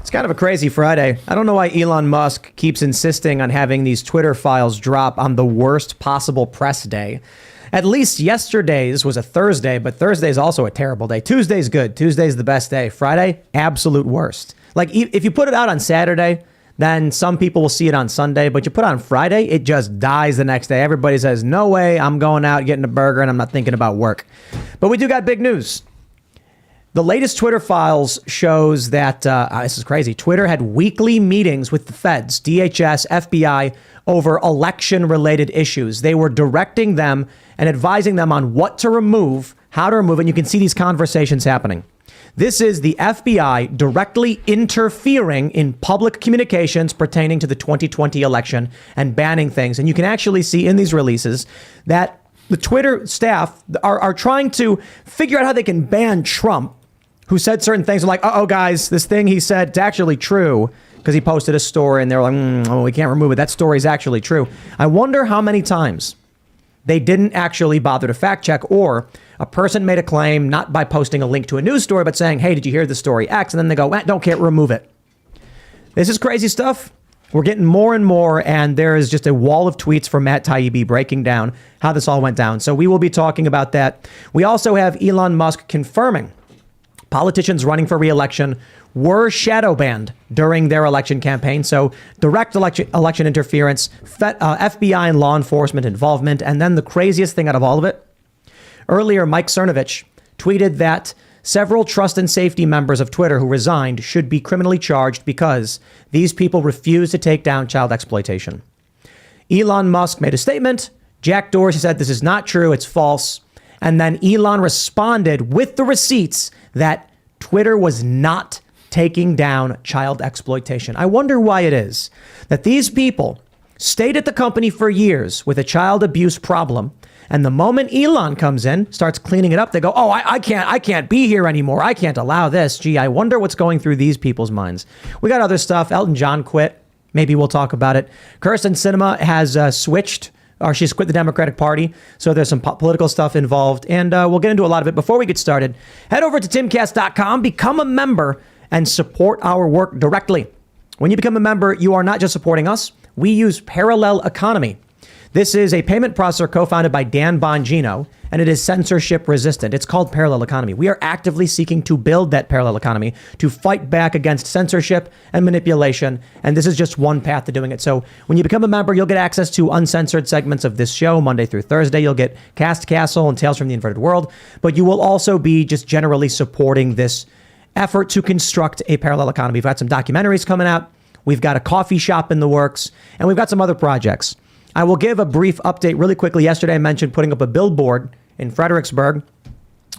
It's kind of a crazy Friday. I don't know why Elon Musk keeps insisting on having these Twitter files drop on the worst possible press day. At least yesterday's was a Thursday, but Thursday is also a terrible day. Tuesday's good. Tuesday's the best day. Friday, absolute worst. Like if you put it out on Saturday, then some people will see it on Sunday, but you put it on Friday, it just dies the next day. Everybody says, no way, I'm going out getting a burger and I'm not thinking about work. But we do got big news. The latest Twitter files shows that, this is crazy, Twitter had weekly meetings with the feds, DHS, FBI, over election-related issues. They were directing them and advising them on what to remove, how to remove, and you can see these conversations happening. This is the FBI directly interfering in public communications pertaining to the 2020 election and banning things. And you can actually see in these releases that the Twitter staff are trying to figure out how they can ban Trump, who said certain things. I'm like, uh-oh, guys, this thing he said, it's actually true, because he posted a story and they're like, oh, we can't remove it. That story is actually true. I wonder how many times they didn't actually bother to fact check, or a person made a claim not by posting a link to a news story, but saying, hey, did you hear the story X? And then they go, don't care, remove it. This is crazy stuff. We're getting more and more, and there is just a wall of tweets from Matt Taibbi breaking down how this all went down. So we will be talking about that. We also have Elon Musk confirming politicians running for re-election were shadow banned during their election campaign. So direct election interference, FBI and law enforcement involvement. And then the craziest thing out of all of it, earlier, Mike Cernovich tweeted that several trust and safety members of Twitter who resigned should be criminally charged because these people refuse to take down child exploitation. Elon Musk made a statement. Jack Dorsey said this is not true. It's false. And then Elon responded with the receipts that Twitter was not taking down child exploitation. I wonder why it is that these people stayed at the company for years with a child abuse problem. And the moment Elon comes in, starts cleaning it up, they go, oh, I can't be here anymore. I can't allow this. Gee, I wonder what's going through these people's minds. We got other stuff. Elton John quit. Maybe we'll talk about it. Kirsten Sinema has switched, or she's quit the Democratic Party. So there's some political stuff involved, and we'll get into a lot of it. Before we get started, head over to timcast.com, become a member, and support our work directly. When you become a member, you are not just supporting us. We use Parallel Economy. This is a payment processor co-founded by Dan Bongino, and it is censorship resistant. It's called Parallel Economy. We are actively seeking to build that parallel economy to fight back against censorship and manipulation. And this is just one path to doing it. So when you become a member, you'll get access to uncensored segments of this show Monday through Thursday. You'll get Cast Castle and Tales from the Inverted World, but you will also be just generally supporting this effort to construct a parallel economy. We've got some documentaries coming out. We've got a coffee shop in the works, and we've got some other projects. I will give a brief update really quickly. Yesterday, I mentioned putting up a billboard in Fredericksburg.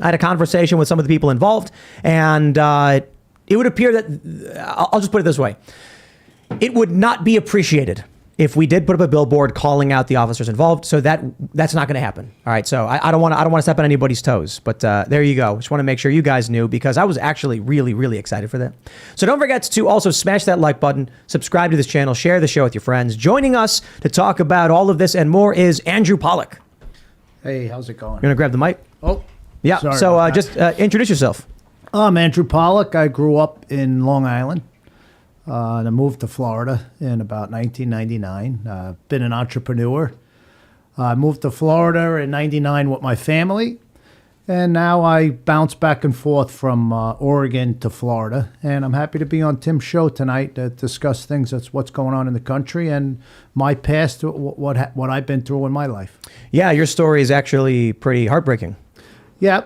I had a conversation with some of the people involved, and it would appear that, I'll just put it this way, it would not be appreciated if we did put up a billboard calling out the officers involved. So that's not going to happen. All right. So I don't want to step on anybody's toes, but there you go. Just want to make sure you guys knew, because I was actually really, really excited for that. So don't forget to also smash that like button, subscribe to this channel, share the show with your friends. Joining us to talk about all of this and more is Andrew Pollack. Hey, how's it going? You're going to grab the mic? Oh, yeah. So just introduce yourself. I'm Andrew Pollack. I grew up in Long Island. And I moved to Florida in about 1999. Been an entrepreneur. I moved to Florida in 99 with my family. And now I bounce back and forth from Oregon to Florida. And I'm happy to be on Tim's show tonight to discuss things that's what's going on in the country and my past, what I've been through in my life. Yeah, your story is actually pretty heartbreaking. Yeah.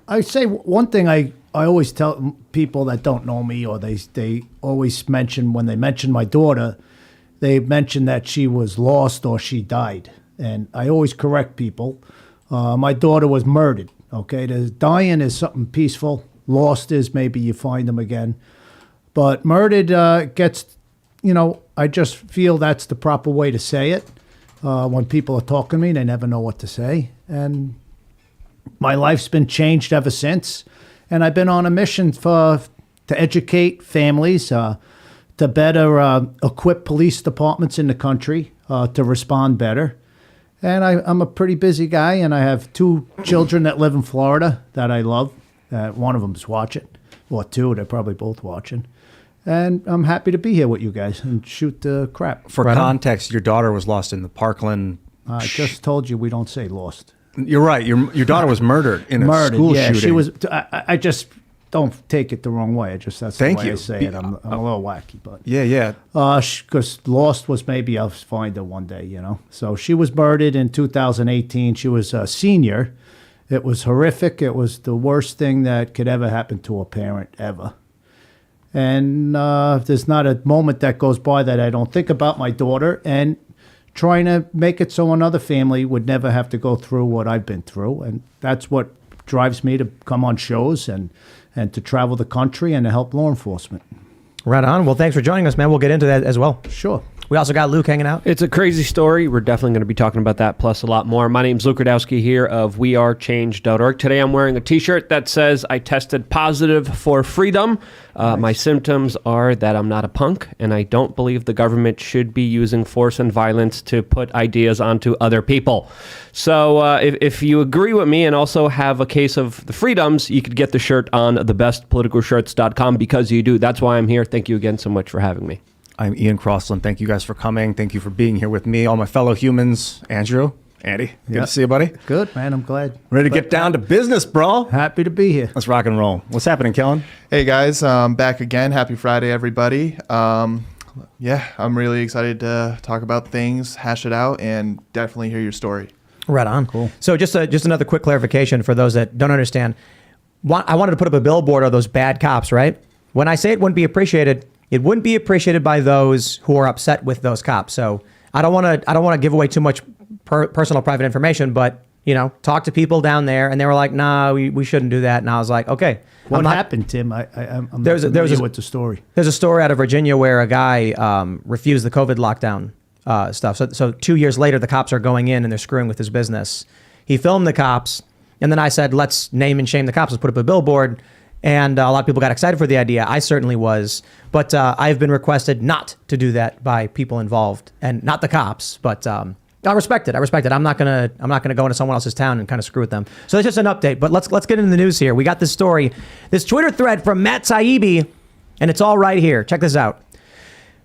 I say one thing I always tell people that don't know me, or they always mention, when they mention my daughter, they mention that she was lost or she died. And I always correct people. My daughter was murdered. Okay, dying is something peaceful. Lost is maybe you find them again. But murdered gets, I just feel that's the proper way to say it. When people are talking to me, they never know what to say. And my life's been changed ever since. And I've been on a mission to educate families, to better equip police departments in the country to respond better. And I'm a pretty busy guy, and I have 2 children that live in Florida that I love. One of them's watching, or 2, they're probably both watching. And I'm happy to be here with you guys and shoot the crap. For context, your daughter was lost in the Parkland. I just told you we don't say lost. You're right. Your daughter was murdered in a school shooting. She was. I just don't take it the wrong way. That's Thank the way you. I say it. I'm a little wacky, but Yeah. because lost was maybe I'll find her one day, So she was murdered in 2018. She was a senior. It was horrific. It was the worst thing that could ever happen to a parent ever. And there's not a moment that goes by that I don't think about my daughter and trying to make it so another family would never have to go through what I've been through. And that's what drives me to come on shows and to travel the country and to help law enforcement. Right on. Well, thanks for joining us, man. We'll get into that as well. Sure. We also got Luke hanging out. It's a crazy story. We're definitely going to be talking about that, plus a lot more. My name's Luke Ridowski here of wearechange.org. Today I'm wearing a t-shirt that says I tested positive for freedom. Nice. My symptoms are that I'm not a punk, and I don't believe the government should be using force and violence to put ideas onto other people. So if you agree with me and also have a case of the freedoms, you could get the shirt on thebestpoliticalshirts.com because you do. That's why I'm here. Thank you again so much for having me. I'm Ian Crossland. Thank you guys for coming. Thank you for being here with me, all my fellow humans. Andrew, Andy, good to see you, buddy. Good, man. I'm glad. Ready to get down to business, bro. Happy to be here. Let's rock and roll. What's happening, Kellen? Hey, guys. Back again. Happy Friday, everybody. I'm really excited to talk about things, hash it out, and definitely hear your story. Right on. Cool. So just another quick clarification for those that don't understand. I wanted to put up a billboard of those bad cops, right? When I say it wouldn't be appreciated, it wouldn't be appreciated by those who are upset with those cops. So I don't want to give away too much personal private information, but talk to people down there, and they were like, "Nah, we shouldn't do that." And I was like, "Okay." What happened, Tim? I'm not familiar with the story. There's a story out of Virginia where a guy refused the COVID lockdown stuff. So 2 years later, the cops are going in and they're screwing with his business. He filmed the cops, and then I said, "Let's name and shame the cops. Let's put up a billboard." And a lot of people got excited for the idea. I certainly was. But I've been requested not to do that by people involved, and not the cops. But I respect it. I'm not gonna go into someone else's town and kind of screw with them. So that's just an update. But let's get into the news here. We got this story, this Twitter thread from Matt Taibbi, and it's all right here. Check this out.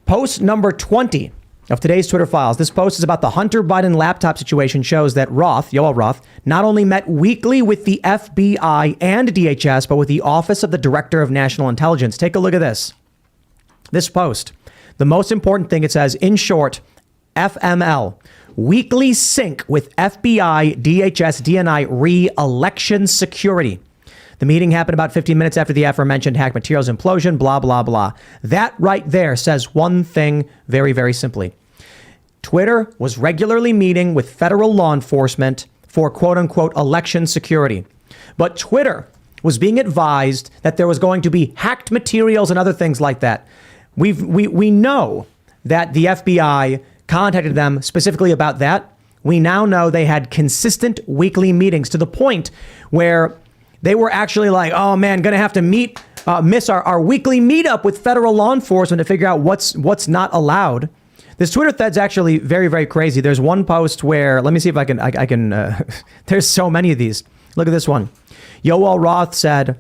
Post number 20 of today's Twitter files. This post is about the Hunter Biden laptop situation. Shows that Yoel Roth, not only met weekly with the FBI and DHS, but with the Office of the Director of National Intelligence. Take a look at this. This post. The most important thing, it says, in short, FML, weekly sync with FBI, DHS, DNI re-election security. The meeting happened about 15 minutes after the aforementioned hack materials implosion, blah, blah, blah. That right there says one thing very, very simply. Twitter was regularly meeting with federal law enforcement for quote unquote election security. But Twitter was being advised that there was going to be hacked materials and other things like that. We know that the FBI contacted them specifically about that. We now know they had consistent weekly meetings to the point where they were actually like, oh man, gonna have to miss our weekly meetup with federal law enforcement to figure out what's not allowed. This Twitter thread's actually very, very crazy. There's one post where, let me see if I can there's so many of these. Look at this one. Yoel Roth said,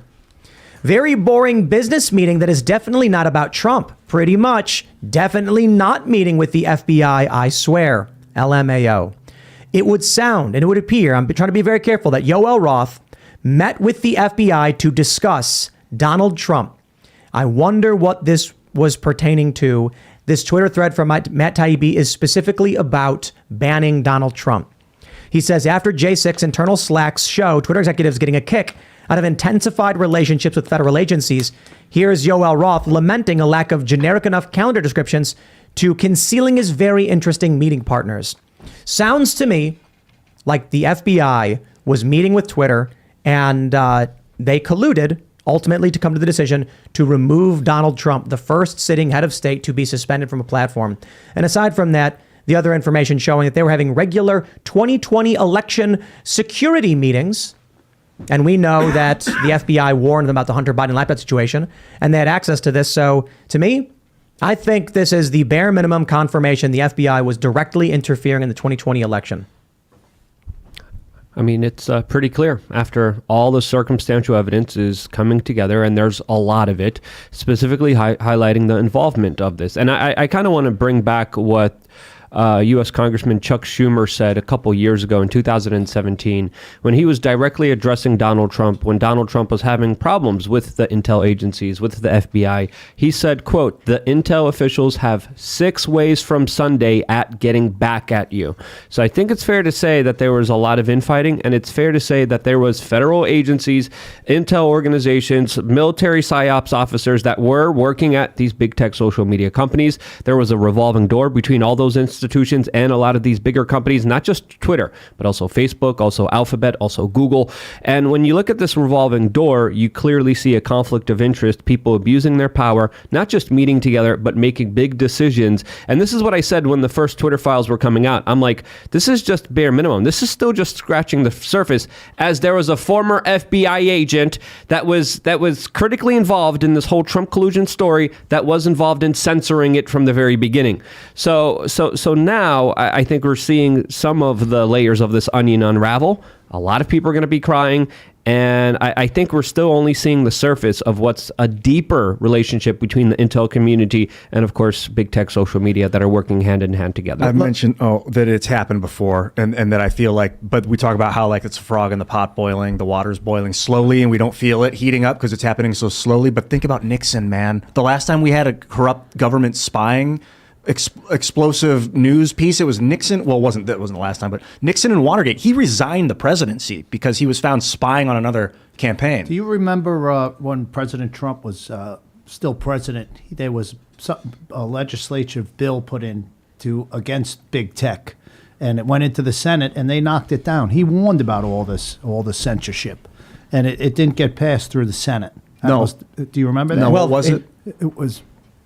very boring business meeting that is definitely not about Trump. Pretty much. Definitely not meeting with the FBI, I swear. LMAO. It would sound and it would appear, I'm trying to be very careful, that Yoel Roth met with the FBI to discuss Donald Trump. I wonder what this was pertaining to. This Twitter thread from Matt Taibbi is specifically about banning Donald Trump. He says, after J6 internal slacks show Twitter executives getting a kick out of intensified relationships with federal agencies, here's Yoel Roth lamenting a lack of generic enough calendar descriptions to concealing his very interesting meeting partners. Sounds to me like the FBI was meeting with Twitter and they colluded ultimately to come to the decision to remove Donald Trump, the first sitting head of state to be suspended from a platform. And aside from that, the other information showing that they were having regular 2020 election security meetings. And we know that the FBI warned them about the Hunter Biden laptop situation, and they had access to this. So to me, I think this is the bare minimum confirmation the FBI was directly interfering in the 2020 election. I mean, it's pretty clear after all the circumstantial evidence is coming together, and there's a lot of it, specifically highlighting the involvement of this. And I kind of want to bring back what U.S. Congressman Chuck Schumer said a couple years ago in 2017 when he was directly addressing Donald Trump when Donald Trump was having problems with the intel agencies, with the FBI. He said, quote, "The intel officials have 6 ways from Sunday at getting back at you." So I think it's fair to say that there was a lot of infighting, and it's fair to say that there was federal agencies, intel organizations, military psyops officers that were working at these big tech social media companies. There was a revolving door between all those institutions and a lot of these bigger companies, not just Twitter, but also Facebook, also Alphabet, also Google. And when you look at this revolving door, you clearly see a conflict of interest, people abusing their power, not just meeting together, but making big decisions. And this is what I said when the first Twitter files were coming out. I'm like, this is just bare minimum. This is still just scratching the surface, as there was a former FBI agent that was critically involved in this whole Trump collusion story that was involved in censoring it from the very beginning. So now I think we're seeing some of the layers of this onion unravel. A lot of people are going to be crying. And I think we're still only seeing the surface of what's a deeper relationship between the intel community and, of course, big tech social media that are working hand in hand together. I've mentioned that it's happened before, and that I feel like, but we talk about how like it's a frog in the pot boiling, the water's boiling slowly, and we don't feel it heating up because it's happening so slowly. But think about Nixon, man. The last time we had a corrupt government spying explosive news piece, it was Nixon. Well, that wasn't the last time, but Nixon and Watergate. He resigned the presidency because he was found spying on another campaign. Do you remember when President Trump was still president? There was a legislative bill put in against big tech, and it went into the Senate, and they knocked it down. He warned about all the censorship, and it didn't get passed through the Senate. No. Do you remember that? No, what was it? It was.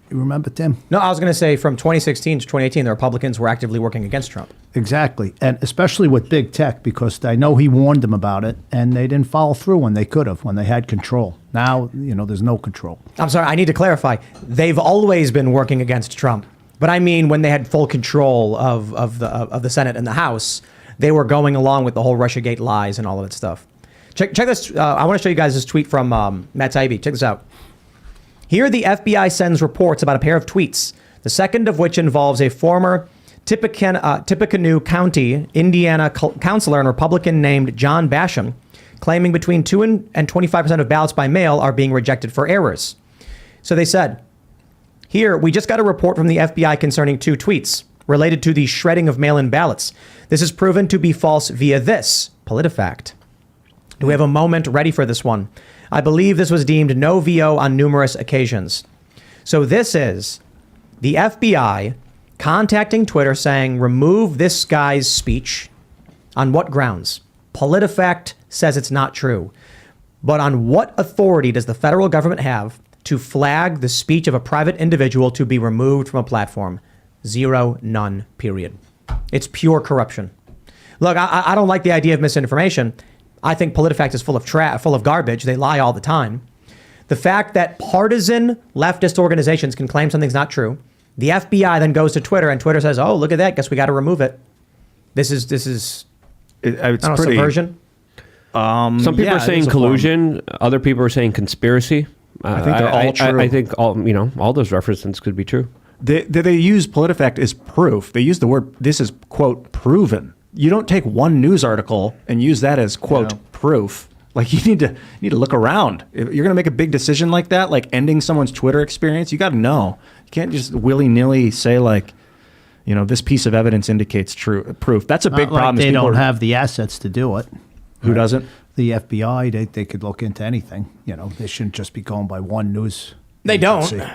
You remember, Tim? No, I was going to say from 2016 to 2018, the Republicans were actively working against Trump. Exactly. And especially with big tech, because I know he warned them about it, and they didn't follow through when they could have, when they had control. Now, there's no control. I'm sorry, I need to clarify. They've always been working against Trump. But I mean, when they had full control of the Senate and the House, they were going along with the whole Russiagate lies and all of that stuff. Check this. I want to show you guys this tweet from Matt Taibbi. Check this out. Here, the FBI sends reports about a pair of tweets, the second of which involves a former Tippecanoe County, Indiana councilor and Republican named John Basham, claiming between 2 and 25% of ballots by mail are being rejected for errors. So they said, here, we just got a report from the FBI concerning 2 tweets related to the shredding of mail-in ballots. This is proven to be false via this, PolitiFact. Do we have a moment ready for this one? I believe this was deemed no VO on numerous occasions. So this is the FBI contacting Twitter saying, remove this guy's speech. On what grounds? PolitiFact says it's not true. But on what authority does the federal government have to flag the speech of a private individual to be removed from a platform? Zero, none, period. It's pure corruption. Look, I don't like the idea of misinformation. I think PolitiFact is full of garbage. They lie all the time. The fact that partisan leftist organizations can claim something's not true, the FBI then goes to Twitter and Twitter says, "Oh, look at that. Guess we got to remove it." This is subversion. Some people are saying collusion. Other people are saying conspiracy. I think they're all true. I think all those references could be true. They use PolitiFact as proof. They use the word, this is, quote, proven. You don't take one news article and use that as, quote, proof. Like, you need to look around. If you're going to make a big decision like that, like ending someone's Twitter experience, you got to know. You can't just willy-nilly say, like, this piece of evidence indicates proof. That's a big problem. They don't have the assets to do it. Who doesn't? The FBI, they could look into anything. They shouldn't just be going by one news. They agency. don't.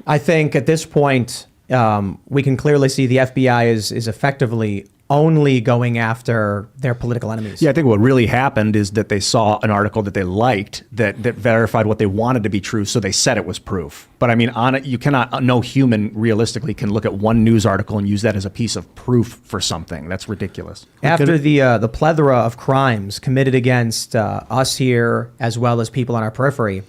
I think at this point, we can clearly see the FBI is effectively only going after their political enemies. Yeah, I think what really happened is that they saw an article that they liked that verified what they wanted to be true, so they said it was proof. But I mean, you cannot, no human realistically can look at one news article and use that as a piece of proof for something. That's ridiculous. After the plethora of crimes committed against us here, as well as people on our periphery,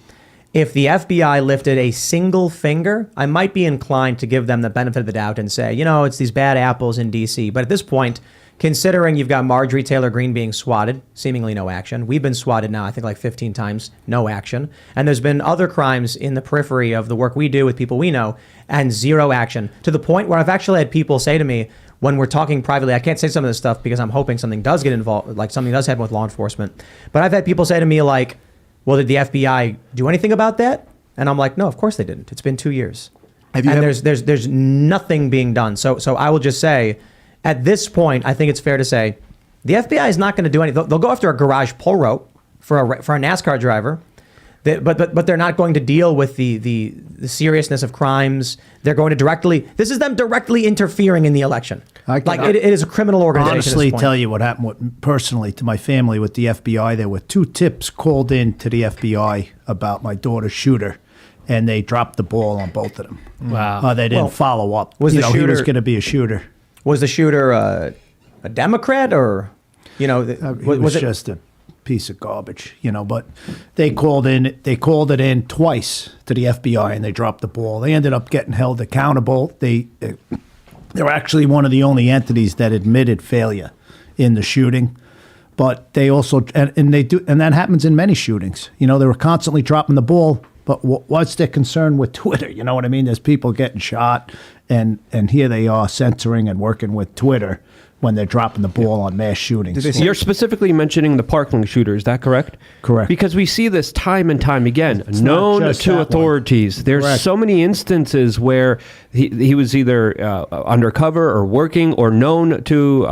if the FBI lifted a single finger, I might be inclined to give them the benefit of the doubt and say, it's these bad apples in D.C. But at this point, considering you've got Marjorie Taylor Greene being swatted, seemingly no action. We've been swatted now, I think like 15 times, no action. And there's been other crimes in the periphery of the work we do with people we know, and zero action, to the point where I've actually had people say to me, when we're talking privately, I can't say some of this stuff because I'm hoping something does get involved, like something does happen with law enforcement. But I've had people say to me like, well, did the FBI do anything about that? And I'm like, no, of course they didn't. It's been 2 years. There's nothing being done. So I will just say, at this point, I think it's fair to say, the FBI is not going to do anything. They'll go after a garage pull rope for a NASCAR driver, but they're not going to deal with the seriousness of crimes. They're going to this is them directly interfering in the election. It is a criminal organization. Honestly, tell you what happened personally to my family with the FBI. There were 2 tips called in to the FBI about my daughter's shooter, and they dropped the ball on both of them. Wow. They didn't follow up. Was he the shooter was going to be a shooter? Was the shooter a Democrat or, was it just a piece of garbage, But they called it in twice to the FBI, and they dropped the ball. They ended up getting held accountable. They're actually one of the only entities that admitted failure in the shooting. But they also and that happens in many shootings. They were constantly dropping the ball. But what's their concern with Twitter? You know what I mean? There's people getting shot, and here they are censoring and working with Twitter when they're dropping the ball on mass shootings. You're specifically mentioning the Parkland shooter, is that correct? Correct. Because we see this time and time again, known to authorities. There's Correct. so many instances where he was either undercover or working or known to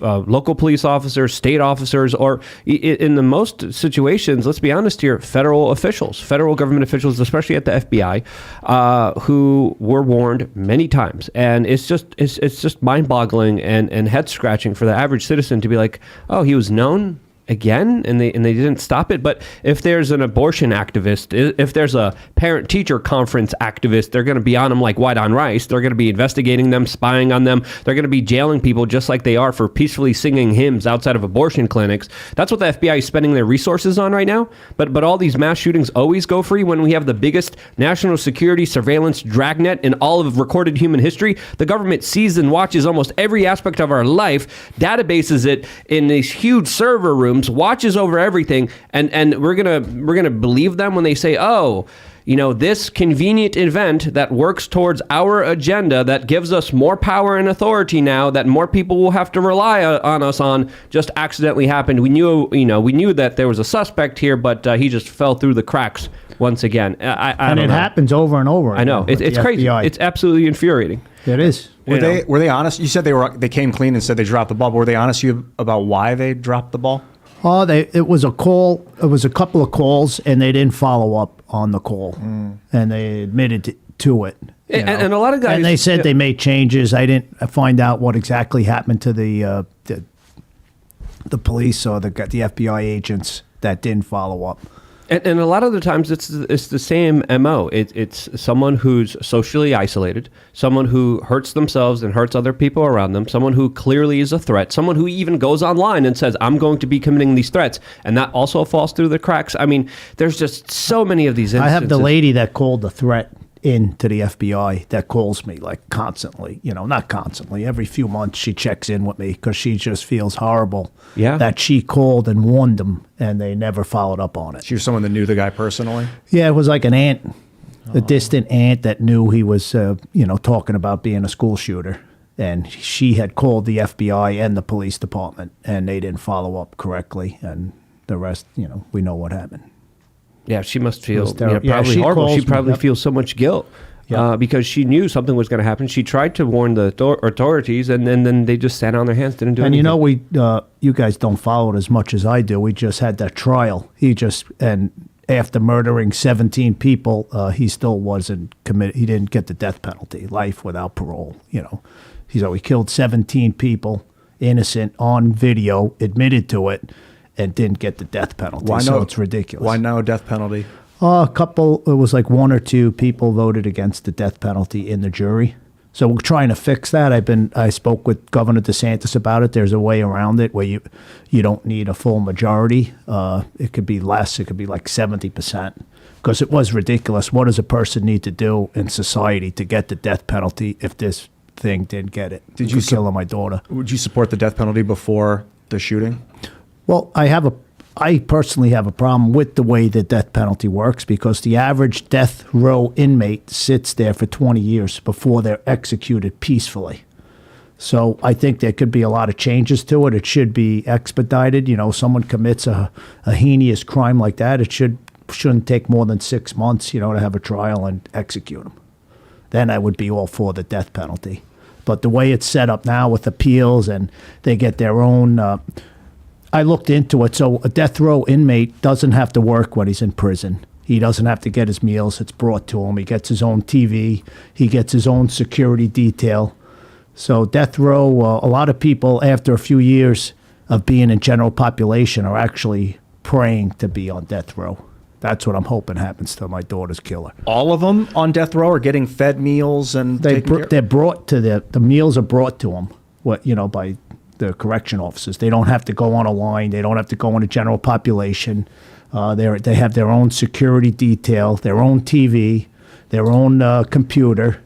local police officers, state officers, or in the most situations, let's be honest here, federal government officials, especially at the FBI, who were warned many times. And it's just mind-boggling and head-scratching for the average citizen to be like, oh, he was known again, and they didn't stop it. But if there's an abortion activist, if there's a parent-teacher conference activist, they're going to be on them like white on rice. They're going to be investigating them, spying on them. They're going to be jailing people just like they are for peacefully singing hymns outside of abortion clinics. That's what the FBI is spending their resources on right now. But all these mass shootings always go free when we have the biggest national security surveillance dragnet in all of recorded human history. The government sees and watches almost every aspect of our life, databases it in these huge server rooms, watches over everything, and we're gonna believe them when they say, oh, this convenient event that works towards our agenda, that gives us more power and authority now, that more people will have to rely on us on, just accidentally happened. We knew that there was a suspect here, but he just fell through the cracks once again. I don't know. Happens over and over. I know. It's crazy. FBI. It's absolutely infuriating. It is. Were they honest? You said they came clean and said they dropped the ball. But were they honest with you about why they dropped the ball? Oh, it was a call. It was a couple of calls, and they didn't follow up on the call, and they admitted to it. And a lot of guys, and they said they made changes. I didn't find out what exactly happened to the police or the FBI agents that didn't follow up. And a lot of the times it's the same MO. It's someone who's socially isolated, someone who hurts themselves and hurts other people around them, someone who clearly is a threat, someone who even goes online and says, I'm going to be committing these threats. And that also falls through the cracks. I mean, there's just so many of these instances. I have the lady that called the threat into the FBI that calls me like constantly, not constantly, every few months she checks in with me because she just feels horrible that she called and warned them and they never followed up on it. She was someone that knew the guy personally? Yeah, it was like an aunt, a distant aunt that knew he was, talking about being a school shooter. And she had called the FBI and the police department and they didn't follow up correctly. And the rest, we know what happened. Yeah, she must feel probably probably horrible. She probably me. feels so much guilt because she knew something was going to happen. She tried to warn the authorities, and then they just sat on their hands, didn't do anything. And you guys don't follow it as much as I do. We just had that trial. After murdering 17 people, he still wasn't committed. He didn't get the death penalty, life without parole. He killed 17 people, innocent, on video, admitted to it. And didn't get the death penalty. So it's ridiculous. Why no death penalty? It was like 1 or 2 people voted against the death penalty in the jury. So we're trying to fix that. I spoke with Governor DeSantis about it. There's a way around it where you don't need a full majority. It could be less. It could be like 70%. Because it was ridiculous. What does a person need to do in society to get the death penalty if there's thing didn't get it. Did for you killing my daughter? Would you support the death penalty before the shooting? Well, I personally have a problem with the way the death penalty works because the average death row inmate sits there for 20 years before they're executed peacefully. So I think there could be a lot of changes to it. It should be expedited. You know, someone commits a heinous crime like that, it shouldn't take more than 6 months, to have a trial and execute them. Then I would be all for the death penalty. But the way it's set up now with appeals and they get their own, I looked into it. So a death row inmate doesn't have to work when he's in prison. He doesn't have to get his meals. It's brought to him. He gets his own TV. He gets his own security detail. So death row, a lot of people after a few years of being in general population are actually praying to be on death row. That's what I'm hoping happens to my daughter's killer. All of them on death row are getting fed meals and They're brought to the meals are brought to them, by the correction officers. They don't have to go on a line. They don't have to go on a general population. They have their own security detail, their own TV, their own computer.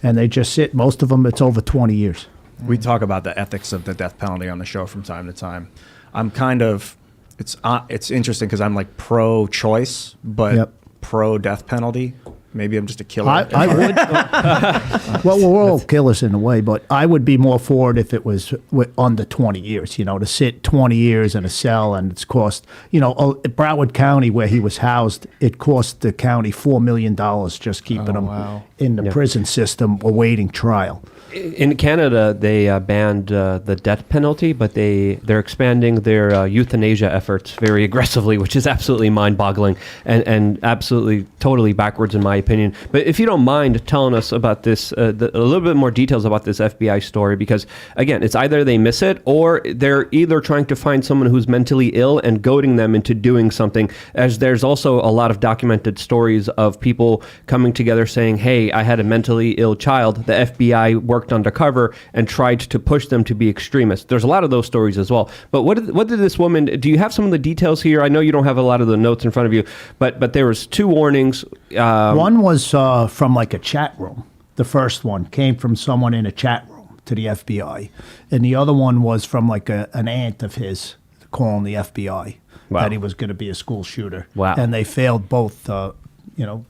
And they just sit. Most of them, it's over 20 years. We talk about the ethics of the death penalty on the show from time to time. I'm kind of, it's interesting because I'm like pro-choice, but pro-death penalty. Maybe I'm just a killer. I would. Well, we're all killers in a way, but I would be more for it if it was under 20 years. To sit 20 years in a cell and it's cost. Broward County, where he was housed, it cost the county $4 million just keeping him in the prison system awaiting trial. In Canada, they banned the death penalty, but they're expanding their euthanasia efforts very aggressively, which is absolutely mind-boggling and absolutely totally backwards in my opinion. But if you don't mind telling us about this, a little bit more details about this FBI story, because again, it's either they miss it or they're either trying to find someone who's mentally ill and goading them into doing something, as there's also a lot of documented stories of people coming together saying, hey, I had a mentally ill child. The FBI worked undercover and tried to push them to be extremists. There's a lot of those stories as well. But what did this woman, do you have some of the details here? I know you don't have a lot of the notes in front of you, but there was 2 warnings. One was from like a chat room. The first one came from someone in a chat room to the FBI. And the other one was from like an aunt of his calling the FBI that he was going to be a school shooter. Wow. And they failed both, both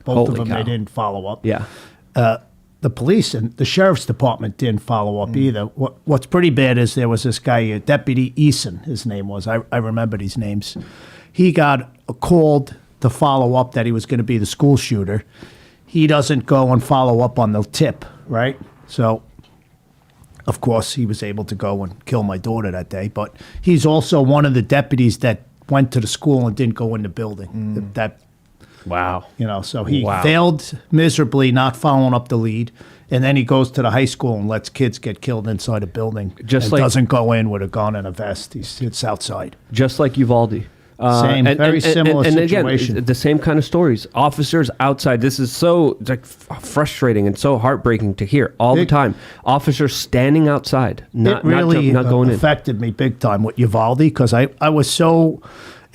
Holy of them. cow. They didn't follow up. Yeah. The police and the sheriff's department didn't follow up either. What's pretty bad is there was this guy, Deputy Eason, his name was. I remember these names. He got called to follow up that he was going to be the school shooter. He doesn't go and follow up on the tip, right? So, of course, he was able to go and kill my daughter that day. But he's also one of the deputies that went to the school and didn't go in the building. Wow. So he failed miserably not following up the lead. And then he goes to the high school and lets kids get killed inside a building. Doesn't go in with a gun and a vest. He sits outside. Just like Uvalde. Same, very similar situation. Again, the same kind of stories. Officers outside. This is so frustrating and so heartbreaking to hear all the time. Officers standing outside, not going in. It affected me big time with Uvalde because I was so...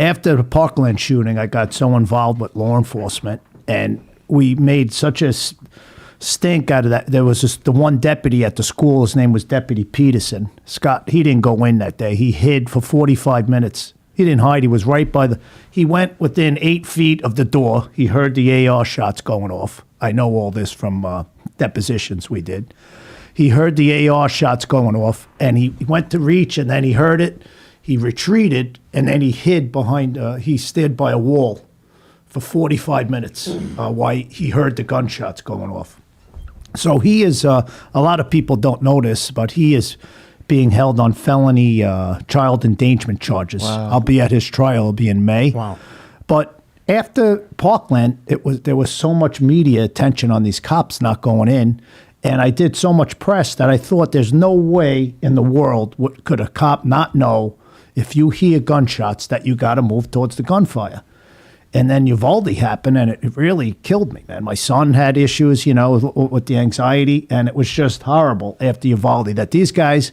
After the Parkland shooting, I got so involved with law enforcement, and we made such a stink out of that. There was the one deputy at the school. His name was Deputy Peterson. Scott, he didn't go in that day. He hid for 45 minutes. He didn't hide. He was right by he went within 8 feet of the door. He heard the AR shots going off. I know all this from depositions we did. He heard the AR shots going off, and he went to reach, and then he heard it. He retreated, and then he hid behind, he stood by a wall for 45 minutes while he heard the gunshots going off. So he is, a lot of people don't know this, but he is being held on felony child endangerment charges. Wow. I'll be at his trial. It'll be in May. Wow. But after Parkland, there was so much media attention on these cops not going in, and I did so much press that I thought there's no way in the world could a cop not know if you hear gunshots that you got to move towards the gunfire. And then Uvalde happened, and it really killed me, man. My son had issues, with the anxiety, and it was just horrible after Uvalde that these guys,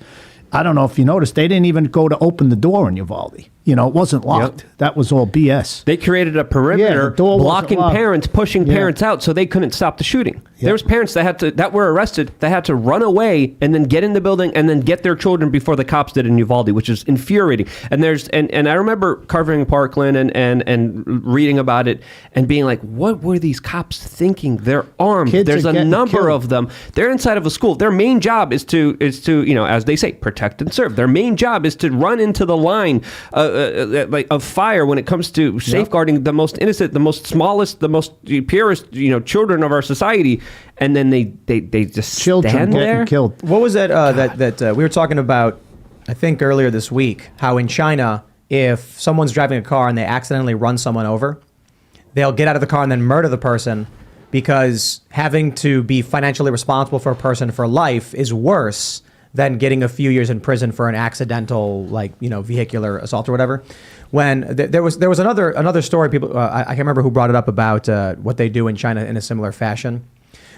I don't know if you noticed, they didn't even go to open the door in Uvalde. You know, it wasn't locked. That was all BS. They created a Yeah, perimeter the door wasn't blocking locked. parents, pushing parents out so they couldn't stop the shooting. There was parents that were arrested that had to run away and then get in the building and then get their children before the cops did in Uvalde, which is infuriating. And I remember covering Parkland and reading about it and being like, what were these cops thinking? They're armed. Kids There's are a getting number killed. of them. They're inside of a school. Their main job is to as they say, protect and serve. Their main job is to run into the line of fire when it comes to safeguarding the most innocent, the most smallest, the most purest, children of our society. And then they just Children stand getting there. killed. What was that we were talking about, I think earlier this week, how in China, if someone's driving a car and they accidentally run someone over, they'll get out of the car and then murder the person, because having to be financially responsible for a person for life is worse than getting a few years in prison for an accidental, vehicular assault or whatever. When there was another story, people I can't remember who brought it up about what they do in China in a similar fashion.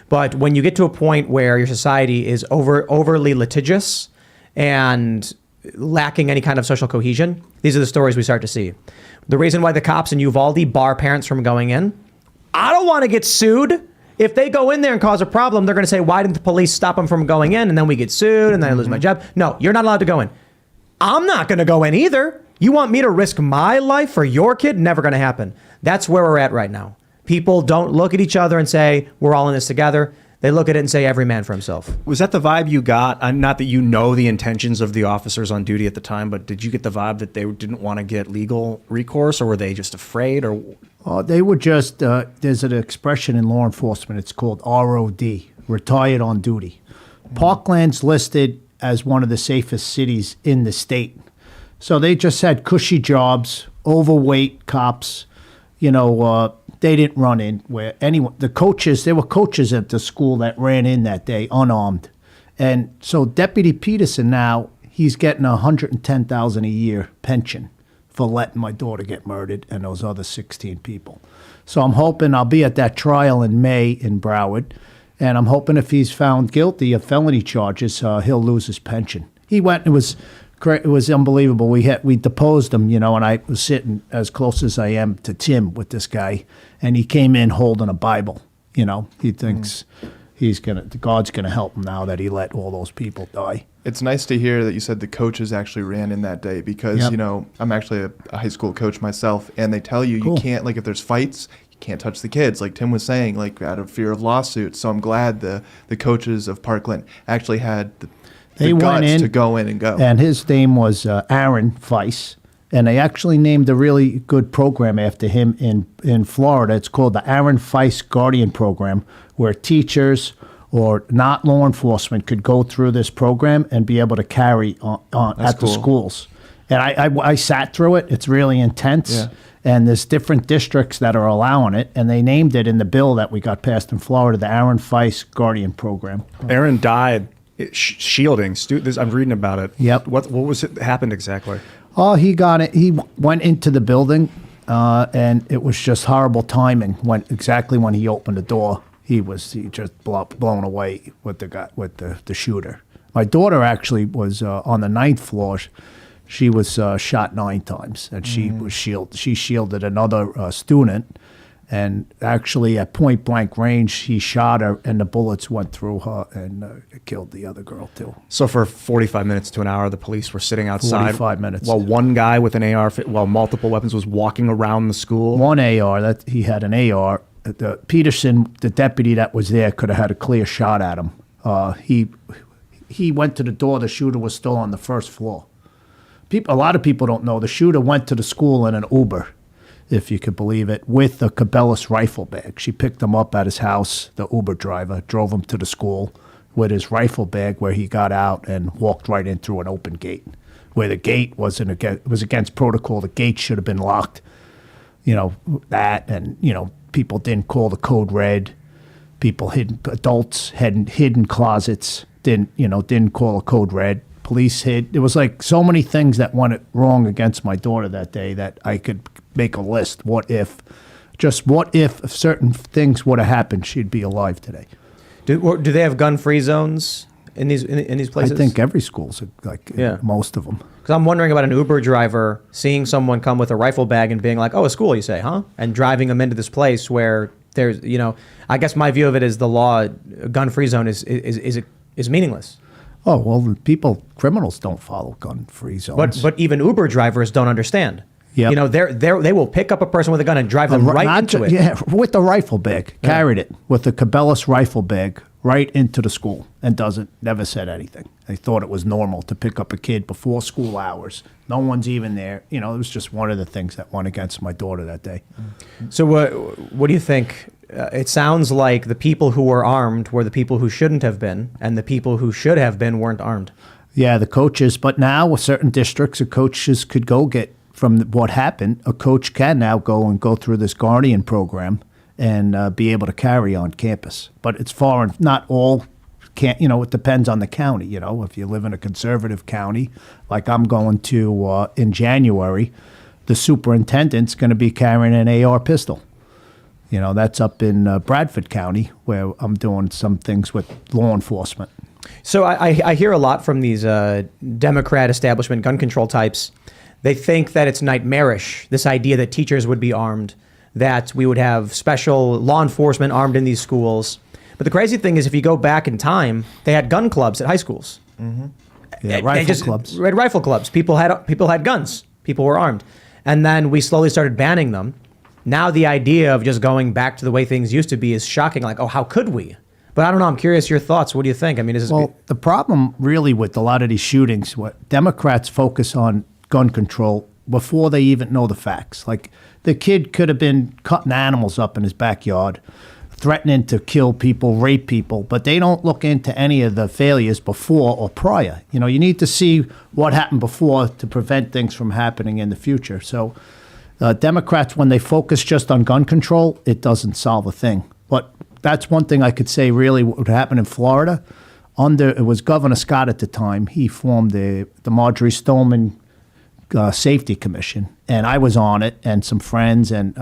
But when you get to a point where your society is overly litigious and lacking any kind of social cohesion, these are the stories we start to see. The reason why the cops in Uvalde bar parents from going in, I don't want to get sued. If they go in there and cause a problem, they're going to say, why didn't the police stop them from going in? And then we get sued and then I lose my job. No, you're not allowed to go in. I'm not going to go in either. You want me to risk my life for your kid? Never going to happen. That's where we're at right now. People don't look at each other and say, we're all in this together. They look at it and say, every man for himself. Was that the vibe you got? Not that you know the intentions of the officers on duty at the time, but did you get the vibe that they didn't want to get legal recourse, or were they just afraid? Or They were just, there's an expression in law enforcement, it's called ROD, retired on duty. Parkland's listed as one of the safest cities in the state. So they just had cushy jobs, overweight cops, they didn't run in where anyone, there were coaches at the school that ran in that day unarmed. And so Deputy Peterson now, he's getting $110,000 a year pension for letting my daughter get murdered and those other 16 people. So I'm hoping I'll be at that trial in May in Broward, and I'm hoping if he's found guilty of felony charges, he'll lose his pension. He went, it was unbelievable. We deposed him, and I was sitting as close as I am to Tim with this guy, and he came in holding a Bible. He thinks God's gonna help him now that he let all those people die. It's nice to hear that you said the coaches actually ran in that day, because, I'm actually a high school coach myself, and they tell you, you can't, if there's fights, you can't touch the kids, like Tim was saying, out of fear of lawsuits. So I'm glad the coaches of Parkland actually had the guts to go in and go. And his name was Aaron Feist, and they actually named a really good program after him in Florida. It's called the Aaron Feist Guardian Program, where teachers or not law enforcement could go through this program and be able to carry on at the schools. And I sat through it. It's really intense. Yeah. And there's different districts that are allowing it, and they named it in the bill that we got passed in Florida, the Aaron Feist Guardian Program. Aaron died shielding. I'm reading about it. Yep. What was it happened exactly? Oh, he got it. He went into the building, and it was just horrible timing. Exactly when he opened the door, he just blown away with the shooter. My daughter actually was on the 9th floor. She was shot 9 times, and she was shielded. She shielded another student, and actually at point blank range, he shot her, and the bullets went through her and killed the other girl too. So for 45 minutes to an hour, the police were sitting outside 45 minutes. while one guy with an AR, while multiple weapons, was walking around the school. One AR, that he had an AR. Peterson, the deputy that was there, could have had a clear shot at him. He went to the door. The shooter was still on the 1st floor. A lot of people don't know the shooter went to the school in an Uber, if you could believe it, with a Cabela's rifle bag. She picked him up at his house. The Uber driver drove him to the school with his rifle bag, where he got out and walked right in through an open gate, where the gate was against protocol. The gate should have been locked. People didn't call the code red. Adults had hidden closets. Didn't call a code red. Police hid. There was so many things that went wrong against my daughter that day that I could make a list. What if certain things would have happened, she'd be alive today. Do they have gun-free zones in these places? I think every school's most of them. Because I'm wondering about an Uber driver seeing someone come with a rifle bag and being like, "Oh, a school, you say, huh?" And driving them into this place where there's, I guess my view of it is the law, gun-free zone is meaningless. Oh, well, criminals don't follow gun-free zones. But even Uber drivers don't understand. Yep. They will pick up a person with a gun and drive them right into it. Yeah, with the rifle bag. Carried it with the Cabela's rifle bag right into the school and never said anything. They thought it was normal to pick up a kid before school hours. No one's even there. It was just one of the things that went against my daughter that day. So what do you think? It sounds like the people who were armed were the people who shouldn't have been, and the people who should have been weren't armed. Yeah, the coaches. But now with certain districts, the coaches could go get, from what happened, a coach can now go through this Guardian program and be able to carry on campus. But it's foreign. Not all can't, it depends on the county. If you live in a conservative county, like I'm going to in January, the superintendent's going to be carrying an AR pistol. That's up in Bradford County where I'm doing some things with law enforcement. So I hear a lot from these Democrat establishment gun control types. They think that it's nightmarish, this idea that teachers would be armed, that we would have special law enforcement armed in these schools. But the crazy thing is, if you go back in time, they had gun clubs at high schools. Mm-hmm. Yeah, rifle clubs. Rifle clubs. People had guns. People were armed. And then we slowly started banning them. Now the idea of just going back to the way things used to be is shocking. Like, oh, how could we? But I don't know. I'm curious your thoughts. What do you think? I mean, the problem really with a lot of these shootings, what Democrats focus on gun control before they even know the facts. Like the kid could have been cutting animals up in his backyard, threatening to kill people, rape people, but they don't look into any of the failures before or prior. You need to see what happened before to prevent things from happening in the future. So Democrats, when they focus just on gun control, it doesn't solve a thing. But that's one thing I could say really what happened in Florida. It was Governor Scott at the time. He formed the Marjorie Stoneman Safety Commission, and I was on it, and some friends and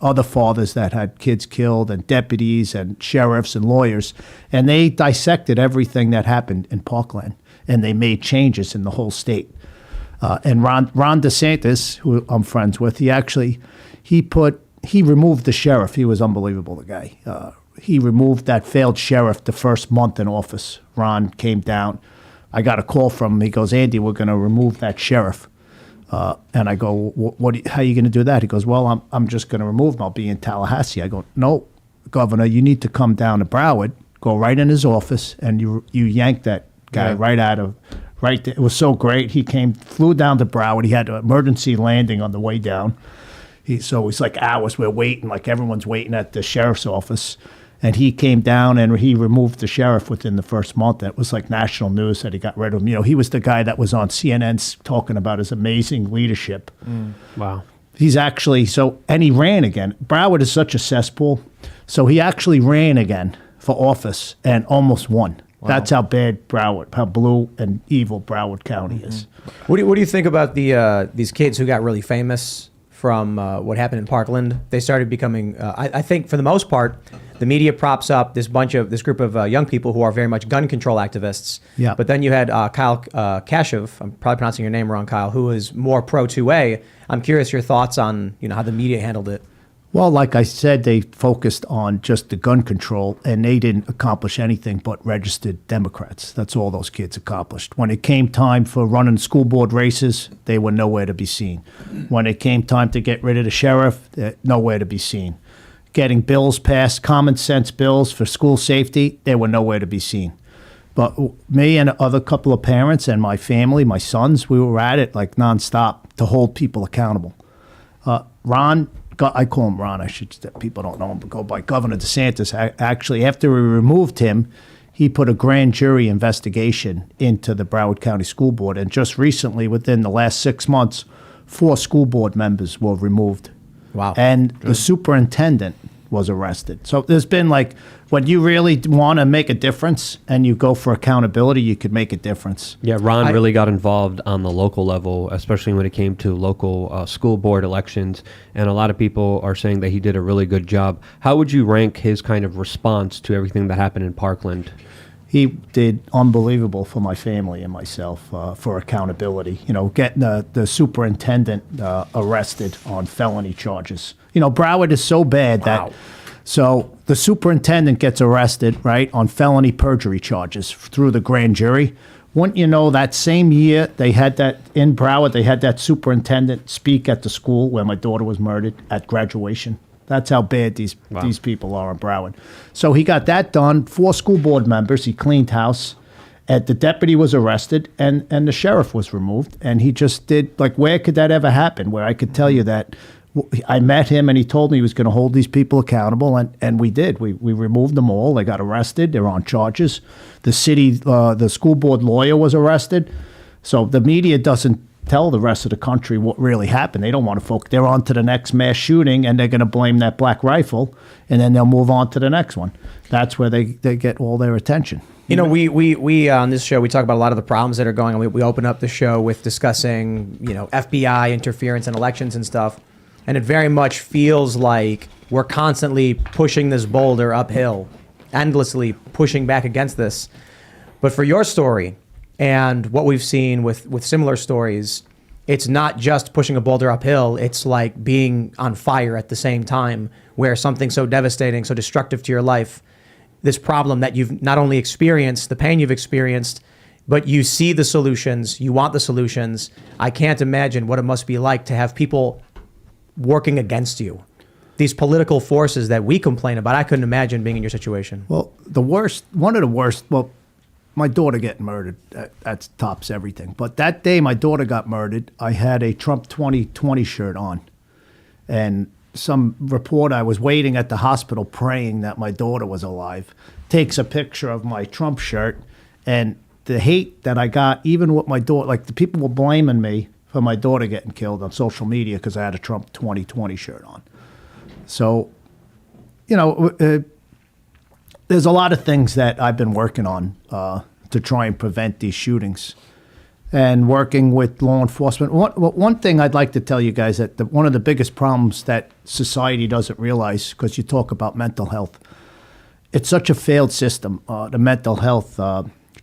other fathers that had kids killed, and deputies and sheriffs and lawyers, and they dissected everything that happened in Parkland, and they made changes in the whole state. And Ron DeSantis, who I'm friends with, he removed the sheriff. He was unbelievable, the guy. He removed that failed sheriff the first month in office. Ron came down. I got a call from him. He goes, "Andy, we're going to remove that sheriff." And I go, how are you going to do that? He goes, "Well, I'm just going to remove him. I'll be in Tallahassee." I go, "No, Governor, you need to come down to Broward, go right in his office, and you yank that guy right out of right there." It was so great. He flew down to Broward. He had an emergency landing on the way down. So it's like hours. We're waiting, like everyone's waiting at the sheriff's office. And he came down and he removed the sheriff within the first month. It was like national news that he got rid of him. He was the guy that was on CNN talking about his amazing leadership. Wow. He's actually, and he ran again. Broward is such a cesspool. So he actually ran again for office and almost won. Wow. That's how bad how blue and evil Broward County is. What do you think about these kids who got really famous from what happened in Parkland? They started becoming, I think for the most part, the media props up this group of young people who are very much gun control activists. Yeah. But then you had Kyle Kashev, I'm probably pronouncing your name wrong, Kyle, who is more pro 2A. I'm curious your thoughts on how the media handled it. Well, like I said, they focused on just the gun control, and they didn't accomplish anything but registered Democrats. That's all those kids accomplished. When it came time for running school board races, they were nowhere to be seen. When it came time to get rid of the sheriff, nowhere to be seen. Getting bills passed, common sense bills for school safety, they were nowhere to be seen. But me and other couple of parents and my family, my sons, we were at it like nonstop to hold people accountable. Ron, I call him Ron, people don't know him, but go by Governor DeSantis. Actually, after we removed him, he put a grand jury investigation into the Broward County School Board. And just recently, within the last 6 months, 4 school board members were removed. Wow. And the superintendent was arrested. So there's been when you really want to make a difference and you go for accountability, you could make a difference. Yeah, Ron really got involved on the local level, especially when it came to local school board elections. And a lot of people are saying that he did a really good job. How would you rank his kind of response to everything that happened in Parkland? he did unbelievable for my family and myself for accountability. You know, getting the superintendent arrested on felony charges. You know, Broward is so bad that so the superintendent gets arrested, right, on felony perjury charges through the grand jury. Wouldn't you know, that same year they had that in Broward, they had that superintendent speak at the school where my daughter was murdered at graduation. That's how bad these people are in Broward. So he got that done. 4 school board members. He cleaned house. And the deputy was arrested, and the sheriff was removed. And he just did, like, where could that ever happen? Where I could tell you that I met him, and he told me he was going to hold these people accountable, and we did. We removed them all. They got arrested. They're on charges. The school board lawyer was arrested. So the media doesn't tell the rest of the country what really happened. They don't want to focus. They're on to the next mass shooting, and they're going to blame that black rifle, and then they'll move on to the next one. That's where they get all their attention. You know, we on this show, we talk about a lot of the problems that are going on. We open up the show with discussing, you know, FBI interference in elections and stuff. And it very much feels like we're constantly pushing this boulder uphill, endlessly pushing back against this. But for your story and what we've seen with similar stories, it's not just pushing a boulder uphill. It's like being on fire at the same time, where something so devastating, so destructive to your life, this problem that you've not only experienced, the pain you've experienced, but you see the solutions, you want the solutions. I can't imagine what it must be like to have people working against you. These political forces that we complain about, I couldn't imagine being in your situation. Well, one of the worst, my daughter getting murdered, that tops everything. But that day my daughter got murdered, I had a Trump 2020 shirt on. And some reporter, I was waiting at the hospital praying that my daughter was alive, takes a picture of my Trump shirt. And the hate that I got, even with my daughter, like the people were blaming me for my daughter getting killed on social media because I had a Trump 2020 shirt on. So, you know, there's a lot of things that I've been working on to try and prevent these shootings, and working with law enforcement. One thing I'd like to tell you guys, that one of the biggest problems that society doesn't realize, because you talk about mental health, it's such a failed system, the mental health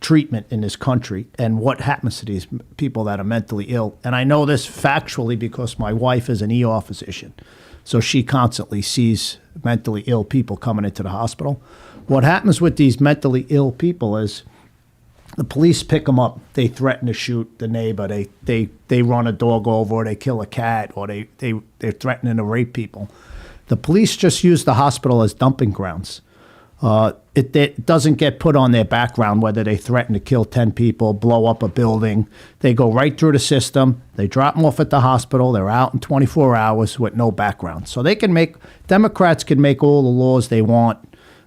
treatment in this country, and what happens to these people that are mentally ill. And I know this factually because my wife is an ER physician, so she constantly sees mentally ill people coming into the hospital. What happens with these mentally ill people is the police pick them up, they threaten to shoot the neighbor, they run a dog over, or they kill a cat, or they're threatening to rape people. The police just use the hospital as dumping grounds. It doesn't get put on their background whether they threaten to kill 10 people, blow up a building. They go right through the system. They drop them off at the hospital. They're out in 24 hours with no background. So Democrats can make all the laws they want,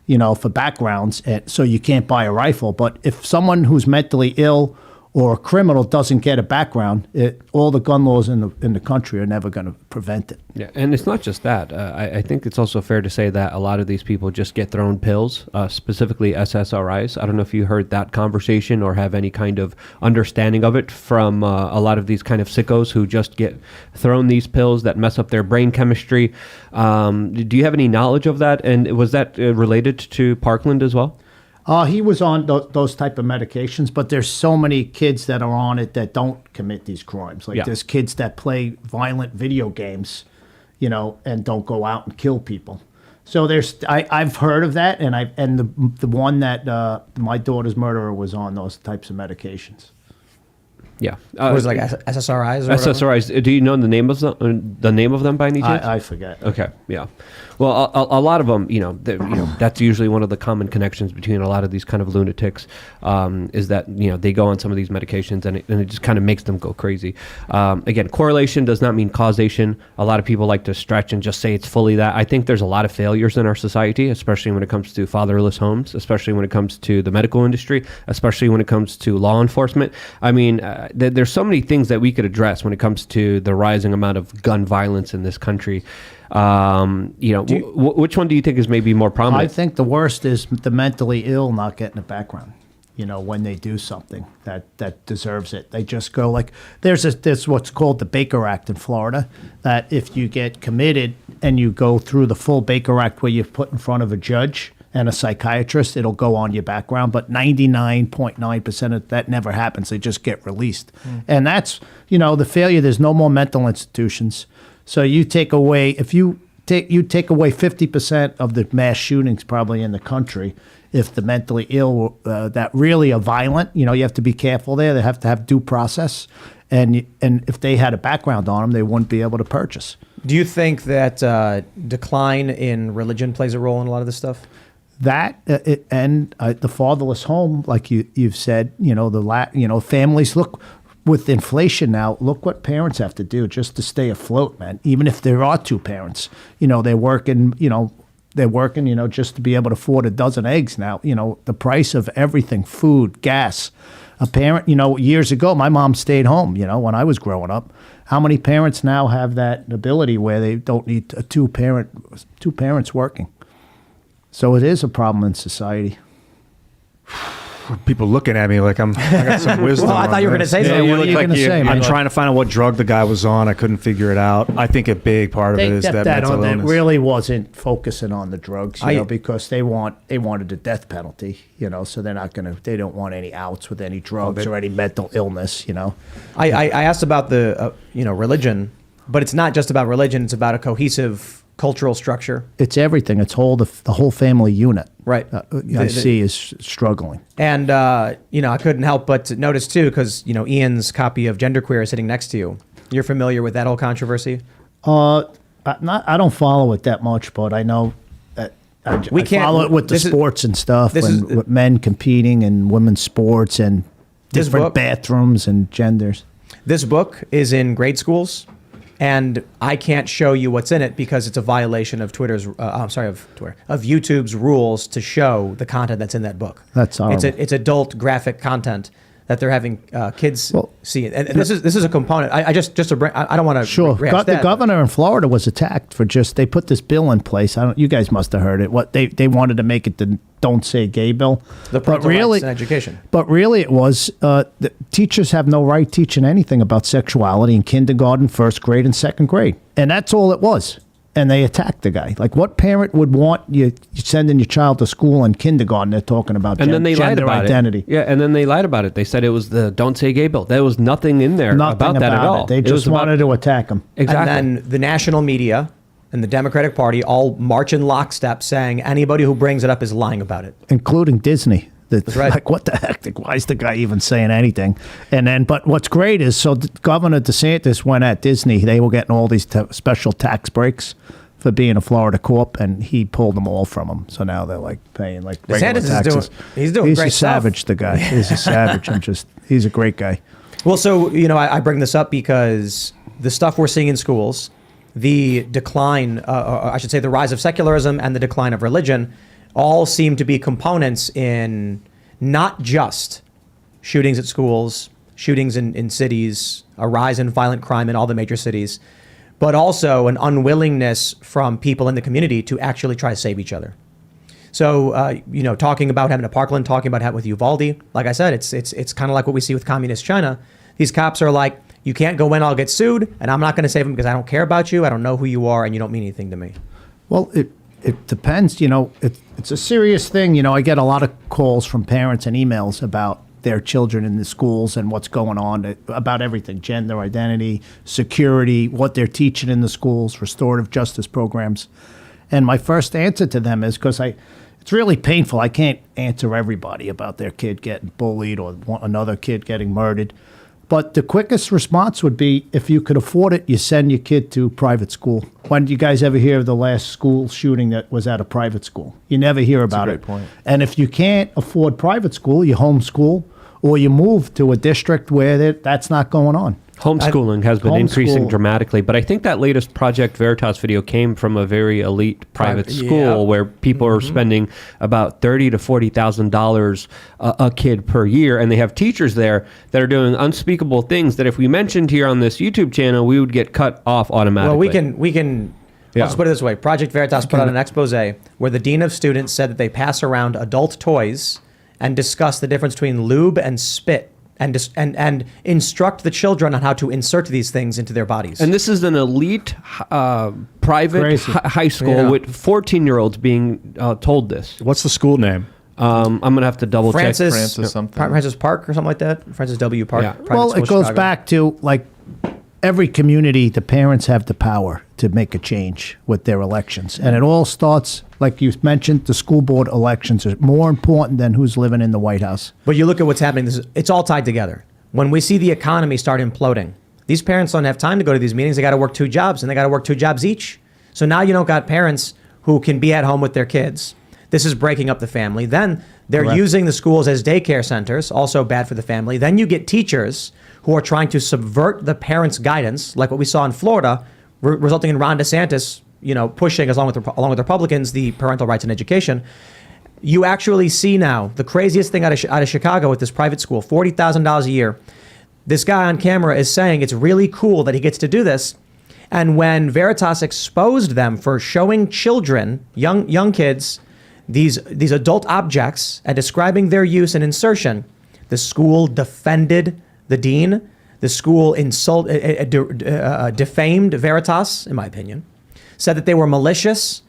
you know, for backgrounds, so you can't buy a rifle. But if someone who's mentally ill or a criminal doesn't get a background, all the gun laws in the country are never going to prevent it. Yeah, and it's not just that. I think it's also fair to say that a lot of these people just get thrown pills, specifically SSRIs. I don't know if you heard that conversation or have any kind of understanding of it from a lot of these kind of sickos who just get thrown these pills that mess up their brain chemistry. Do you have any knowledge of that? And was that related to Parkland as well? He was on those type of medications, but there's so many kids that are on it that don't commit these crimes. Like there's kids that play violent video games, you know, and don't go out and kill people. So I've heard of that, and the one that my daughter's murderer was on those types of medications. Yeah, was it like SSRIs? Or SSRIs. whatever? Do you know the name of them by any chance? I forget. Okay, yeah. Well, a lot of them, that's usually one of the common connections between a lot of these kind of lunatics, is that they go on some of these medications and it just kind of makes them go crazy. Again, correlation does not mean causation. A lot of people like to stretch and just say it's fully that. I think there's a lot of failures in our society, especially when it comes to fatherless homes, especially when it comes to the medical industry, especially when it comes to law enforcement. I mean, there's so many things that we could address when it comes to the rising amount of gun violence in this country. Which one do you think is maybe more prominent? I think the worst is the mentally ill not getting a background. When they do something that deserves it, they just go like, there's what's called the Baker Act in Florida, that if you get committed and you go through the full Baker Act where you're put in front of a judge and a psychiatrist, it'll go on your background. But 99.9% of that never happens. They just get released. And that's, the failure. There's no more mental institutions. So you take away, if you take away 50% of the mass shootings probably in the country, if the mentally ill that really are violent, you have to be careful there. They have to have due process. And if they had a background on them, they wouldn't be able to purchase. Do you think that decline in religion plays a role in a lot of this stuff? That and the fatherless home, like you've said, families look with inflation now. Look what parents have to do just to stay afloat, man. Even if there are two parents, they're working, just to be able to afford a dozen eggs now. The price of everything, food, gas. A parent, years ago, my mom stayed home, when I was growing up. How many parents now have that ability where they don't need two parents working? So it is a problem in society. People looking at me like I got some wisdom. Well, I thought you were going to say something. what are you gonna say, I'm man? trying to find out what drug the guy was on. I couldn't figure it out. I think a big part of it is that mental They illness. really wasn't focusing on the drugs, I- because they wanted the death penalty, so they're not they don't want any outs with any drugs or any mental illness, I asked about the religion, but it's not just about religion. It's about a cohesive cultural structure. It's everything. It's the whole family unit. Right. I see is struggling. And I couldn't help but to notice too, because Ian's copy of Genderqueer is sitting next to you. You're familiar with that whole controversy? I don't follow it that much, but I know that I follow it with the sports and stuff, and with men competing and women's sports and different bathrooms and genders. This book is in grade schools, and I can't show you what's in it because it's a violation of of YouTube's rules to show the content that's in that book. That's horrible. It's adult graphic content that they're having kids see it. And this is a component. I don't want to Sure. The governor in Florida was attacked for they put this bill in place. You guys must have heard it. What they wanted to make it the Don't Say Gay bill. The parental rights in education. But really it was the teachers have no right teaching anything about sexuality in kindergarten, first grade, and second grade. And that's all it was. And they attacked the guy. Like, what parent would want you sending your child to school in kindergarten? They're talking about and then they lied gender about identity. It. Yeah, and then they lied about it. They said it was the Don't Say Gay bill. There was nothing in there about that at all. They just wanted to attack him. Exactly. And then the national media and the Democratic Party all march in lockstep saying anybody who brings it up is lying about it. Including Disney. That's right. Like, what the heck? Like, why is the guy even saying anything? But what's great is, Governor DeSantis went at Disney. They were getting all these special tax breaks for being a Florida corp, and he pulled them all from them. So now they're like paying like regular DeSantis taxes. He's doing He's great a savage, stuff. the guy. He's a savage. He's a great guy. Well, so, I bring this up because the stuff we're seeing in schools, the decline, or I should say the rise of secularism and the decline of religion, all seem to be components in not just shootings at schools, shootings in cities, a rise in violent crime in all the major cities, but also an unwillingness from people in the community to actually try to save each other. So, talking about having a Parkland, talking about having with Uvalde, like I said, it's kind of like what we see with communist China. These cops are like, you can't go in, I'll get sued, and I'm not going to save them because I don't care about you, I don't know who you are, and you don't mean anything to me. Well, it depends. It's a serious thing. I get a lot of calls from parents and emails about their children in the schools and what's going on about everything, gender identity, security, what they're teaching in the schools, restorative justice programs. And my first answer to them is, because it's really painful. I can't answer everybody about their kid getting bullied or another kid getting murdered. But the quickest response would be, if you could afford it, you send your kid to private school. When did you guys ever hear of the last school shooting that was at a private school? You never hear about it. That's a great point. And if you can't afford private school, you homeschool, or you move to a district where that's not going on. Homeschooling has been increasing dramatically, but I think that latest Project Veritas video came from a very elite private school where people are spending about $30,000 to $40,000 a kid per year, and they have teachers there that are doing unspeakable things that if we mentioned here on this YouTube channel, we would get cut off automatically. Well, we can. Let's put it this way: Project Veritas put out an expose where the dean of students said that they pass around adult toys and discuss the difference between lube and spit and instruct the children on how to insert these things into their bodies. And this is an elite private high school with 14-year-olds being told this. What's the school name? I'm going to have to double check. Francis something. Francis Park or something like that. Francis W. Park. Yeah. Private Well, school, it goes Chicago. back to like every community, the parents have the power to make a change with their elections. And it all starts, like you mentioned, the school board elections are more important than who's living in the White House. But you look at what's happening. It's all tied together. When we see the economy start imploding, these parents don't have time to go to these meetings. They got to work 2 jobs, and they got to work 2 jobs each. So now you don't got parents who can be at home with their kids. This is breaking up the family. Then they're Correct. using the schools as daycare centers, also bad for the family. Then you get teachers who are trying to subvert the parents' guidance, like what we saw in Florida, resulting in Ron DeSantis, pushing, along with Republicans, the parental rights in education. You actually see now the craziest thing out of Chicago with this private school, $40,000 a year. This guy on camera is saying it's really cool that he gets to do this. And when Veritas exposed them for showing children, young kids, these adult objects and describing their use and insertion, the school defended the dean. The school defamed Veritas, in my opinion, said that they were malicious,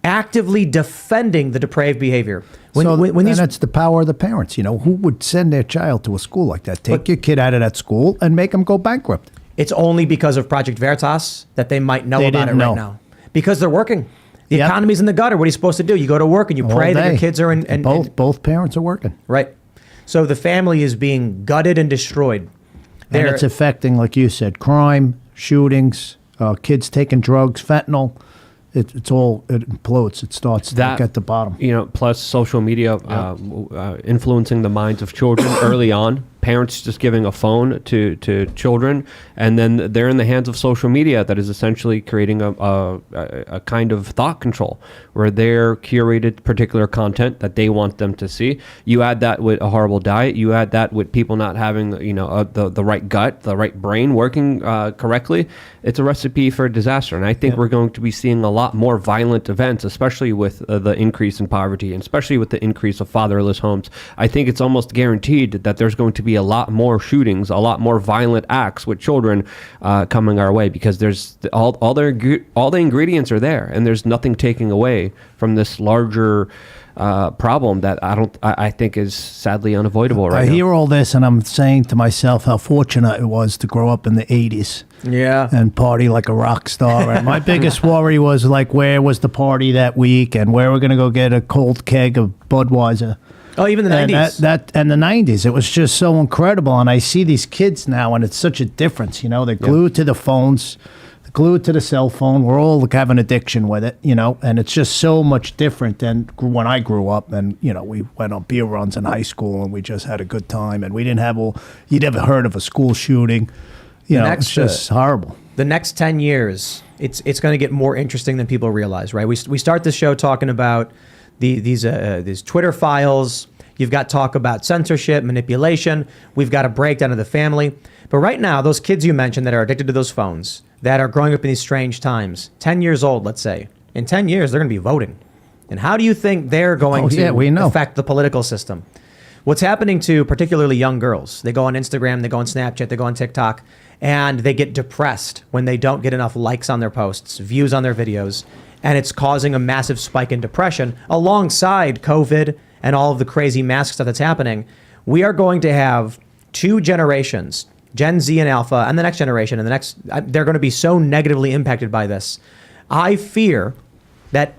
actively defending the depraved behavior. And that's the power of the parents. Who would send their child to a school like that? Take your kid out of that school and make them go bankrupt. It's only because of Project Veritas that they might know about it right now. Because they're working. The economy's in the gutter. What are you supposed to do? You go to work and you pray that your kids are in. And both parents are working. Right. So the family is being gutted and destroyed. And it's affecting, like you said, crime, shootings, kids taking drugs, fentanyl. It implodes. It starts at the bottom. Plus social media influencing the minds of children early on. Parents just giving a phone to children, and then they're in the hands of social media that is essentially creating a kind of thought control where they're curated particular content that they want them to see. You add that with a horrible diet. You add that with people not having the right gut, the right brain working correctly. It's a recipe for disaster, and I think we're going to be seeing a lot more violent events, especially with the increase in poverty, and especially with the increase of fatherless homes. I think it's almost guaranteed that there's going to be a lot more shootings, a lot more violent acts with children coming our way, because there's all the ingredients are there, and there's nothing taking away from this larger problem that I think is sadly unavoidable right now. I hear all this, and I'm saying to myself how fortunate it was to grow up in the 80s. Yeah. And party like a rock star. And my biggest worry was like, where was the party that week, and where we're going to go get a cold keg of Budweiser. Oh, even the 90s. And the 90s. It was just so incredible. And I see these kids now, and it's such a difference. They're glued to the phones, they're glued to the cell phone. We're all have an addiction with it, and it's just so much different than when I grew up. And, we went on beer runs in high school, and we just had a good time. And we didn't have you'd ever heard of a school shooting. It's just horrible. The next 10 years, it's going to get more interesting than people realize, right? We start the show talking about these Twitter files. You've got talk about censorship, manipulation. We've got a breakdown of the family. But right now, those kids you mentioned that are addicted to those phones, that are growing up in these strange times, 10 years old, let's say. In 10 years, they're going to be voting. And how do you think they're going to affect the political system? What's happening to particularly young girls? They go on Instagram, they go on Snapchat, they go on TikTok, and they get depressed when they don't get enough likes on their posts, views on their videos, and it's causing a massive spike in depression alongside COVID and all of the crazy mask stuff that's happening. We are going to have 2 generations, Gen Z and Alpha, and the next generation, and they're going to be so negatively impacted by this. I fear that,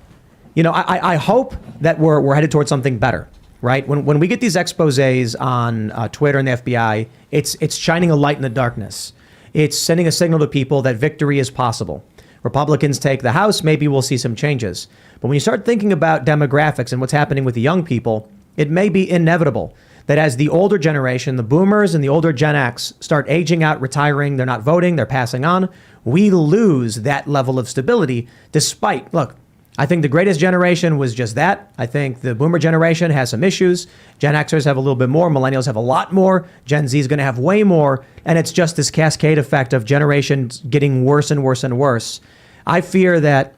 I hope that we're headed towards something better, right? When we get these exposés on Twitter and the FBI, it's shining a light in the darkness. It's sending a signal to people that victory is possible. Republicans take the House, maybe we'll see some changes. But when you start thinking about demographics and what's happening with the young people, it may be inevitable that as the older generation, the boomers and the older Gen X, start aging out, retiring, they're not voting, they're passing on, we lose that level of stability despite, look, I think the greatest generation was just that. I think the boomer generation has some issues. Gen Xers have a little bit more. Millennials have a lot more. Gen Z is going to have way more. And it's just this cascade effect of generations getting worse and worse and worse. I fear that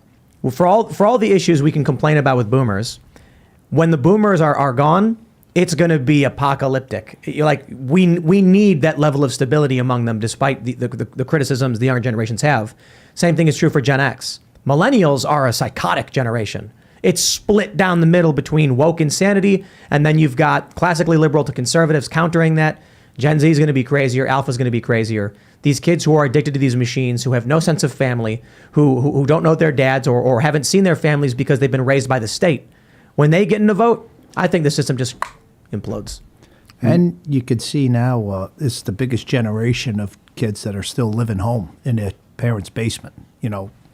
for all the issues we can complain about with boomers, when the boomers are gone, it's going to be apocalyptic. You're like, we need that level of stability among them, despite the criticisms the younger generations have. Same thing is true for Gen X. Millennials are a psychotic generation. It's split down the middle between woke insanity, and then you've got classically liberal to conservatives countering that. Gen Z is going to be crazier. Alpha is going to be crazier. These kids who are addicted to these machines, who have no sense of family, who don't know their dads or haven't seen their families because they've been raised by the state, when they get in the vote, I think the system just implodes. And you could see now it's the biggest generation of kids that are still living home in their parents' basement.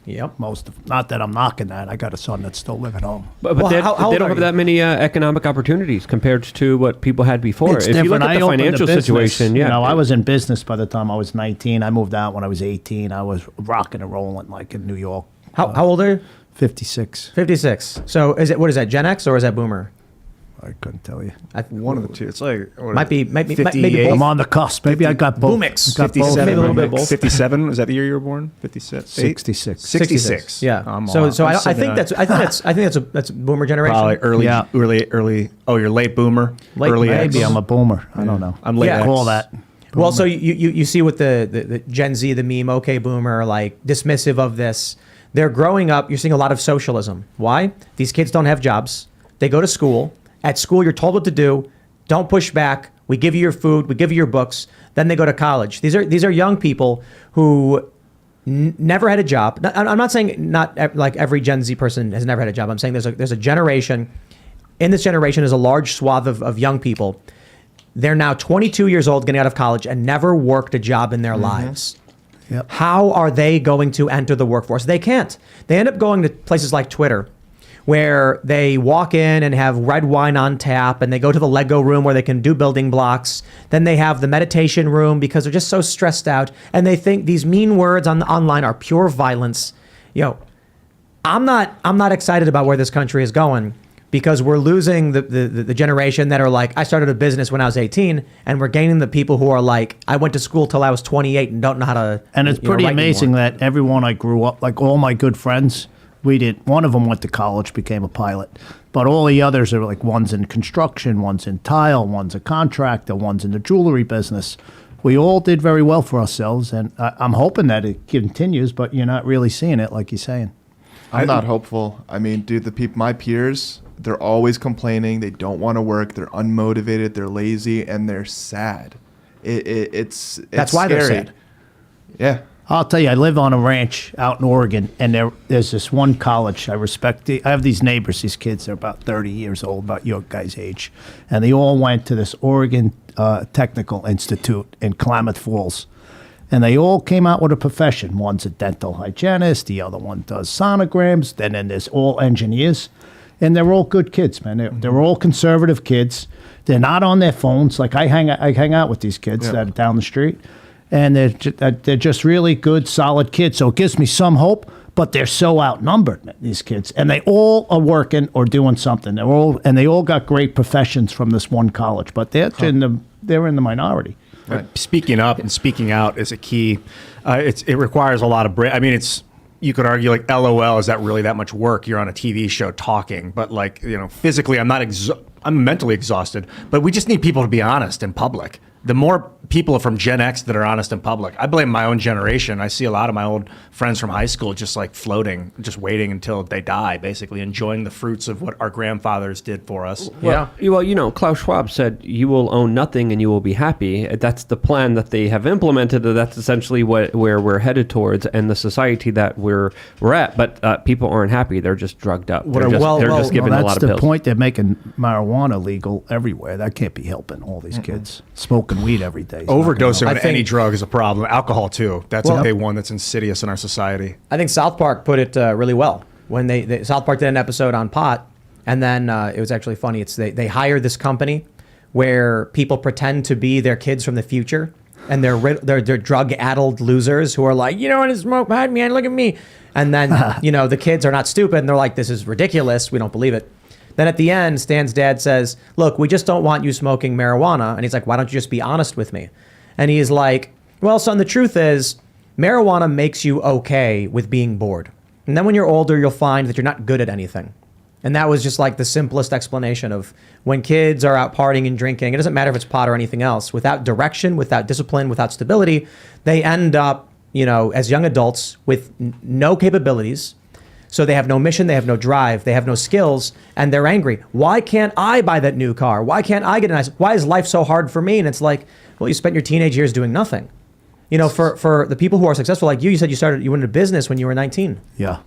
Yep. Most of, not that I'm knocking that. I got a son that's still living home. But Well, they how don't old have are that many economic opportunities compared to what people had before. It's If you look different. at I the opened a financial business, situation, yeah. I was in business by the time I was 19. I moved out when I was 18. I was rocking and rolling like in New York. How old are you? 56. 56. So what is that, Gen X or is that Boomer? I couldn't tell you. One of the two. It's like Might be maybe 58? both. I'm on the cusp. Maybe I got both. Boomix. I got both. 57, Maybe a little bit of both. 57. Is that the year you were born? 56. 66. 66. Yeah. I'm So on. I I'm think 79. that's Boomer generation. probably early, Yeah. early. Oh, you're late boomer. Late, early maybe. X. Maybe I'm a boomer. I don't know. I'm late. Yeah. X. Call that. Well, so you see with the Gen Z, the meme, okay, Boomer, like dismissive of this. They're growing up. You're seeing a lot of socialism. Why? These kids don't have jobs. They go to school. At school, you're told what to do. Don't push back. We give you your food. We give you your books. Then they go to college. These are young people who never had a job. I'm not saying not like every Gen Z person has never had a job. I'm saying there's a generation. In this generation is a large swath of young people. They're now 22 years old, getting out of college, and never worked a job in their lives. Yep. How are they going to enter the workforce? They can't. They end up going to places like Twitter, where they walk in and have red wine on tap, and they go to the Lego room where they can do building blocks. Then they have the meditation room because they're just so stressed out, and they think these mean words online are pure violence. I'm not excited about where this country is going, because we're losing the generation that are like, I started a business when I was 18, and we're gaining the people who are like, I went to school till I was 28 and don't know how to. And it's pretty write amazing anymore. that everyone I grew up, like all my good friends, one of them went to college, became a pilot. But all the others are like, one's in construction, one's in tile, one's a contractor, one's in the jewelry business. We all did very well for ourselves, and I'm hoping that it continues, but you're not really seeing it like you're saying. I'm not hopeful. I mean, dude, my peers, they're always complaining. They don't want to work. They're unmotivated. They're lazy, and they're sad. It's That's why scary. they're sad. Yeah. I'll tell you, I live on a ranch out in Oregon, and there's this one college I respect. I have these neighbors, these kids, they're about 30 years old, about your guys' age, and they all went to this Oregon Technical Institute in Klamath Falls, and they all came out with a profession. One's a dental hygienist, the other one does sonograms, then there's all engineers, and they're all good kids, man. They're all conservative kids. They're not on their phones. Like I hang out with these kids that are down the street. And they're just really good, solid kids. So it gives me some hope, but they're so outnumbered, these kids. And they all are working or doing something. They all got great professions from this one college, but they're in the minority. Right. Speaking up and speaking out is a key. It requires a lot of brain. I mean, you could argue like, LOL, is that really that much work? You're on a TV show talking, but like, physically, I'm mentally exhausted. But we just need people to be honest in public. The more people from Gen X that are honest in public, I blame my own generation. I see a lot of my old friends from high school just like floating, just waiting until they die, basically enjoying the fruits of what our grandfathers did for us. Well, Klaus Schwab said, you will own nothing and you will be happy. That's the plan that they have implemented. That's essentially where we're headed towards and the society that we're at. But people aren't happy. They're just drugged up. They're just given a lot of pills. That's the point. They're making marijuana legal everywhere. That can't be helping all these kids. Smoking weed every day. Overdosing I with think- any drug is a problem. Alcohol, too. That's a big one that's insidious in our society. I think South Park put it really well when South Park did an episode on pot, and then it was actually funny. It's they hired this company where people pretend to be their kids from the future, and they're drug-addled losers who are like, you don't want to smoke pot, man, look at me. And then the kids are not stupid, and they're like, this is ridiculous, we don't believe it. Then at the end, Stan's dad says, look, we just don't want you smoking marijuana. And he's like, why don't you just be honest with me? And he's like, well, son, the truth is, marijuana makes you okay with being bored. And then when you're older, you'll find that you're not good at anything. And that was just like the simplest explanation of when kids are out partying and drinking, it doesn't matter if it's pot or anything else, without direction, without discipline, without stability, they end up, as young adults with no capabilities. So they have no mission, they have no drive, they have no skills, and they're angry. Why can't I buy that new car? Why can't I get a nice, why is life so hard for me? And it's like, well, you spent your teenage years doing nothing. For the people who are successful like you said you went into business when you were 19. Yeah.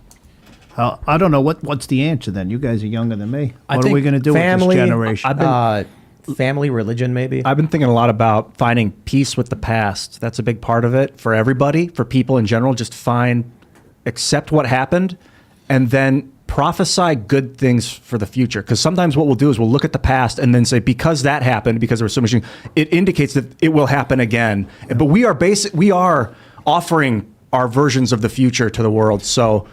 I don't know what's the answer then. You guys are younger than me. I What are we going to do with this generation? Family, religion, maybe. I've been thinking a lot about finding peace with the past. That's a big part of it for everybody, for people in general. Just accept what happened, and then prophesy good things for the future. Because sometimes what we'll do is we'll look at the past and then say, because that happened, because there was so much, it indicates that it will happen again. But we are offering our versions of the future to the world. So,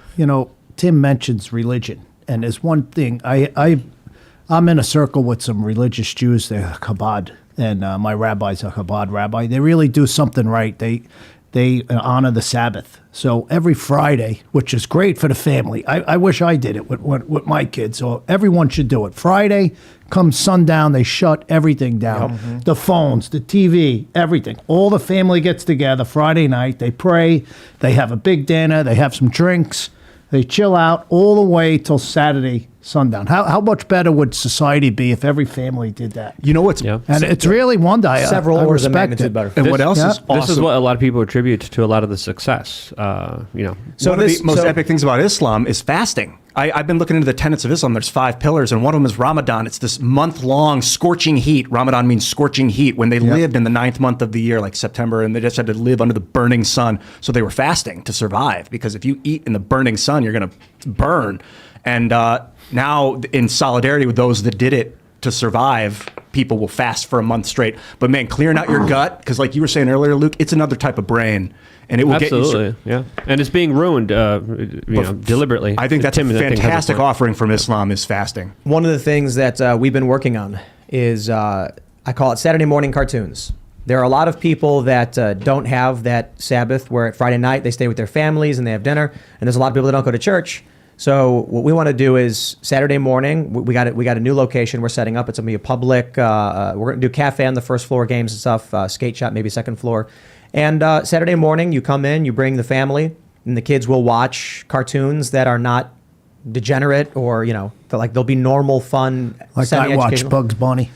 Tim mentions religion, and there's one thing I'm in a circle with some religious Jews. They're Chabad, and my rabbi's a Chabad rabbi. They really do something right. They honor the Sabbath. So every Friday, which is great for the family. I wish I did it with my kids. So everyone should do it. Friday, come sundown, they shut everything down. Mm-hmm. The phones, the TV, everything. All the family gets together Friday night. They pray. They have a big dinner. They have some drinks. They chill out all the way till Saturday sundown. How much better would society be if every family did that? And it's really one day. Several I orders of respect magnitude it. better. And what else is awesome? This is what a lot of people attribute to a lot of the success. So one of the most epic things about Islam is fasting. I've been looking into the tenets of Islam. There's 5 pillars, and one of them is Ramadan. It's this month-long scorching heat. Ramadan means scorching heat. When they lived in the 9th month of the year, like September, and they just had to live under the burning sun. So they were fasting to survive, because if you eat in the burning sun, you're going to burn. And now, in solidarity with those that did it to survive, people will fast for a month straight. But man, clearing out your gut, because like you were saying earlier, Luke, it's another type of brain, and it will absolutely get you. Yeah, and it's being ruined, deliberately. I think that's a fantastic offering from Islam, is fasting. One of the things that we've been working on is I call it Saturday morning cartoons. There are a lot of people that don't have that Sabbath, where at Friday night they stay with their families and they have dinner, and there's a lot of people that don't go to church. So what we want to do is Saturday morning, we got a new location we're setting up. It's going to be a public, we're going to do cafe on the first floor, games and stuff, skate shop, maybe second floor. And Saturday morning, you come in, you bring the family, and the kids will watch cartoons that are not degenerate, or, they'll be normal, fun, like I watch Bugs Bunny.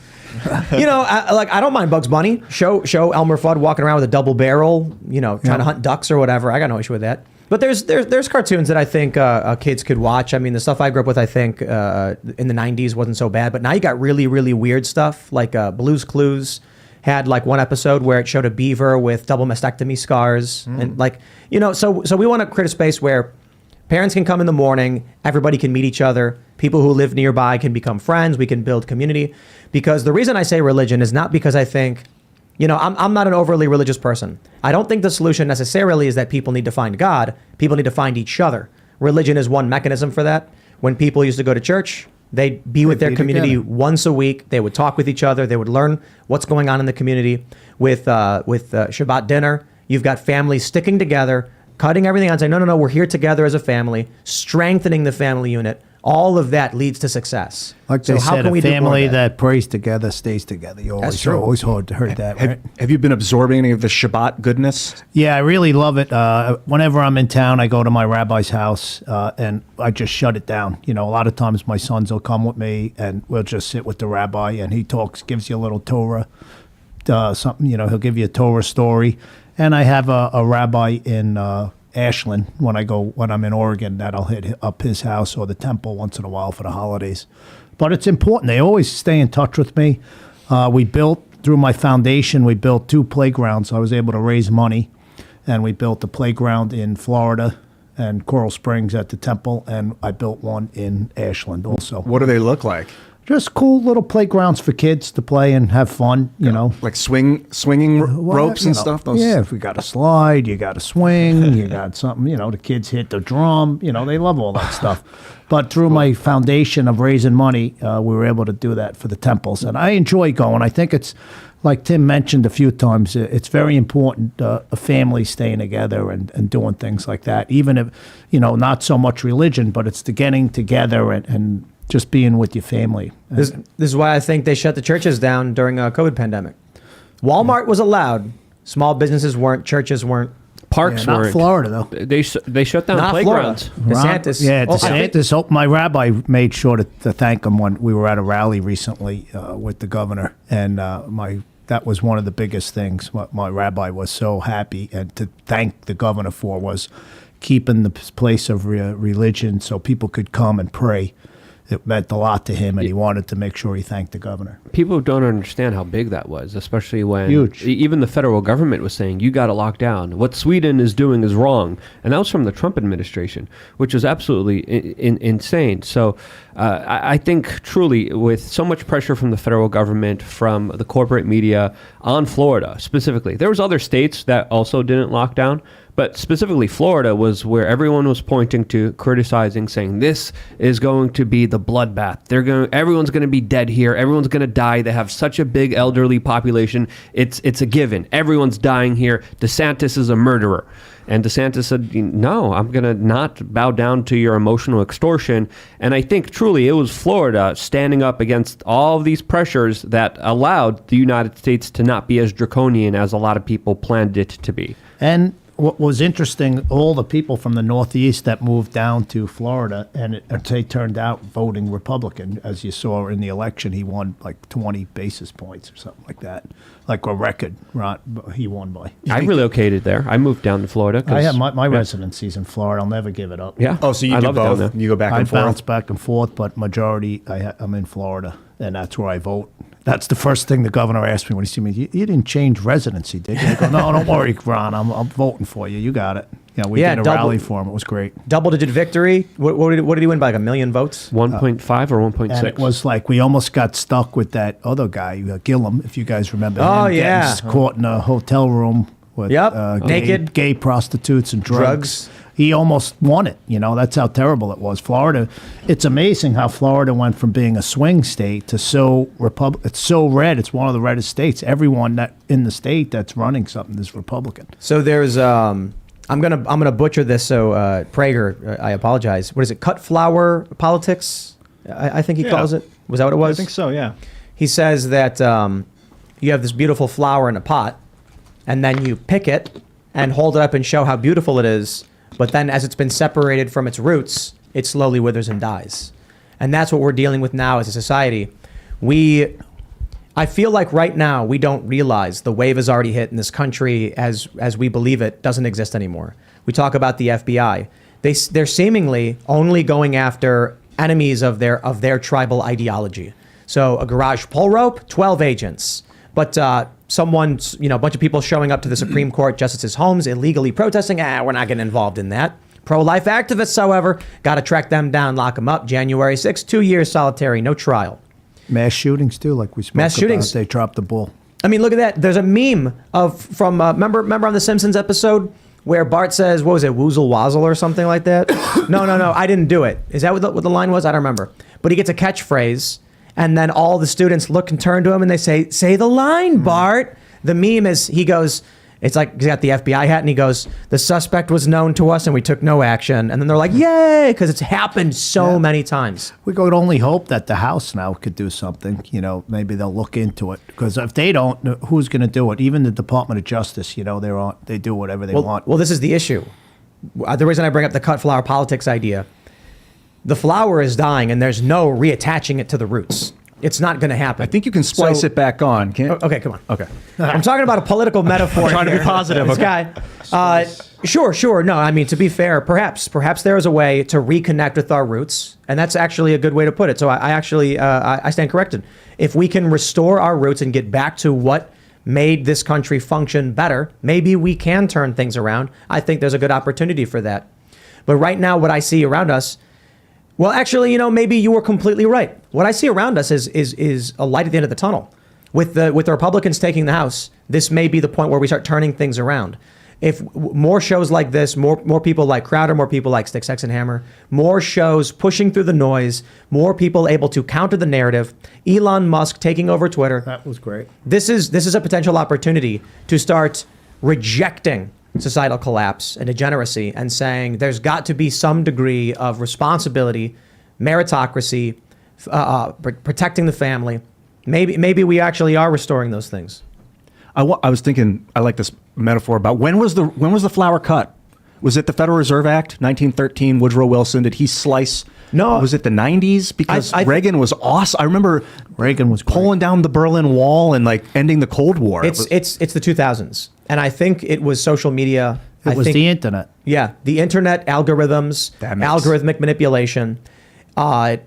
I don't mind Bugs Bunny. Show Elmer Fudd walking around with a double barrel, trying to hunt ducks or whatever. I got no issue with that. But there's cartoons that I think kids could watch. I mean, the stuff I grew up with, I think, in the 90s wasn't so bad. But now you got really, really weird stuff, like Blue's Clues had like one episode where it showed a beaver with double mastectomy scars. And so we want to create a space where parents can come in the morning, everybody can meet each other, people who live nearby can become friends, we can build community. Because the reason I say religion is not because I think, I'm not an overly religious person. I don't think the solution necessarily is that people need to find God. People need to find each other. Religion is one mechanism for that. When people used to go to church, they'd be with their community once a week. They would talk with each other. They would learn what's going on in the community. With Shabbat dinner, you've got families sticking together, cutting everything out and saying, no, we're here together as a family, strengthening the family unit. All of that leads to success. Like they said, a family that prays together stays together. You always heard that, right? Have you been absorbing any of the Shabbat goodness? Yeah, I really love it. Whenever I'm in town, I go to my rabbi's house, and I just shut it down. A lot of times my sons will come with me, and we'll just sit with the rabbi, and he gives you a little Torah, something. He'll give you a Torah story. And I have a rabbi in Ashland when I'm in Oregon, that I'll hit up his house or the temple once in a while for the holidays. But it's important. They always stay in touch with me. We built, through my foundation, we built 2 playgrounds. I was able to raise money, and we built a playground in Florida and Coral Springs at the temple, and I built one in Ashland also. What do they look like? Just cool little playgrounds for kids to play and have fun, Like swinging ropes and stuff? Yeah, if we got a slide, you got a swing, you got something, the kids hit the drum, they love all that stuff. But through my foundation of raising money, we were able to do that for the temples. And I enjoy going. I think it's, like Tim mentioned a few times, it's very important, a family staying together and doing things like that. Even if, not so much religion, but it's the getting together and just being with your family. This is why I think they shut the churches down during a COVID pandemic. Walmart was allowed. Small businesses weren't. Churches weren't. Parks Not weren't. Florida, though. They shut down Not playgrounds. Florida. DeSantis. DeSantis. My rabbi made sure to thank him when we were at a rally recently with the governor, and that was one of the biggest things. My rabbi was so happy, and to thank the governor for was keeping the place of religion so people could come and pray. It meant a lot to him, and he wanted to make sure he thanked the governor. People don't understand how big that was, especially when Huge. Even the federal government was saying, you got to lock down. What Sweden is doing is wrong. And that was from the Trump administration, which was absolutely insane. So I think truly with so much pressure from the federal government, from the corporate media on Florida specifically, there was other states that also didn't lock down. But specifically, Florida was where everyone was pointing to, criticizing, saying this is going to be the bloodbath. Everyone's going to be dead here. Everyone's going to die. They have such a big elderly population. It's a given. Everyone's dying here. DeSantis is a murderer. And DeSantis said, no, I'm going to not bow down to your emotional extortion. And I think truly it was Florida standing up against all of these pressures that allowed the United States to not be as draconian as a lot of people planned it to be. And what was interesting, all the people from the Northeast that moved down to Florida, and they turned out voting Republican. As you saw in the election, he won like 20 basis points or something like that, like a record. Right, he won by. I relocated there. I moved down to Florida. I have my residency's in Florida. I'll never give it up. Yeah. Oh, so you I do love it down both? there. You go back I and forth? bounce back and forth, but majority I'm in Florida, and that's where I vote. That's the first thing the governor asked me when he see me. You didn't change residency, did you? I go, no, don't worry, Ron. I'm voting for you. You got it. We did a rally for him. It was great. Double-digit victory. What did he win by? Like 1 million votes? 1.5 or 1.6? And it was like we almost got stuck with that other guy, Gillum, if you guys remember him. Oh, yeah. Getting caught in a hotel room with naked gay prostitutes and drugs. He almost won it. That's how terrible it was. Florida, it's amazing how Florida went from being a swing state to it's so red. It's one of the reddest states. Everyone that in the state that's running something is Republican. So there's I'm gonna butcher this. So Prager, I apologize. What is it? Cut flower politics? I think he calls it. Was that what it was? I think so. Yeah. He says that you have this beautiful flower in a pot, and then you pick it and hold it up and show how beautiful it is. But then as it's been separated from its roots, it slowly withers and dies. And that's what we're dealing with now as a society. I feel like right now we don't realize the wave has already hit in this country as we believe it doesn't exist anymore. We talk about the FBI. They're seemingly only going after enemies of their tribal ideology. So a garage pull rope, 12 agents. But a bunch of people showing up to the Supreme Court justices' homes illegally protesting. We're not getting involved in that. Pro-life activists, however, got to track them down, lock them up. January 6th, 2 years solitary, no trial. Mass shootings too, like we spoke Mass shootings. about. They dropped the ball. I mean, look at that. There's a meme from remember on the Simpsons episode where Bart says, what was it, woozle wazzle or something like that? No, I didn't do it. Is that what the line was? I don't remember. But he gets a catchphrase. And then all the students look and turn to him and they say the line, Bart. The meme is, he goes, it's like he's got the FBI hat and he goes, the suspect was known to us and we took no action. And then they're like, yay, because it's happened so many times. We could only hope that the House now could do something. Maybe they'll look into it. Because if they don't, who's going to do it? Even the Department of Justice, they do whatever they want. Well, this is the issue. The reason I bring up the cut flower politics idea, the flower is dying and there's no reattaching it to the roots. It's not going to happen. I think you can splice it back on. Can't? Okay, come on. Okay. I'm talking about a political metaphor. I'm trying to be positive. This guy. Sure. No, I mean, to be fair, perhaps there is a way to reconnect with our roots, and that's actually a good way to put it. So I stand corrected. If we can restore our roots and get back to what made this country function better, maybe we can turn things around. I think there's a good opportunity for that. But right now, what I see around us, well, actually, maybe you were completely right. What I see around us is a light at the end of the tunnel. With the Republicans taking the House, this may be the point where we start turning things around. If more shows like this, more people like Crowder, more people like Stick, Sex, and Hammer, more shows pushing through the noise, more people able to counter the narrative, Elon Musk taking over Twitter. That was great. This is a potential opportunity to start rejecting societal collapse and degeneracy and saying there's got to be some degree of responsibility, meritocracy, protecting the family. Maybe we actually are restoring those things. I was thinking, I like this metaphor about when was the flower cut? Was it the Federal Reserve Act, 1913? Woodrow Wilson, did he slice? No. Was it the 90s? Because Reagan was awesome. I remember Reagan was pulling down the Berlin Wall and like ending the Cold War. It's the 2000s, and I think it was social media. It was the internet. Yeah, the internet, algorithms, algorithmic manipulation, and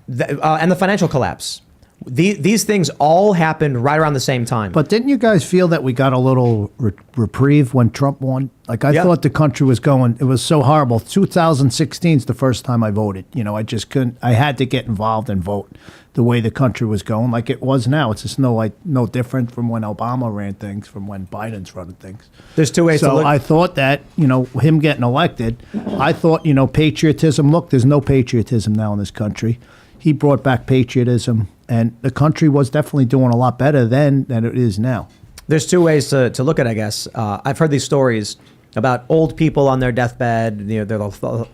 the financial collapse. These things all happened right around the same time. But didn't you guys feel that we got a little reprieve when Trump won? Like, I thought the country was going, it was so horrible. 2016 is the first time I voted. You know, I just couldn't, I had to get involved and vote the way the country was going, like it was now. It's just no different from when Obama ran things, from when Biden's running things. There's two ways to look. So I thought that, you know, him getting elected, I thought, you know, patriotism, look, there's no patriotism now in this country. He brought back patriotism, and the country was definitely doing a lot better then than it is now. There's two ways to look at it, I guess. I've heard these stories about old people on their deathbed, you know, they're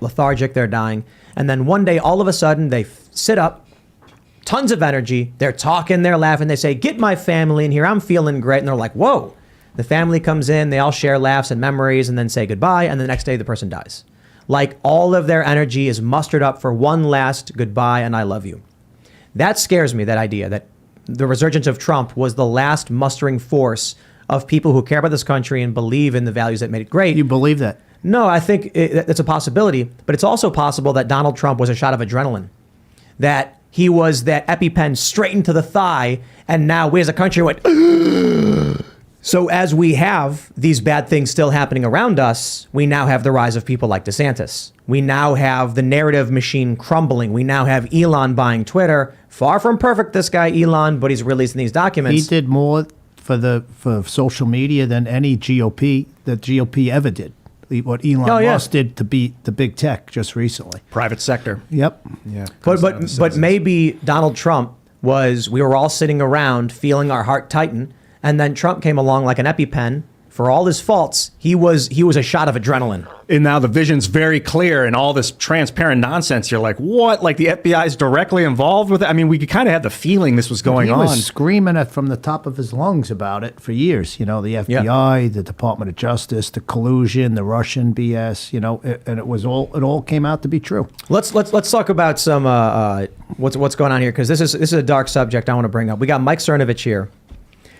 lethargic, they're dying, and then one day, all of a sudden, they sit up, tons of energy, they're talking, they're laughing, they say, "Get my family in here, I'm feeling great," and they're like, "Whoa." The family comes in, they all share laughs and memories, and then say goodbye, and the next day, the person dies. Like all of their energy is mustered up for one last goodbye and I love you. That scares me, that idea that the resurgence of Trump was the last mustering force of people who care about this country and believe in the values that made it great. You believe that? No, I think it's a possibility, but it's also possible that Donald Trump was a shot of adrenaline, that he was that EpiPen straight into the thigh, and now we as a country went, So as we have these bad things still happening around us, we now have the rise of people like DeSantis. We now have the narrative machine crumbling. We now have Elon buying Twitter. Far from perfect, this guy Elon, but he's releasing these documents. He did more for social media than any GOP ever did. What Elon Musk did to beat the big tech just recently. Private sector. Yep. Yeah. But maybe Donald Trump we were all sitting around feeling our heart tighten. And then Trump came along like an EpiPen. For all his faults, he was a shot of adrenaline. And now the vision's very clear, and all this transparent nonsense. You're like, what? Like the FBI is directly involved with it? I mean, we kind of had the feeling this was going on. He was screaming it from the top of his lungs about it for years. You know, the FBI, the Department of Justice, the collusion, the Russian BS. You know, and it all came out to be true. Let's talk about some what's going on here, because this is a dark subject I want to bring up. We got Mike Cernovich here.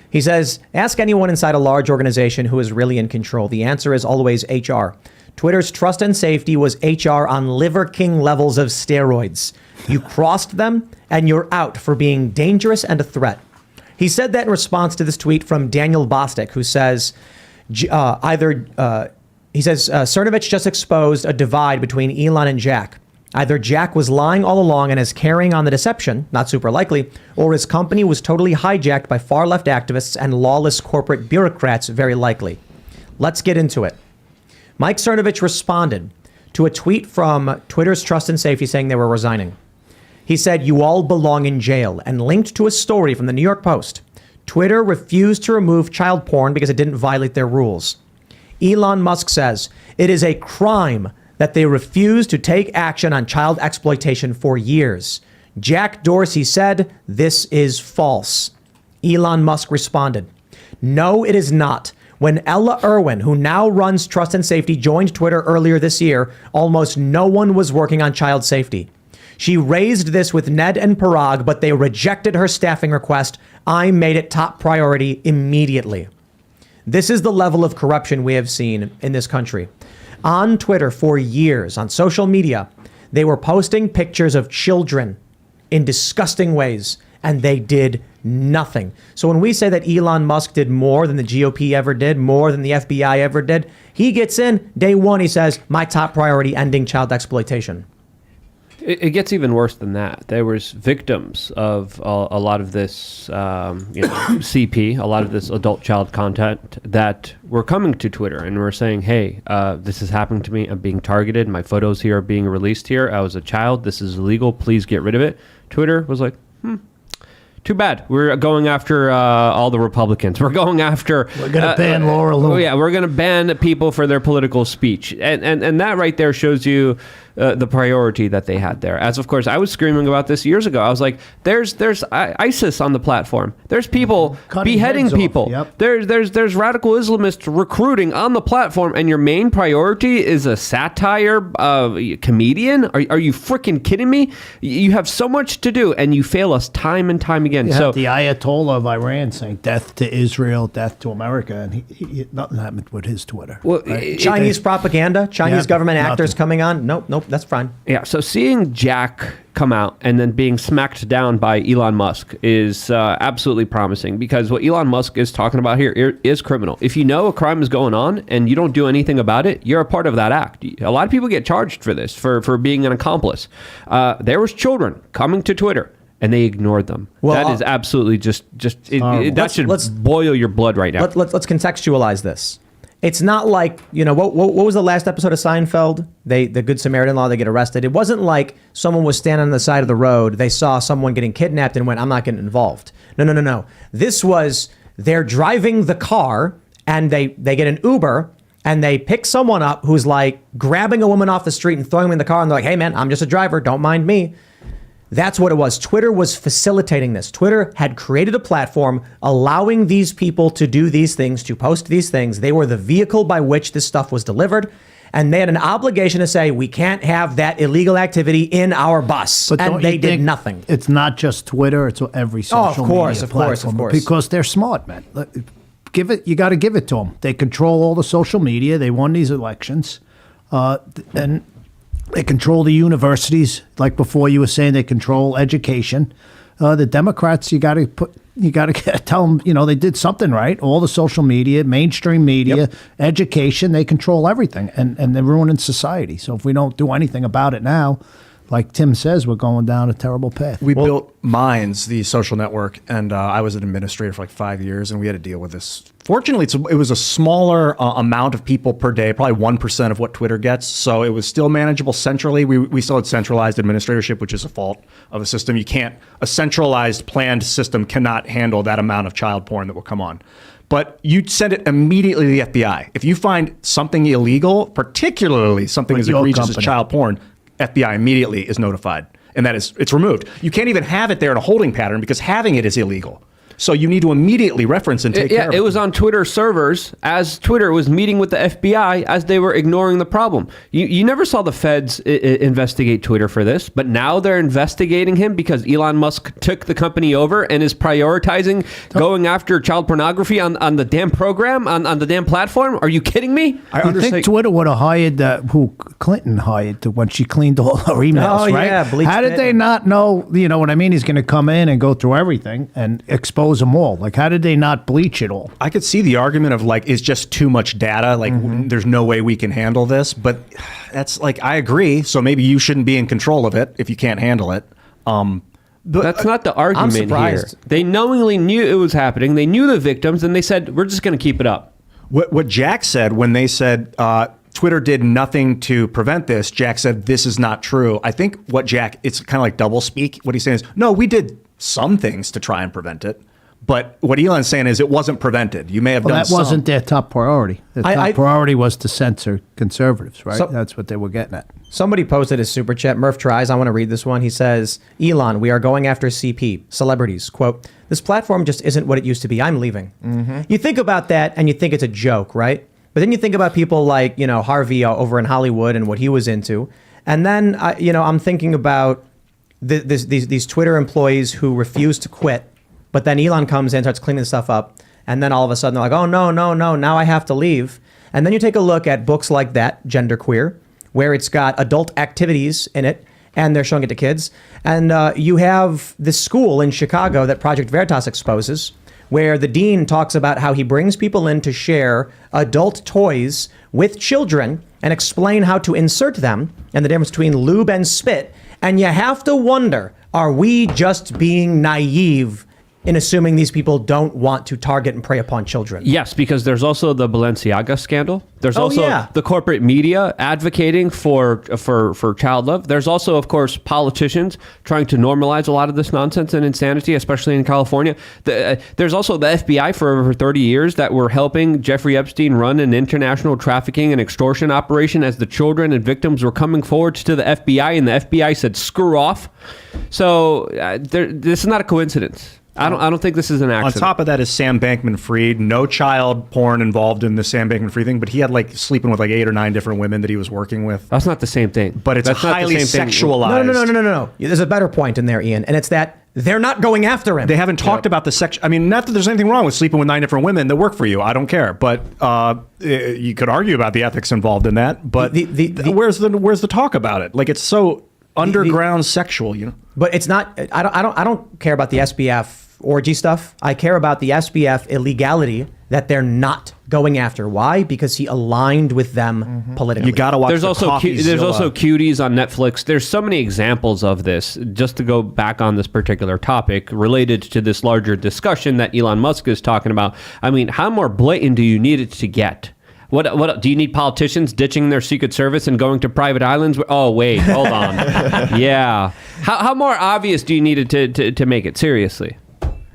He says, ask anyone inside a large organization who is really in control. The answer is always HR. Twitter's trust and safety was HR on Liver King levels of steroids. You crossed them and you're out for being dangerous and a threat. He said that in response to this tweet from Daniel Bostic, who says, Cernovich just exposed a divide between Elon and Jack. Either Jack was lying all along and is carrying on the deception, not super likely, or his company was totally hijacked by far-left activists and lawless corporate bureaucrats, very likely. Let's get into it. Mike Cernovich responded to a tweet from Twitter's Trust and Safety saying they were resigning. He said, "You all belong in jail," and linked to a story from the New York Post. Twitter refused to remove child porn because it didn't violate their rules. Elon Musk says, "It is a crime that they refused to take action on child exploitation for years." Jack Dorsey said, "This is false." Elon Musk responded, "No, it is not. When Ella Irwin, who now runs Trust and Safety, joined Twitter earlier this year, almost no one was working on child safety. She raised this with Ned and Parag, but they rejected her staffing request. I made it top priority immediately." This is the level of corruption we have seen in this country. On Twitter for years, on social media, they were posting pictures of children in disgusting ways, and they did nothing. So when we say that Elon Musk did more than the GOP ever did, more than the FBI ever did, he gets in, day one, he says, my top priority, ending child exploitation. It gets even worse than that. There was victims of a lot of this, CP, a lot of this adult child content that were coming to Twitter and were saying, hey, this is happening to me. I'm being targeted. My photos here are being released here. I was a child. This is illegal. Please get rid of it. Twitter was like, too bad. We're going after all the Republicans. We're going after... We're going to ban Laura Loomer. Yeah, we're going to ban people for their political speech. And that right there shows you the priority that they had there. As of course, I was screaming about this years ago. I was like, there's ISIS on the platform. There's people Cutting beheading heads off. people. Yep. There's radical Islamists recruiting on the platform, and your main priority is a satire comedian? Are you freaking kidding me? You have so much to do, and you fail us time and time again. You So have the Ayatollah of Iran saying death to Israel, death to America, and he nothing happened with his Twitter. well, Chinese propaganda, Chinese Yeah, government actors nothing. coming on. Nope, that's fine. yeah. So seeing Jack come out and then being smacked down by Elon Musk is absolutely promising, because what Elon Musk is talking about here is criminal. If you know a crime is going on and you don't do anything about it, you're a part of that act. A lot of people get charged for this, for being an accomplice. There was children coming to Twitter and they ignored them. Well, that is absolutely that should let's- boil your blood right now. Let's contextualize this. It's not like, what was the last episode of Seinfeld? The Good Samaritan law, they get arrested. It wasn't like someone was standing on the side of the road, they saw someone getting kidnapped and went, I'm not getting involved. No. This was, they're driving the car and they get an Uber and they pick someone up who's like grabbing a woman off the street and throwing them in the car, and they're like, hey man, I'm just a driver, don't mind me. That's what it was. Twitter was facilitating this. Twitter had created a platform allowing these people to do these things, to post these things. They were the vehicle by which this stuff was delivered. And they had an obligation to say, we can't have that illegal activity in our bus. But And don't they you did think nothing. It's not just Twitter; it's every social course, media of course, platform. of course. Because they're smart, man. You got to give it to them. They control all the social media. They won these elections, and they control the universities. Like before, you were saying they control education. The Democrats, you got to tell them, they did something right. All the social media, mainstream media, education, they control everything, and they're ruining society. So if we don't do anything about it now, like Tim says, we're going down a terrible path. We built Minds, the social network, and I was an administrator for like 5 years, and we had to deal with this. Fortunately, it was a smaller amount of people per day, probably 1% of what Twitter gets, so it was still manageable centrally. We still had centralized administratorship, which is a fault of a system. A centralized planned system cannot handle that amount of child porn that will come on. But you send it immediately to the FBI. If you find something illegal, particularly something as your egregious as company. child porn, FBI immediately is notified, and it's removed. You can't even have it there in a holding pattern because having it is illegal. So you need to immediately reference and take care of it. It was on Twitter servers as Twitter was meeting with the FBI as they were ignoring the problem. You never saw the feds investigate Twitter for this, but now they're investigating him because Elon Musk took the company over and is prioritizing going after child pornography on the damn program, on the damn platform. Are you kidding me? You think Twitter would have hired who Clinton hired when she cleaned all her emails, Oh, right? yeah, bleached How did it. they not know, you know what I mean? He's going to come in and go through everything and expose them all. Like, how did they not bleach it all? I could see the argument of like, it's just too much data. Like, there's no way we can handle this. But that's like, I agree. So maybe you shouldn't be in control of it if you can't handle it. That's not the argument here. surprised. They knowingly knew it was happening. They knew the victims, and they said, we're just going to keep it up. What Jack said when they said Twitter did nothing to prevent this, Jack said, this is not true. I think it's kind of like double speak. What he's saying is, no, we did some things to try and prevent it. But what Elon's saying is it wasn't prevented. You may have done That some. wasn't their top priority. Their top priority was to censor conservatives, right? So- That's what they were getting at. Somebody posted his super chat. Murph tries. I want to read this one. He says, Elon, we are going after CP, celebrities. Quote, this platform just isn't what it used to be. I'm leaving. You think about that and you think it's a joke, right? But then you think about people like, Harvey over in Hollywood and what he was into. And then, I'm thinking about these Twitter employees who refuse to quit. But then Elon comes in, starts cleaning stuff up. And then all of a sudden they're like, oh, no, now I have to leave. And then you take a look at books like that, Genderqueer, where it's got adult activities in it, and they're showing it to kids. And you have this school in Chicago that Project Veritas exposes, where the dean talks about how he brings people in to share adult toys with children and explain how to insert them and the difference between lube and spit. And you have to wonder, are we just being naive in assuming these people don't want to target and prey upon children. Yes, because there's also the Balenciaga scandal. There's also yeah. the corporate media advocating for child love. There's also, of course, politicians trying to normalize a lot of this nonsense and insanity, especially in California. There's also the FBI for over 30 years that were helping Jeffrey Epstein run an international trafficking and extortion operation as the children and victims were coming forward to the FBI, and the FBI said, screw off. So this is not a coincidence. I don't think this is an accident. On top of that is Sam Bankman-Fried. No child porn involved in the Sam Bankman-Fried thing, but he had like sleeping with like 8 or 9 different women that he was working with. That's not the same thing. But it's That's not the highly same thing. sexualized. No. There's a better point in there, Ian, and it's that they're not going after him. They haven't talked about the sex. I mean, not that there's anything wrong with sleeping with 9 different women that work for you. I don't care. But you could argue about the ethics involved in that. But where's the talk about it? Like, it's so underground sexual, you know. But it's not. I don't care about the SBF orgy stuff. I care about the SBF illegality that they're not going after. Why? Because he aligned with them politically. You got to watch. There's also Cuties on Netflix. There's so many examples of this. Just to go back on this particular topic related to this larger discussion that Elon Musk is talking about. I mean, how more blatant do you need it to get? What do you need politicians ditching their Secret Service and going to private islands? Oh, wait, hold on. Yeah. How more obvious do you need it to make it? Seriously.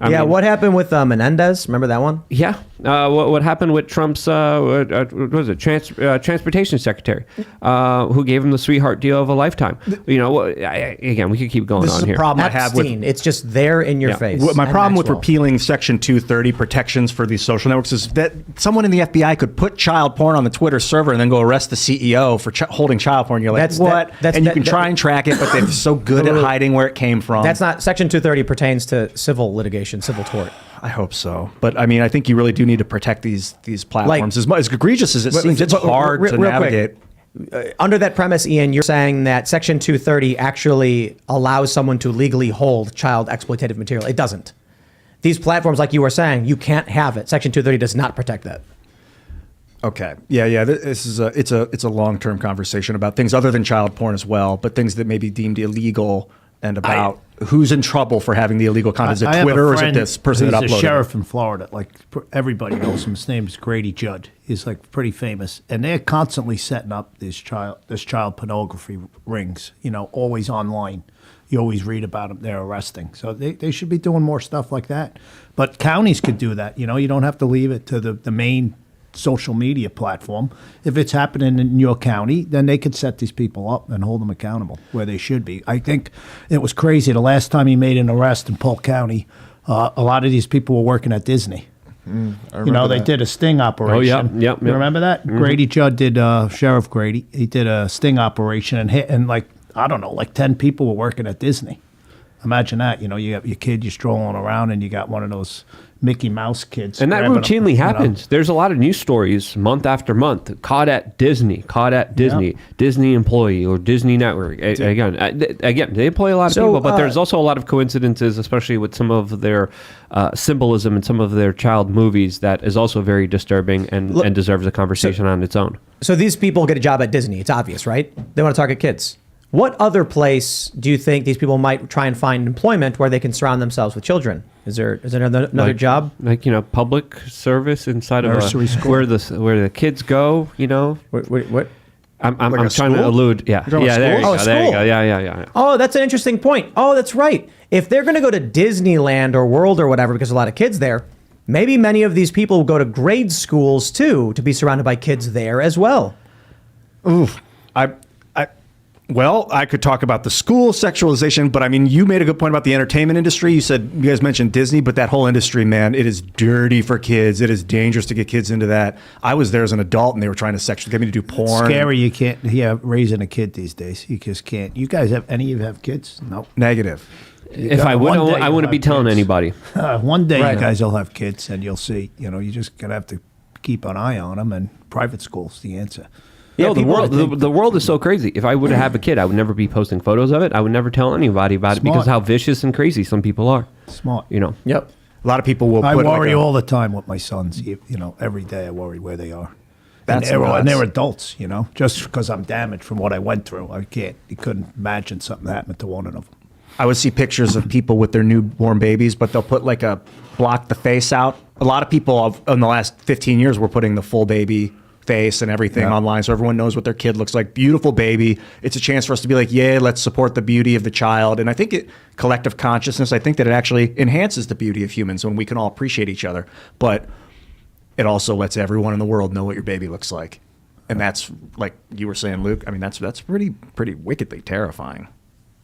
I mean, what happened with Menendez? Remember that one? Yeah. What happened with Trump's what was it? Transportation secretary, who gave him the sweetheart deal of a lifetime. You know, again, we could keep going This on is a here. problem I have with. It's just there in your face. My And problem with Maxwell. repealing Section 230 protections for these social networks is that someone in the FBI could put child porn on the Twitter server and then go arrest the CEO for holding child porn. You're like, and you can try and track it, but they're so good at hiding where it came from. That's not Section 230 pertains to civil litigation, civil tort. I hope so, but I mean, I think you really do need to protect these platforms. As egregious as it seems, it's hard to navigate. Under that premise, Ian, you're saying that Section 230 actually allows someone to legally hold child exploitative material. It doesn't. These platforms, like you were saying, you can't have it. Section 230 does not protect that. Okay. Yeah. This is it's a long-term conversation about things other than child porn as well, but things that may be deemed illegal and about who's in trouble for having the illegal content. Is it Twitter or is it this person that uploaded it? He's a sheriff in Florida. Like, everybody knows him. His name is Grady Judd. He's like pretty famous. And they're constantly setting up this child pornography rings, you know, always online. You always read about them. They're arresting. So they should be doing more stuff like that. But counties could do that. You know, you don't have to leave it to the main social media platform. If it's happening in your county, then they could set these people up and hold them accountable where they should be. I think it was crazy. The last time he made an arrest in Polk County, a lot of these people were working at Disney. They did a sting operation. Oh, yeah. You remember that? Mm-hmm. Grady Judd did, Sheriff Grady, he did a sting operation and like 10 people were working at Disney. Imagine that. You know, you have your kid, you're strolling around and you got one of those Mickey Mouse kids. And that routinely happens. There's a lot of news stories month after month. Caught at Disney, Disney employee or Disney network. Again, they employ a lot of people, but there's also a lot of coincidences, especially with some of their symbolism and some of their child movies that is also very disturbing and deserves a conversation on its own. So these people get a job at Disney. It's obvious, right? They want to target kids. What other place do you think these people might try and find employment where they can surround themselves with children? Is there another job? Like, you know, public service inside of nursery school, where the kids go, you know? What? I'm trying school? to allude. Yeah. There you go. School. There you go. Yeah. Oh, that's an interesting point. Oh, that's right. If they're going to go to Disneyland or World or whatever, because a lot of kids there, maybe many of these people will go to grade schools too to be surrounded by kids there as well. Ooh, Well, I could talk about the school sexualization, but I mean, you made a good point about the entertainment industry. You guys mentioned Disney, but that whole industry, man, it is dirty for kids. It is dangerous to get kids into that. I was there as an adult and they were trying to get me to do porn. Scary. You can't, raising a kid these days. You just can't. You guys any of you have kids? No. Negative. If I would, I wouldn't be telling anybody. One day you guys will have kids and you'll see, you are just going to have to keep an eye on them, and private school's the answer. Yeah, the world is so crazy. If I would have a kid, I would never be posting photos of it. I would never tell anybody about it because how vicious and crazy some people are. Smart. You know. Yep. A lot of people will. I worry all the time with my sons. Every day I worry where they are. And they're adults. Just because I'm damaged from what I went through, you couldn't imagine something happening to one of them. I would see pictures of people with their newborn babies, but they'll put like block the face out. A lot of people in the last 15 years were putting the full baby face and everything online, so everyone knows what their kid looks like. Beautiful baby. It's a chance for us to be like, yeah, let's support the beauty of the child. And I think collective consciousness, I think that it actually enhances the beauty of humans when we can all appreciate each other. But it also lets everyone in the world know what your baby looks like. And that's, like you were saying, Luke, I mean, that's pretty wickedly terrifying.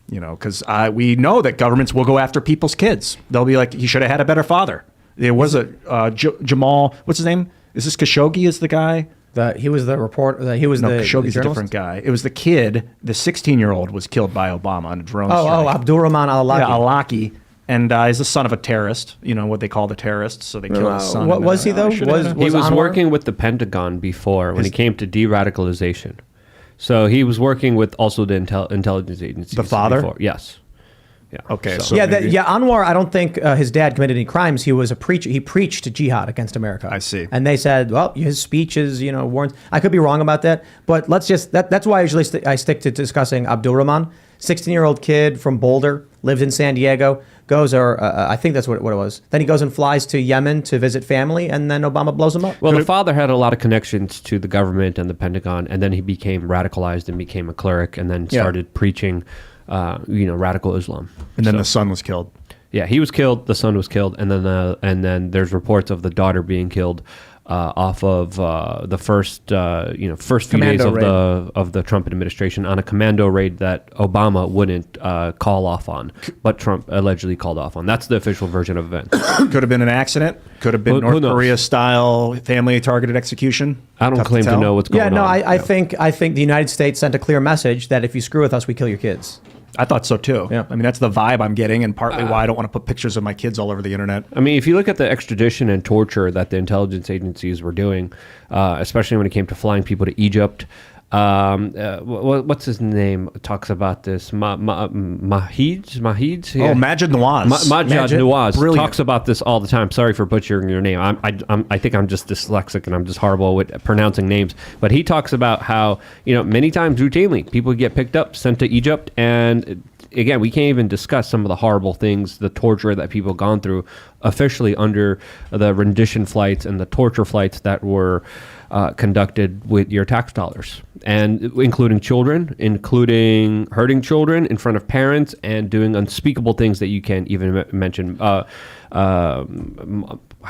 You know, because we know that governments will go after people's kids. They'll be like, he should have had a better father. There was a Jamal, what's his name? Is this Khashoggi is the guy? He was the reporter. He was Khashoggi's the a different guy. It was the kid, the 16-year-old was killed by Obama on a drone strike. Abdurrahman al-Awlaki. Yeah, al-Awlaki. And he's the son of a terrorist, you know, what they call the terrorists. So they killed his son. What was he, though? He was working with the Pentagon before when it came to de-radicalization. So he was working with also the intelligence agencies. The father? Before. Yes. Yeah. Okay. So. Anwar, I don't think his dad committed any crimes. He was a preacher. He preached jihad against America. I see. And they said, well, his speeches, warrants. I could be wrong about that, but let's just, that's why I usually I stick to discussing Abdulrahman, 16-year-old kid from Boulder, lived in San Diego, goes, I think that's what it was. Then he goes and flies to Yemen to visit family, and then Obama blows him up. Well, the father had a lot of connections to the government and the Pentagon, and then he became radicalized and became a cleric, and then started preaching radical Islam. And then the son was killed. Yeah, he was killed. The son was killed, and then there's reports of the daughter being killed off of the first few days of the Trump administration on a commando raid that Obama wouldn't call off on, but Trump allegedly called off on. That's the official version of events. Could have been an accident. Could have been North Korea style family targeted execution. I don't claim to know what's going on. I think the United States sent a clear message that if you screw with us, we kill your kids. I thought so too. Yeah. I mean, that's the vibe I'm getting, and partly why I don't want to put pictures of my kids all over the internet. I mean, if you look at the extradition and torture that the intelligence agencies were doing, especially when it came to flying people to Egypt, what's his name talks about this? Majid? Yeah. Oh, Majid Nawaz. Majid Nawaz Brilliant. talks about this all the time. Sorry for butchering your name. I think I'm just dyslexic and I'm just horrible with pronouncing names. But he talks about how, many times routinely people get picked up, sent to Egypt, and again, we can't even discuss some of the horrible things, the torture that people gone through officially under the rendition flights and the torture flights that were conducted with your tax dollars, and including children, including hurting children in front of parents and doing unspeakable things that you can't even mention. How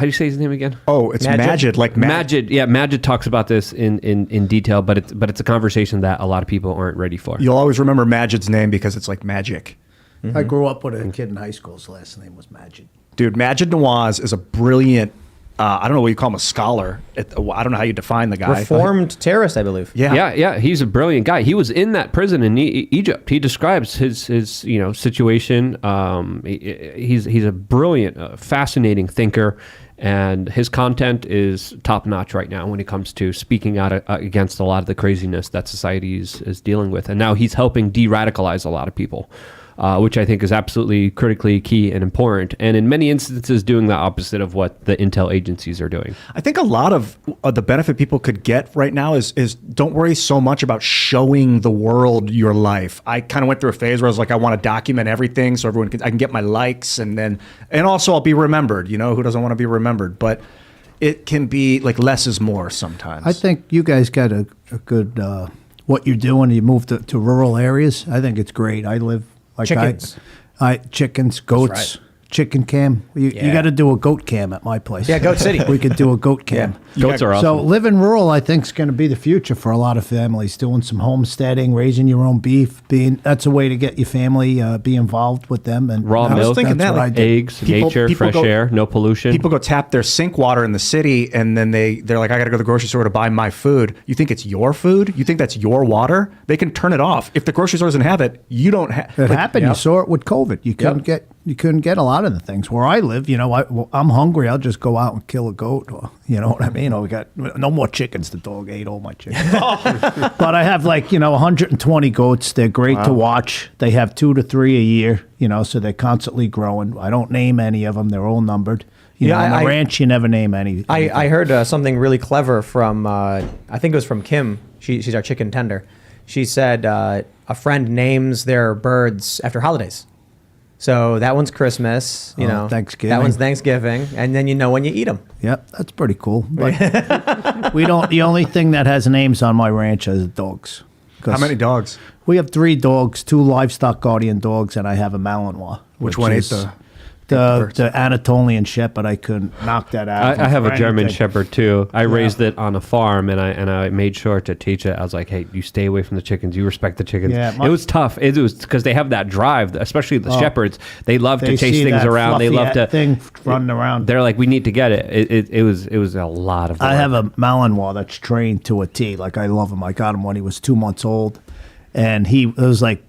do you say his name again? Oh, it's Majid. Majid. Yeah, Majid talks about this in detail, but it's a conversation that a lot of people aren't ready for. You'll always remember Majid's name because it's like magic. Mm-hmm. I grew up with a kid in high school. His last name was Majid. Dude, Majid Nawaz is a brilliant, I don't know what you call him, a scholar. I don't know how you define the guy. Reformed terrorist, I believe. Yeah. He's a brilliant guy. He was in that prison in Egypt. He describes his situation. He's a brilliant, fascinating thinker, and his content is top notch right now when it comes to speaking out against a lot of the craziness that society is dealing with. And now he's helping de-radicalize a lot of people. Which I think is absolutely critically key and important, and in many instances doing the opposite of what the intel agencies are doing. I think a lot of the benefit people could get right now is don't worry so much about showing the world your life. I kind of went through a phase where I was like, I want to document everything so I can get my likes, and also I'll be remembered. Who doesn't want to be remembered? But it can be like less is more sometimes. I think you guys got a good what you're doing. You move to rural areas. I think it's great. I live. Chickens. Chickens, goats, chicken cam. You got to do a goat cam at my place. Yeah, Goat City. We could do a goat cam. Goats are awesome. So living rural, I think, is going to be the future for a lot of families. Doing some homesteading, raising your own beef. That's a way to get your family be involved with them. And raw milk, eggs, nature, fresh air, no pollution. People go tap their sink water in the city, and then they're like, I got to go to the grocery store to buy my food. You think it's your food? You think that's your water? They can turn it off. If the grocery store doesn't have it, you don't have. It happened. You saw it with COVID. You couldn't get a lot of the things. Where I live, I'm hungry. I'll just go out and kill a goat. Or, you know what I mean? We got no more chickens. The dog ate all my chickens. But I have 120 goats. They're great to watch. They have 2 to 3 a year. So they're constantly growing. I don't name any of them. They're all numbered. On the ranch, you never name any. I heard something really clever from, I think it was from Kim. She's our chicken tender. She said a friend names their birds after holidays. So that one's Christmas, you know. Thanksgiving. That one's Thanksgiving, and then you know when you eat them. Yep, that's pretty cool. But we don't. The only thing that has names on my ranch is dogs. How many dogs? We have 3 dogs, 2 livestock guardian dogs, and I have a Malinois. Which one is ate the Anatolian Shepherd? I couldn't knock that out. I have a German anything. Shepherd too. I raised it on a farm, and I made sure to teach it. I was like, "Hey, you stay away from the chickens. You respect the chickens." Yeah, it was tough. It was because they have that drive, especially the shepherds. They love They to chase see things that around. They fluffy love to thing running around. They're like, "We need to get it." It was a lot of work. I have a Malinois that's trained to a T. Like, I love him. I got him when he was 2 months old. And it was like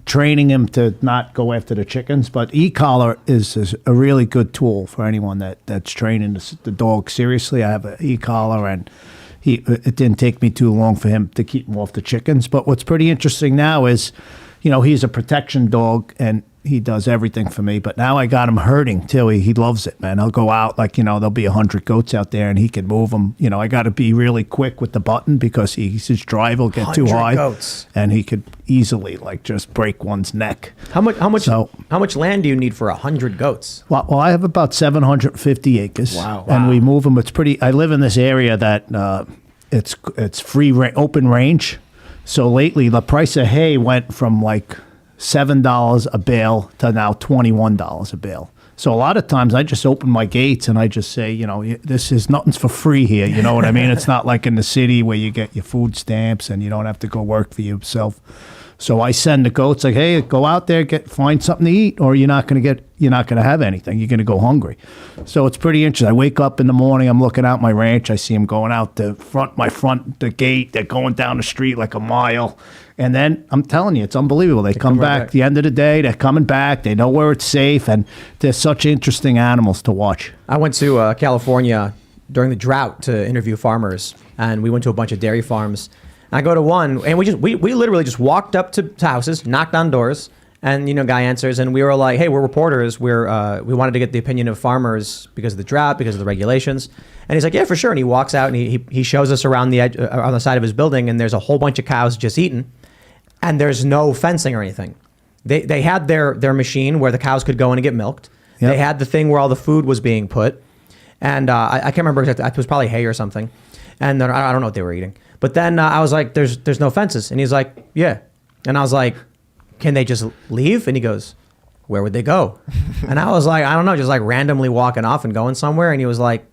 training him to not go after the chickens. But e-collar is a really good tool for anyone that's training the dog seriously. I have an e-collar, and it didn't take me too long for him to keep him off the chickens. But what's pretty interesting now is, he's a protection dog, and he does everything for me. But now I got him herding too. He loves it, man. He'll go out, like, there'll be 100 goats out there, and he can move them. I got to be really quick with the button because his drive will get too 100 high, goats. and he could easily just break one's neck. How much land do you need for 100 goats? Well, I have about 750 acres. Wow. And we move them. It's pretty. I live in this area that it's free open range. So lately, the price of hay went from like $7 a bale to now $21 a bale. So a lot of times I just open my gates and I just say, nothing's for free here. You know what I mean? It's not like in the city where you get your food stamps and you don't have to go work for yourself. So I send the goats like, hey, go out there, find something to eat, or you're not gonna have anything. You're gonna go hungry. So it's pretty interesting. I wake up in the morning, I'm looking out my ranch, I see them going out the gate, they're going down the street like a mile. And then I'm telling you, it's unbelievable. They come back at the end of the day, they're coming back, they know where it's safe, and they're such interesting animals to watch. I went to California during the drought to interview farmers, and we went to a bunch of dairy farms. I go to one, and we literally just walked up to houses, knocked on doors, and guy answers, and we were like, "Hey, we're reporters. We wanted to get the opinion of farmers because of the drought, because of the regulations." And he's like, "Yeah, for sure." And he walks out and he shows us around the edge, on the side of his building, and there's a whole bunch of cows just eating, and there's no fencing or anything. They had their machine where the cows could go in and get milked. Yep. They had the thing where all the food was being put, and I can't remember exactly. It was probably hay or something, and then I don't know what they were eating. But then I was like, there's no fences. And he's like, yeah. And I was like, can they just leave? And he goes, where would they go? And I was like, I don't know, just like randomly walking off and going somewhere. And he was like,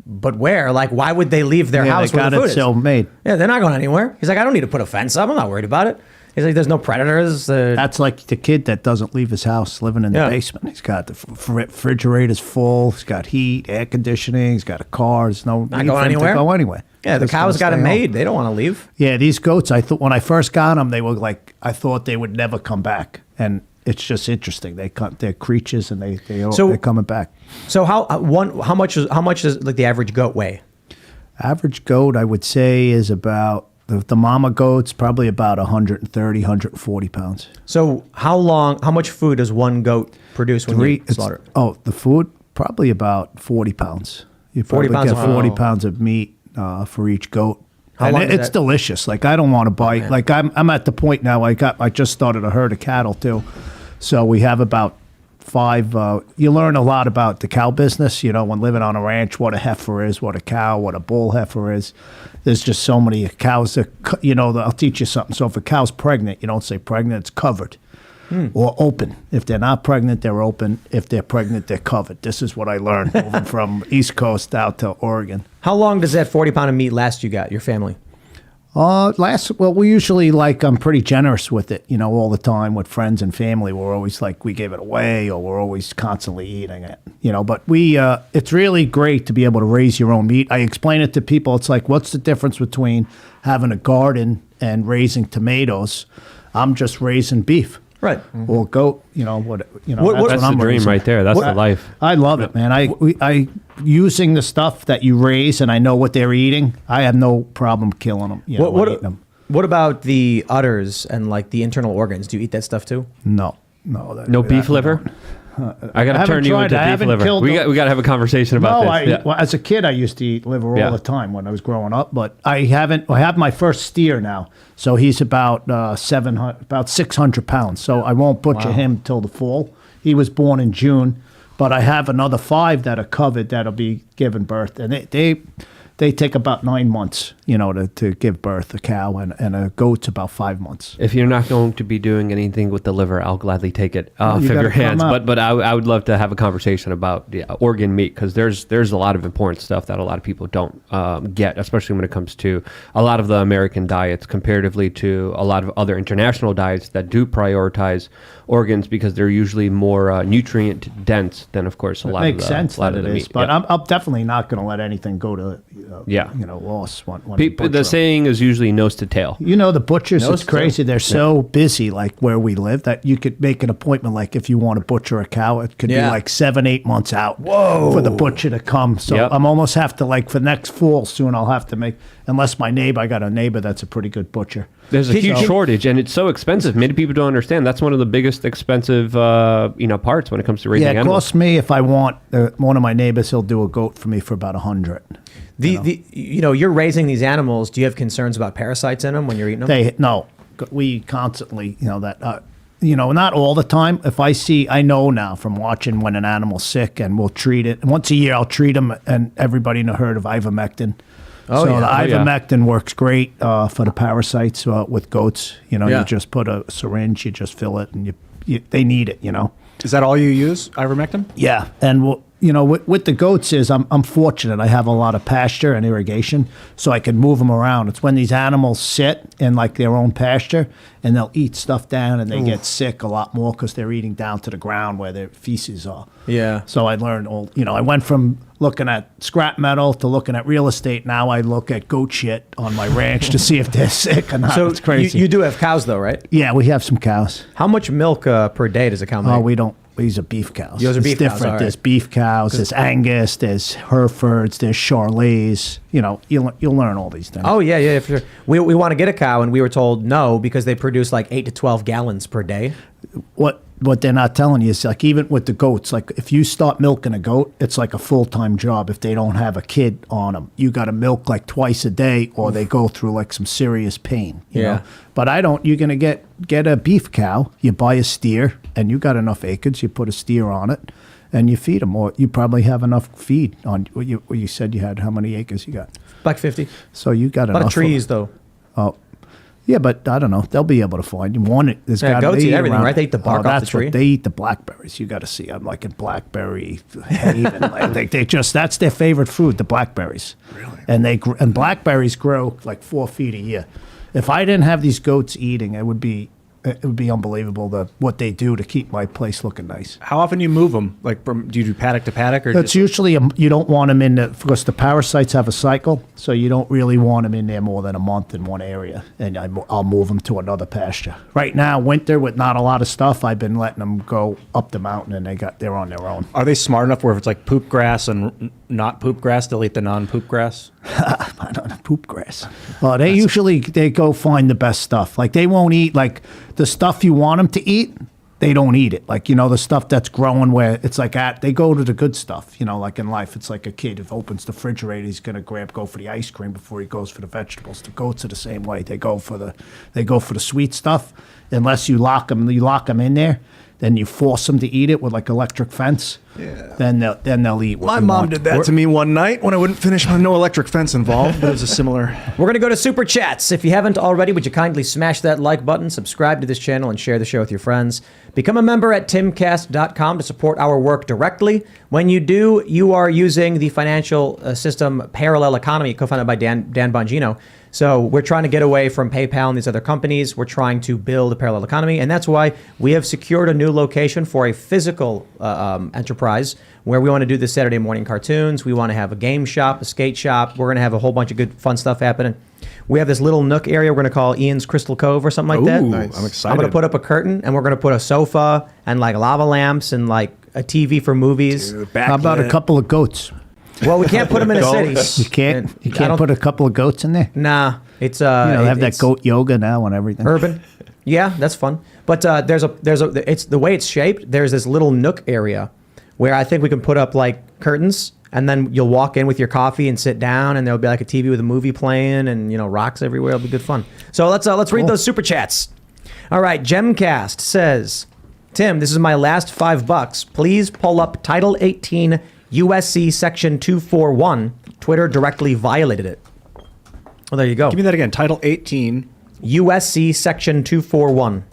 but where? Like, why would they leave their house where the food is? Self-made. Yeah, they're not going anywhere. He's like, I don't need to put a fence up. I'm not worried about it. He's like, there's no predators. That's like the kid that doesn't leave his house, living in the basement. He's got the refrigerator's full. He's got heat, air conditioning. He's got a car. There's no not going anywhere. Go anywhere. Yeah, the cows got it made. They don't want to leave. Yeah, these goats. I thought when I first got them, they were like, I thought they would never come back, and it's just interesting. They're creatures, and they're coming back. So how much does like the average goat weigh? Average goat, I would say, is about. The mama goat's probably about 130, 140 pounds. So how much food does one goat produce when you slaughter it? Oh, the food? Probably about 40 pounds. You probably 40 pounds get 40 pounds of meat for each goat. How long it's delicious. Like, I don't want to buy. Like, I'm at the point now, I just started a herd of cattle too. So we have about 5. You learn a lot about the cow business, when living on a ranch, what a heifer is, what a cow, what a bull heifer is. There's just so many cows that, I'll teach you something. So if a cow's pregnant, you don't say pregnant, it's covered or open. If they're not pregnant, they're open. If they're pregnant, they're covered. This is what I learned moving from East Coast out to Oregon. How long does that 40 pound of meat last your family? We usually I'm pretty generous with it, all the time with friends and family. We're always we give it away, or we're always constantly eating it, but it's really great to be able to raise your own meat. I explain it to people. It's like, what's the difference between having a garden and raising tomatoes? I'm just raising beef. Right. Or goat, that's the dream right there. That's the life. I love it, man. I using the stuff that you raise, and I know what they're eating. I have no problem killing them. Eating them. What about the udders and the internal organs? Do you eat that stuff too? No. No beef liver? I got to turn you into beef liver. We got to have a conversation about this. Well, as a kid, I used to eat liver all the time when I was growing up, but I haven't. I have my first steer now, so he's about 600 pounds. So I won't butcher him till the fall. He was born in June, but I have another 5 that are covered that'll be giving birth, and they take about 9 months, to give birth, a cow, and a goat's about 5 months. If you're not going to be doing anything with the liver, I'll gladly take it off of your hands. But I would love to have a conversation about organ meat, because there's a lot of important stuff that a lot of people don't get, especially when it comes to a lot of the American diets comparatively to a lot of other international diets that do prioritize organs, because they're usually more nutrient dense than, of course, a lot of the meat. But I'm definitely not going to let anything go to loss. The saying is usually nose to tail. The butchers, it's crazy. They're so busy, like where we live, that you could make an appointment. Like if you want to butcher a cow, it could be like 7-8 months out for the butcher to come. So I'm almost have to, like, for next fall soon, I'll have to make, unless I got a neighbor that's a pretty good butcher. There's a huge shortage, and it's so expensive. Many people don't understand. That's one of the biggest expensive parts when it comes to raising animals. It costs me, if I want, one of my neighbors, he'll do a goat for me for about 100. You're raising these animals. Do you have concerns about parasites in them when you're eating them? No, we constantly, not all the time. If I know now from watching when an animal's sick, and we'll treat it. Once a year, I'll treat them, and everybody in the herd of ivermectin. The ivermectin works great for the parasites with goats. You just put a syringe, you just fill it, and they need it. Is that all you use, ivermectin? Yeah, and with the goats I'm fortunate. I have a lot of pasture and irrigation, so I can move them around. It's when these animals sit in like their own pasture, and they'll eat stuff down, and they get sick a lot more because they're eating down to the ground where their feces are. Yeah. So I learned I went from looking at scrap metal to looking at real estate. Now I look at goat shit on my ranch to see if they're sick or not. So it's crazy. You do have cows though, right? Yeah, we have some cows. How much milk per day does a cow make? Oh, we don't. These are beef cows. Those are beef cows. Different. There's beef cows. There's Angus. There's Herefords. There's Charolais. You'll learn all these things. Oh yeah. We want to get a cow, and we were told no because they produce like 8 to 12 gallons per day. What they're not telling you is, like, even with the goats, like if you start milking a goat, it's like a full-time job. If they don't have a kid on them, you got to milk like twice a day, or they go through like some serious pain. You know? But you're gonna get a beef cow. You buy a steer, and you got enough acres. You put a steer on it, and you feed them, or you probably have enough feed on. You said you had how many acres you got? Like 50. So you got enough. A lot of trees though. Oh. Yeah, but I don't know. They'll be able to find you. There's got goats eat everything, right? They eat the bark off the tree. They eat the blackberries. You got to see. I'm like in blackberry haven. That's their favorite food, the blackberries. Really? And blackberries grow like 4 feet a year. If I didn't have these goats eating, it would be unbelievable what they do to keep my place looking nice. How often do you move them? Like, do you do paddock to paddock, or it's usually you don't want them in because the parasites have a cycle, so you don't really want them in there more than a month in one area, and I'll move them to another pasture. Right now, winter with not a lot of stuff, I've been letting them go up the mountain, and they're on their own. Are they smart enough where if it's like poop grass and not poop grass, they'll eat the non-poop grass? I don't know, poop grass. Well, they go find the best stuff. Like they won't eat like the stuff you want them to eat. They don't eat it. Like, the stuff that's growing where it's like they go to the good stuff. Like in life, it's like a kid who opens the refrigerator, he's gonna go for the ice cream before he goes for the vegetables. The goats are the same way. They go for the sweet stuff. Unless you lock them in there. Then you force them to eat it with like electric fence. Yeah. Then they'll eat. My mom did that to me one night when I wouldn't finish my no electric fence involved. But it was a similar. We're gonna go to Super Chats. If you haven't already, would you kindly smash that like button, subscribe to this channel, and share the show with your friends. Become a member at timcast.com to support our work directly. When you do, you are using the financial system Parallel Economy, co-founded by Dan Bongino. So we're trying to get away from PayPal and these other companies. We're trying to build a parallel economy, and that's why we have secured a new location for a physical enterprise where we want to do the Saturday morning cartoons. We want to have a game shop, a skate shop. We're going to have a whole bunch of good, fun stuff happening. We have this little nook area we're going to call Ian's Crystal Cove or something like that. Nice. I'm excited. I'm going to put up a curtain, and we're going to put a sofa and like lava lamps and like a TV for movies. Dude, how about a couple of goats? Well, we can't put them in a city. You can't put a couple of goats in there? Nah. It's have that goat yoga now and everything. Urban. Yeah, that's fun. But it's the way it's shaped. There's this little nook area where I think we can put up like curtains, and then you'll walk in with your coffee and sit down, and there'll be like a TV with a movie playing, and rocks everywhere. It'll be good fun. So let's read those super chats. All right, Gemcast says, Tim, this is my last $5. Please pull up Title 18 USC Section 241. Twitter directly violated it. Well, there you go. Give me that again. Title 18. USC Section 241.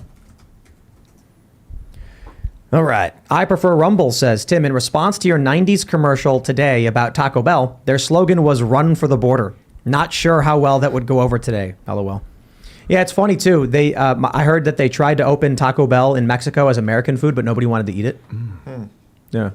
All right. I Prefer Rumble says, Tim, in response to your 90s commercial today about Taco Bell, their slogan was run for the border. Not sure how well that would go over today. LOL. Yeah, it's funny, too. I heard that they tried to open Taco Bell in Mexico as American food, but nobody wanted to eat it. Yeah.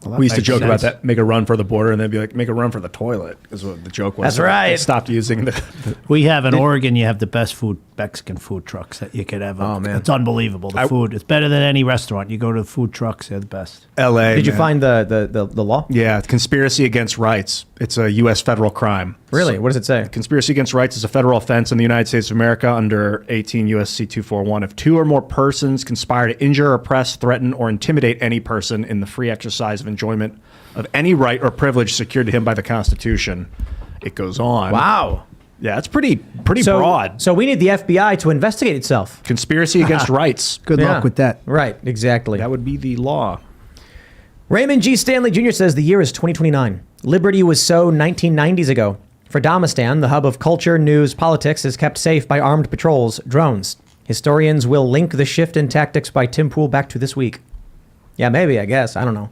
Well, we used to joke about that, make a run for the border, and they'd be like, make a run for the toilet, is what the joke was. That's So right. They stopped using the We have in Oregon, you have the best Mexican food trucks that you could ever. Oh, man. It's unbelievable. The food, it's better than any restaurant. You go to the food trucks, they're the best. L.A. Did you man. find the law? Yeah, conspiracy against rights. It's a U.S. federal crime. Really? What does it say? Conspiracy against rights is a federal offense in the United States of America under 18 U.S.C. 241. If two or more persons conspire to injure, oppress, threaten, or intimidate any person in the free exercise of enjoyment of any right or privilege secured to him by the Constitution, it goes on. Wow. Yeah, it's pretty broad. So we need the FBI to investigate itself. Conspiracy against rights. Good Yeah. luck with that. Right, exactly. That would be the law. Raymond G. Stanley Jr. says the year is 2029. Liberty was so 1990s ago. For Damastan, the hub of culture, news, politics is kept safe by armed patrols, drones. Historians will link the shift in tactics by Tim Pool back to this week. Yeah, maybe, I guess. I don't know.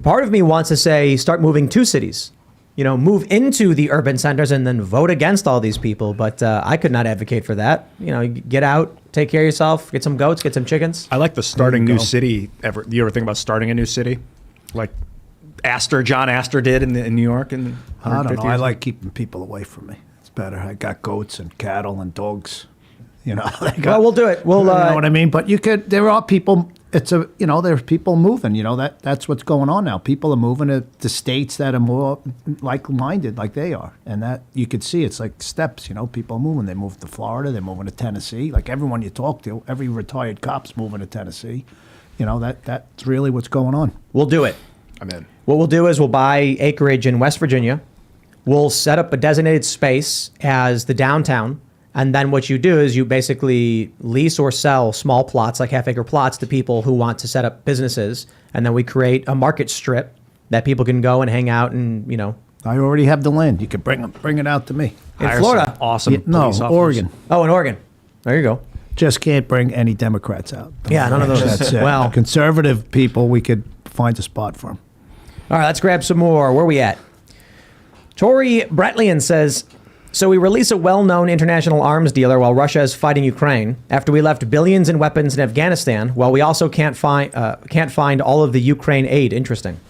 Part of me wants to say start moving to cities. Move into the urban centers and then vote against all these people. But I could not advocate for that. Get out, take care of yourself, get some goats, get some chickens. I like the starting new city. You ever think about starting a new city? Like John Astor did in New York? I don't know. I like keeping people away from me. It's better. I got goats and cattle and dogs. Well, we'll do it. We'll. You know what I mean? But there are people. There's people moving. That's what's going on now. People are moving to states that are more like-minded, like they are, and that you could see. It's like steps. People are moving. They move to Florida. They're moving to Tennessee. Like everyone you talk to, every retired cop's moving to Tennessee. That's really what's going on. We'll do it. I'm in. What we'll do is we'll buy acreage in West Virginia. We'll set up a designated space as the downtown. And then what you do is you basically lease or sell small plots, like half-acre plots, to people who want to set up businesses. And then we create a market strip that people can go and hang out and, I already have the land. You could bring it out to me. In Hire Florida. some awesome No, police officers. Oregon. Oh, in Oregon. There you go. Just can't bring any Democrats out. Yeah, none of those. That's it. Well. Conservative people, we could find a spot for them. All right, let's grab some more. Where are we at? Tori Bretlian says, so we release a well-known international arms dealer while Russia is fighting Ukraine. After we left billions in weapons in Afghanistan, well, we also can't find all of the Ukraine aid. Interesting.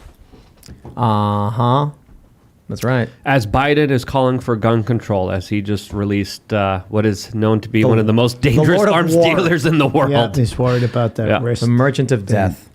That's right. As Biden is calling for gun control, as he just released what is known to be one of the most dangerous Lord of arms War. dealers in the world. Yeah, he's worried about that Yeah. risk. The Merchant of Death.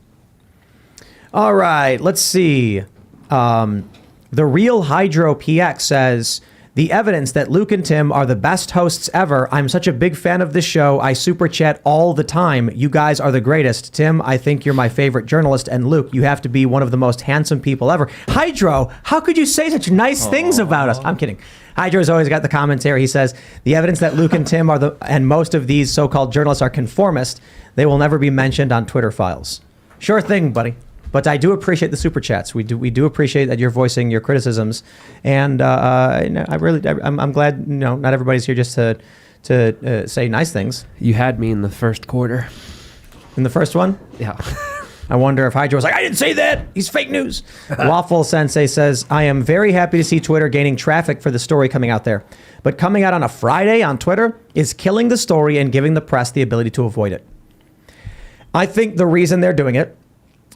All right, let's see. The Real Hydro PX says, the evidence that Luke and Tim are the best hosts ever. I'm such a big fan of this show. I super chat all the time. You guys are the greatest. Tim, I think you're my favorite journalist. And Luke, you have to be one of the most handsome people ever. Hydro, how could you say such nice things about us? I'm kidding. Hydro's always got the commentary. He says, the evidence that Luke and Tim and most of these so-called journalists are conformist, they will never be mentioned on Twitter files. Sure thing, buddy. But I do appreciate the super chats. We do appreciate that you're voicing your criticisms, and I'm glad not everybody's here just to say nice things. You had me in the first quarter. In the first one, Yeah. I wonder if Hydro was like, I didn't say that. He's fake news. Waffle Sensei says, I am very happy to see Twitter gaining traffic for the story coming out there, but coming out on a Friday on Twitter is killing the story and giving the press the ability to avoid it. I think the reason they're doing it.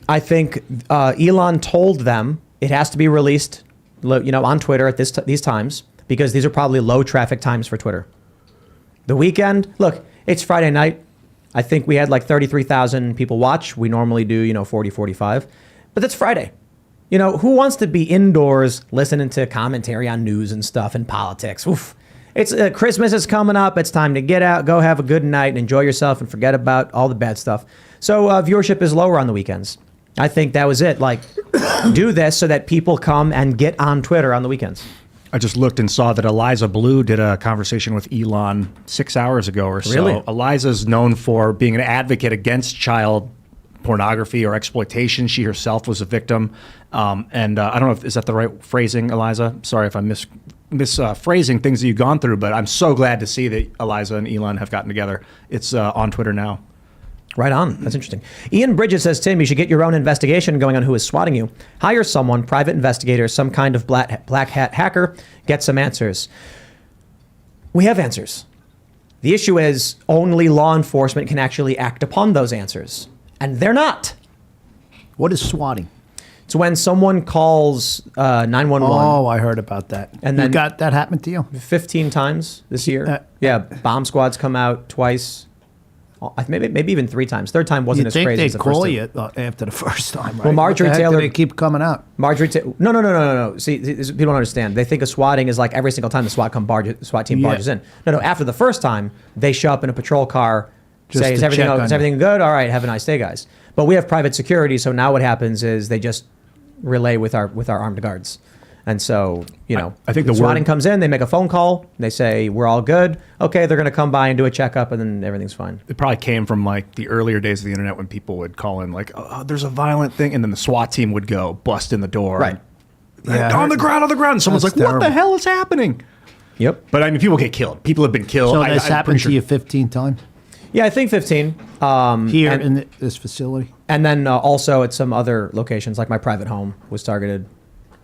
I think Elon told them it has to be released, on Twitter at these times because these are probably low traffic times for Twitter. The weekend, look, it's Friday night. I think we had like 33,000 people watch. We normally do, 40, 45. But that's Friday. Who wants to be indoors listening to commentary on news and stuff and politics? Oof. It's Christmas is coming up. It's time to get out, go have a good night, and enjoy yourself, and forget about all the bad stuff. So viewership is lower on the weekends. I think that was it. Like, do this so that people come and get on Twitter on the weekends. I just looked and saw that Eliza Blue did a conversation with Elon 6 hours ago or so. Really? Eliza's known for being an advocate against child pornography or exploitation. She herself was a victim. And I don't know is that the right phrasing, Eliza? Sorry if I'm misphrasing things that you've gone through, but I'm so glad to see that Eliza and Elon have gotten together. It's on Twitter now. Right on. That's interesting. Ian Bridges says, Tim, you should get your own investigation going on who is swatting you. Hire someone, private investigator, some kind of black hat hacker, get some answers. We have answers. The issue is only law enforcement can actually act upon those answers. And they're not. What is swatting? It's when someone calls 911. Oh, I heard about that. And you then got that happened to you? 15 times this year. Yeah, bomb squads come out twice. Maybe even 3 times. Third time wasn't as crazy as the first time. You'd think they'd call you after the first time, right? Well, Marjorie What the heck Taylor- do they keep coming out? No. See, people don't understand. They think of swatting is like every single time the SWAT team barges in. No. After the first time, they show up in a patrol car, Just say, to is check on everything good? All right, have a nice day, guys. But we have private security, so now what happens is they just relay with our armed guards. And so, I think the the swatting word- comes in, they make a phone call, they say, we're all good. Okay, they're going to come by and do a checkup, and then everything's fine. It probably came from like the earlier days of the internet when people would call in like, oh, there's a violent thing. And then the SWAT team would go bust in the door. Right. And, on the ground. And someone's That's like, what the terrible. hell is happening? Yep. But I mean, people get killed. People have been killed. So I'm this pretty happened sure- to you 15 times? Yeah, I think 15. Here and- in this facility? And then also at some other locations, like my private home was targeted.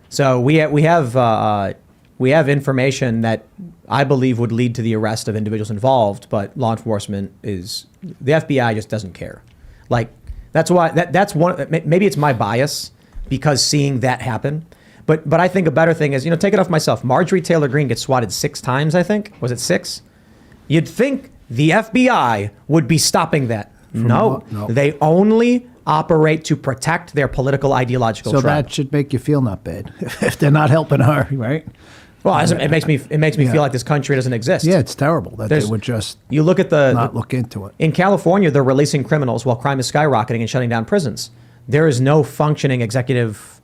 So we have information that I believe would lead to the arrest of individuals involved, but law enforcement the FBI just doesn't care. Like that's why that's one. Maybe it's my bias because seeing that happen. But I think a better thing is, take it off myself. Marjorie Taylor Greene gets swatted 6 times. I think was it 6? You'd think the FBI would be stopping that. No, they only operate to protect their political ideological So tribe. that should make you feel not bad if they're not helping her, right? Well, it makes me feel like this country doesn't exist. Yeah, it's terrible that they would just You look at not look into it. in California, they're releasing criminals while crime is skyrocketing and shutting down prisons. There is no functioning executive.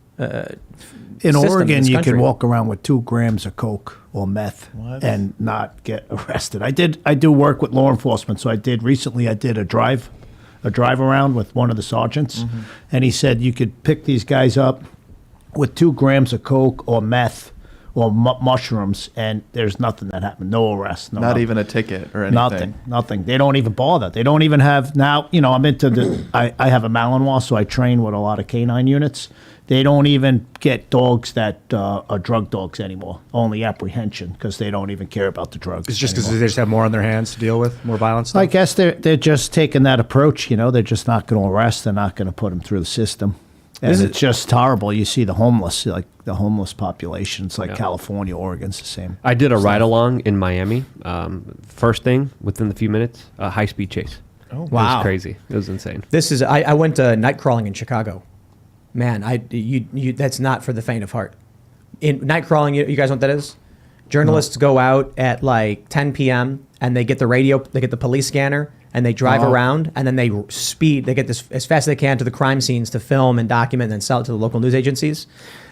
In system Oregon, this you country. can walk around with 2 grams of coke or meth and not get arrested. I do work with law enforcement, so I did a drive around with one of the sergeants, and he said you could pick these guys up with 2 grams of coke or meth or mushrooms, and there's nothing that happened. No arrest. Not even a ticket or anything. Nothing. They don't even bother. They don't even have now. I'm into I have a Malinois, so I train with a lot of canine units. They don't even get dogs that are drug dogs anymore. Only apprehension because they don't even care about the drugs. It's just because anymore. they just have more on their hands to deal with, more violence. Stuff. I guess they're just taking that approach. They're just not going to arrest. They're not going to put them through the system. And it's just horrible. You see the homeless, like the homeless population. It's like California, Oregon's the same. I did a ride along in Miami. First thing, within the few minutes, a high speed chase. Oh, It wow. was crazy. It was insane. I went night crawling in Chicago. Man, that's not for the faint of heart. In night crawling, you guys know what that is? Journalists go out at like 10 p.m. and they get the radio, they get the police scanner, and they drive around, and then they speed. They get this as fast as they can to the crime scenes to film and document, and then sell it to the local news agencies.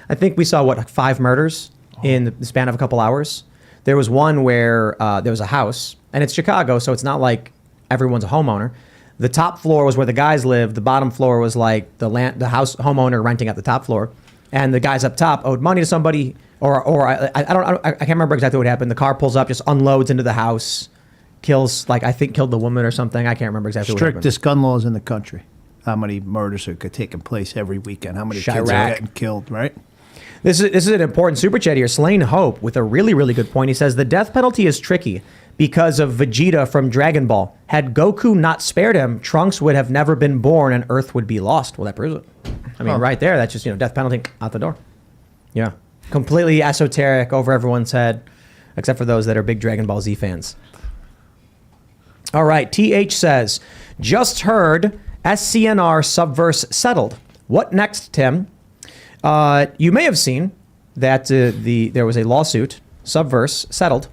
I think we saw 5 murders in the span of a couple hours. There was one where there was a house, and it's Chicago, so it's not like everyone's a homeowner. The top floor was where the guys lived. The bottom floor was like the house homeowner renting out the top floor, and the guys up top owed money to somebody, or I can't remember exactly what happened. The car pulls up, just unloads into the house, killed the woman or something. I can't remember exactly what happened. Strictest gun laws in the country. How many murders are taking place every weekend? How many kids are Chirac. getting killed, right? This is an important super chat here. Slane Hope with a really, really good point. He says the death penalty is tricky because of Vegeta from Dragon Ball. Had Goku not spared him, Trunks would have never been born and Earth would be lost. Well, that proves it. I mean, right there, that's just, death penalty out the door. Yeah. Completely esoteric, over everyone's head, except for those that are big Dragon Ball Z fans. All right, TH says, just heard SCNR subverse settled. What next, Tim? You may have seen that there was a lawsuit, subverse settled,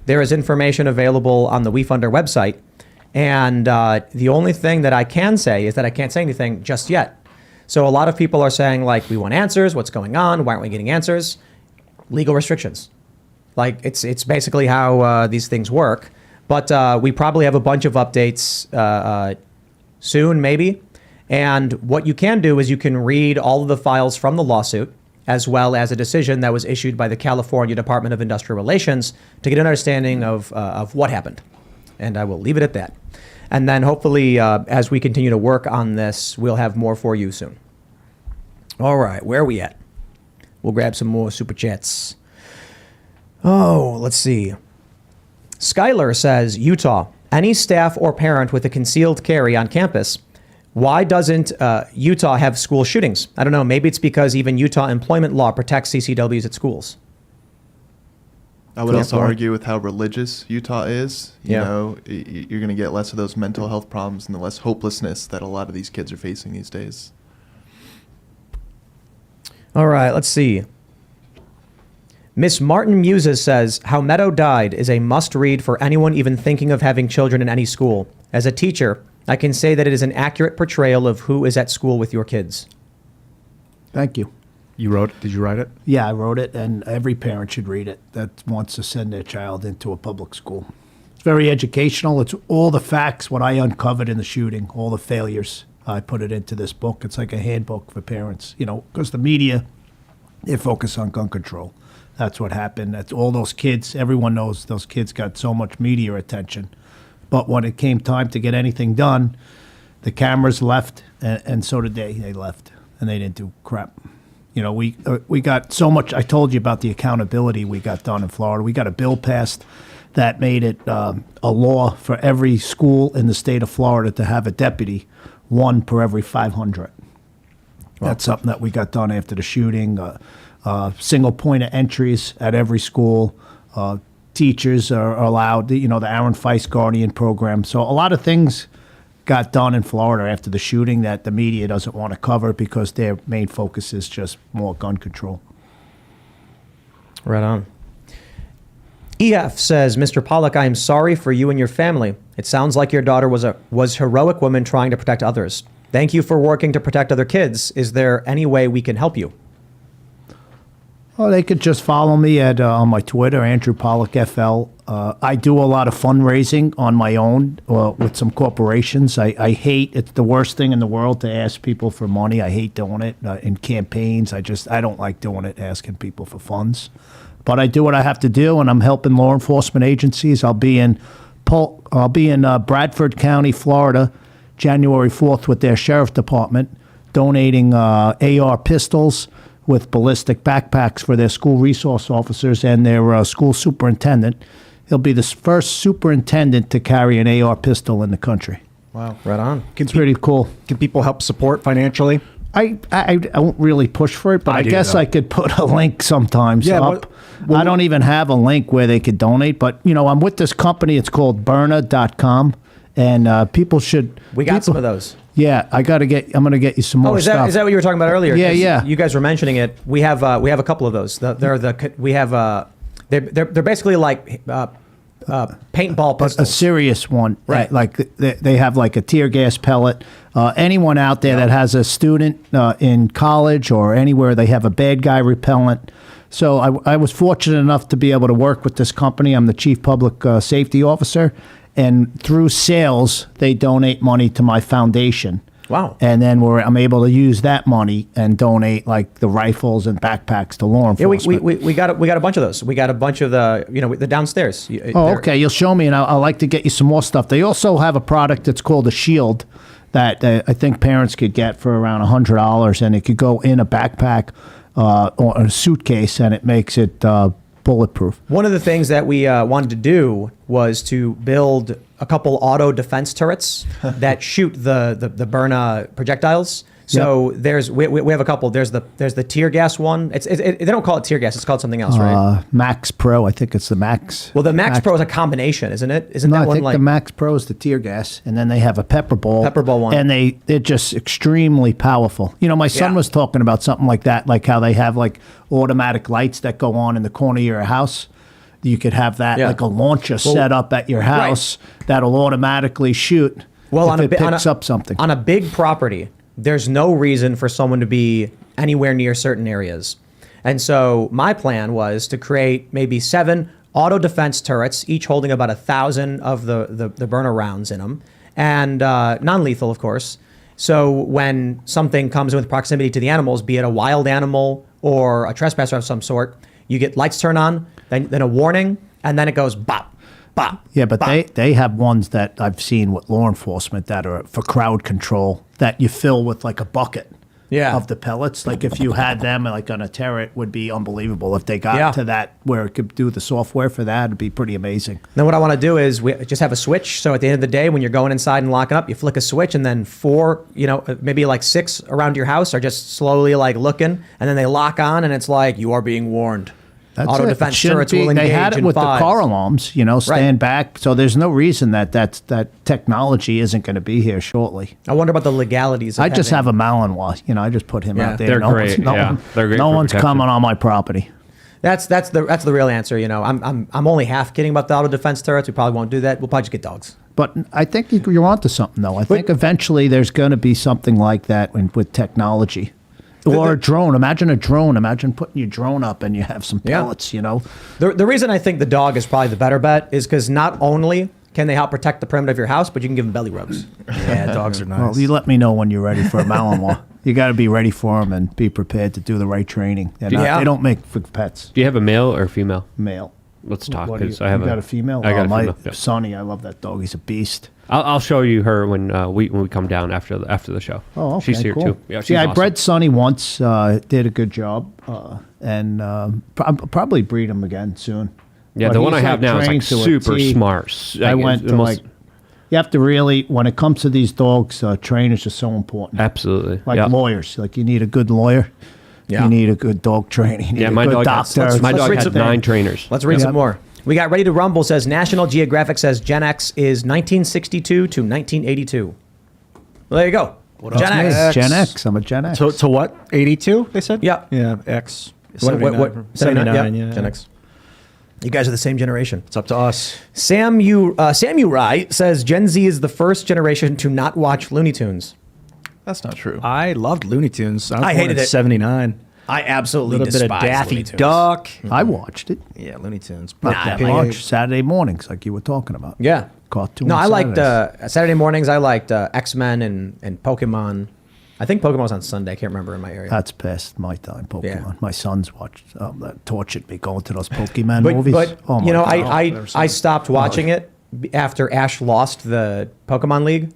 there is information available on the WeFunder website. And the only thing that I can say is that I can't say anything just yet. So a lot of people are saying, like, we want answers. What's going on? Why aren't we getting answers? Legal restrictions. Like, it's basically how these things work. But we probably have a bunch of updates soon, maybe. And what you can do is you can read all of the files from the lawsuit, as well as a decision that was issued by the California Department of Industrial Relations to get an understanding of what happened. And I will leave it at that. And then hopefully, as we continue to work on this, we'll have more for you soon. All right, where are we at? We'll grab some more super chats. Oh, let's see. Skylar says, Utah, any staff or parent with a concealed carry on campus, why doesn't Utah have school shootings? I don't know. Maybe it's because even Utah employment law protects CCWs at schools. I would also argue with how religious Utah is. You Yeah. know, you're going to get less of those mental health problems and the less hopelessness that a lot of these kids are facing these days. All right, let's see. Miss Martin Muses says, How Meadow Died is a must-read for anyone even thinking of having children in any school. As a teacher, I can say that it is an accurate portrayal of who is at school with your kids. Thank you. You wrote it? Did you write it? Yeah, I wrote it, and every parent should read it that wants to send their child into a public school. It's very educational. It's all the facts, what I uncovered in the shooting, all the failures. I put it into this book. It's like a handbook for parents, you know, because the media, they're focused on gun control. That's what happened. That's all those kids. Everyone knows those kids got so much media attention. But when it came time to get anything done, the cameras left, and so did they. They left, and they didn't do crap. You know, we got so much. I told you about the accountability we got done in Florida. We got a bill passed that made it a law for every school in the state of Florida to have a deputy, one per every 500. That's something that we got done after the shooting. Single point of entries at every school. Teachers are allowed, you know, the Aaron Feist Guardian program. So a lot of things got done in Florida after the shooting that the media doesn't want to cover because their main focus is just more gun control. Right on. EF says, Mr. Pollack, I am sorry for you and your family. It sounds like your daughter was heroic woman trying to protect others. Thank you for working to protect other kids. Is there any way we can help you? Oh, they could just follow me at on my Twitter, Andrew Pollack FL. I do a lot of fundraising on my own with some corporations. I hate, it's the worst thing in the world to ask people for money. I hate doing it in campaigns. I don't like doing it, asking people for funds. But I do what I have to do, and I'm helping law enforcement agencies. I'll be in Bradford County, Florida, January 4th with their sheriff department, donating AR pistols with ballistic backpacks for their school resource officers and their school superintendent. He'll be the first superintendent to carry an AR pistol in the country. Wow. Right on. It's pretty cool. Can people help support financially? I won't really push for it, but I guess I could put a link sometimes up. I don't even have a link where they could donate, but, you know, I'm with this company. It's called Burna.com, and people should... We got some of those. Yeah, I'm going to get you some more stuff. Is that what you were talking about earlier? Yeah, yeah. You guys were mentioning it. We have a couple of those. They're basically like paintball pistols. A serious one, right? Like they have like a tear gas pellet. Anyone out there that has a student in college or anywhere, they have a bad guy repellent. So I was fortunate enough to be able to work with this company. I'm the chief public safety officer. And through sales, they donate money to my foundation. Wow. And then I'm able to use that money and donate like the rifles and backpacks to law enforcement. Yeah, we got a bunch of those. We got a bunch of the downstairs. Okay. You'll show me, and I'd like to get you some more stuff. They also have a product that's called a shield that I think parents could get for around $100, and it could go in a backpack or a suitcase, and it makes it bulletproof. One of the things that we wanted to do was to build a couple auto defense turrets that shoot the Burna projectiles. So we have a couple. There's the tear gas one. They don't call it tear gas. It's called something else, right? Max Pro. I think it's the Max. Well, the Max Pro is a combination, isn't it? I think the Max Pro is the tear gas, and then they have a pepper ball one, and they're just extremely powerful. You know, my son was talking about something like that, like how they have like automatic lights that go on in the corner of your house. You could have that Yeah. like a launcher set up at your house that'll automatically shoot if it picks up something. On a big property, there's no reason for someone to be anywhere near certain areas. And so my plan was to create maybe 7 auto defense turrets, each holding about 1,000 of the burner rounds in them, and non-lethal, of course. So when something comes with proximity to the animals, be it a wild animal or a trespasser of some sort, you get lights turn on, then a warning, and then it goes bop, bop. Yeah, but bop. they have ones that I've seen with law enforcement that are for crowd control that you fill with like a bucket of the pellets. Like if you had them like on a turret, would be unbelievable. If they got to that where it could do the software for that, it'd be pretty amazing. Then what I want to do is we just have a switch. So at the end of the day, when you're going inside and locking up, you flick a switch, and then 4, maybe like 6 around your house are just slowly like looking, and then they lock on, and it's like, you are being warned. That's Auto it. defense It shouldn't turrets be- will engage They had it in with 5s. the car alarms, stand back. So there's no reason that technology isn't going to be here shortly. I wonder about the legalities. Of I just having- have a Malinois. I just put him out there. They're No great. one's- Yeah, they're great No for one's protection. coming on my property. That's the real answer. I'm only half kidding about the auto defense turrets. We probably won't do that. We'll probably just get dogs. But I think you're onto something, though. I think eventually there's going to be something like that with technology. Or a drone. Imagine a drone. Imagine putting your drone up and you have some pellets, The reason I think the dog is probably the better bet is because not only can they help protect the perimeter of your house, but you can give them belly rubs. Yeah, dogs are nice. Well, you let me know when you're ready for a Malinois. You got to be ready for them and be prepared to do the right training. They don't make for pets. Do you have a male or a female? Male. Let's talk, What do because you I have got a female? I got a my female. Yeah. Sonny, I love that dog. He's a beast. I'll show you her when we come down after the show. Oh, okay, she's here cool. too. Yeah, she's I awesome. bred Sonny once. Did a good job, and probably breed him again soon. Yeah, But the one I he's, have now is trained like to a super T. smart. I went to like. You have to really, when it comes to these dogs, trainers are so important. Absolutely. Like yeah. lawyers, like you need a good lawyer. Yeah. You need a good dog trainer. You need Yeah, a my good dog. doctor. My dog read had some- 9 trainers. Let's read Yep. some more. We got Ready to Rumble says National Geographic says Gen X is 1962 to 1982. Well, there you go. Gen X. Gen X. I'm a Gen X. To what? 82, they said? Yeah. Yeah, X. What? 79, yeah. Gen X. You guys are the same generation. It's up to us. Samurai says Gen Z is the first generation to not watch Looney Tunes. That's not true. I loved Looney Tunes. I hated in it. 79. I A absolutely little bit of despise Daffy Looney Tunes. Duck. I watched it. Yeah, Looney Tunes. I watched Saturday mornings, like you were talking about. Yeah. Cartoon No, I liked Saturdays. Saturday mornings. I liked X-Men and Pokemon. I think Pokemon was on Sunday. I can't remember in my area. That's past my time, Pokemon. Yeah. My sons watched. That tortured me going to those Pokemon But, movies. but Oh my you know, God. I stopped watching it after Ash lost the Pokemon League,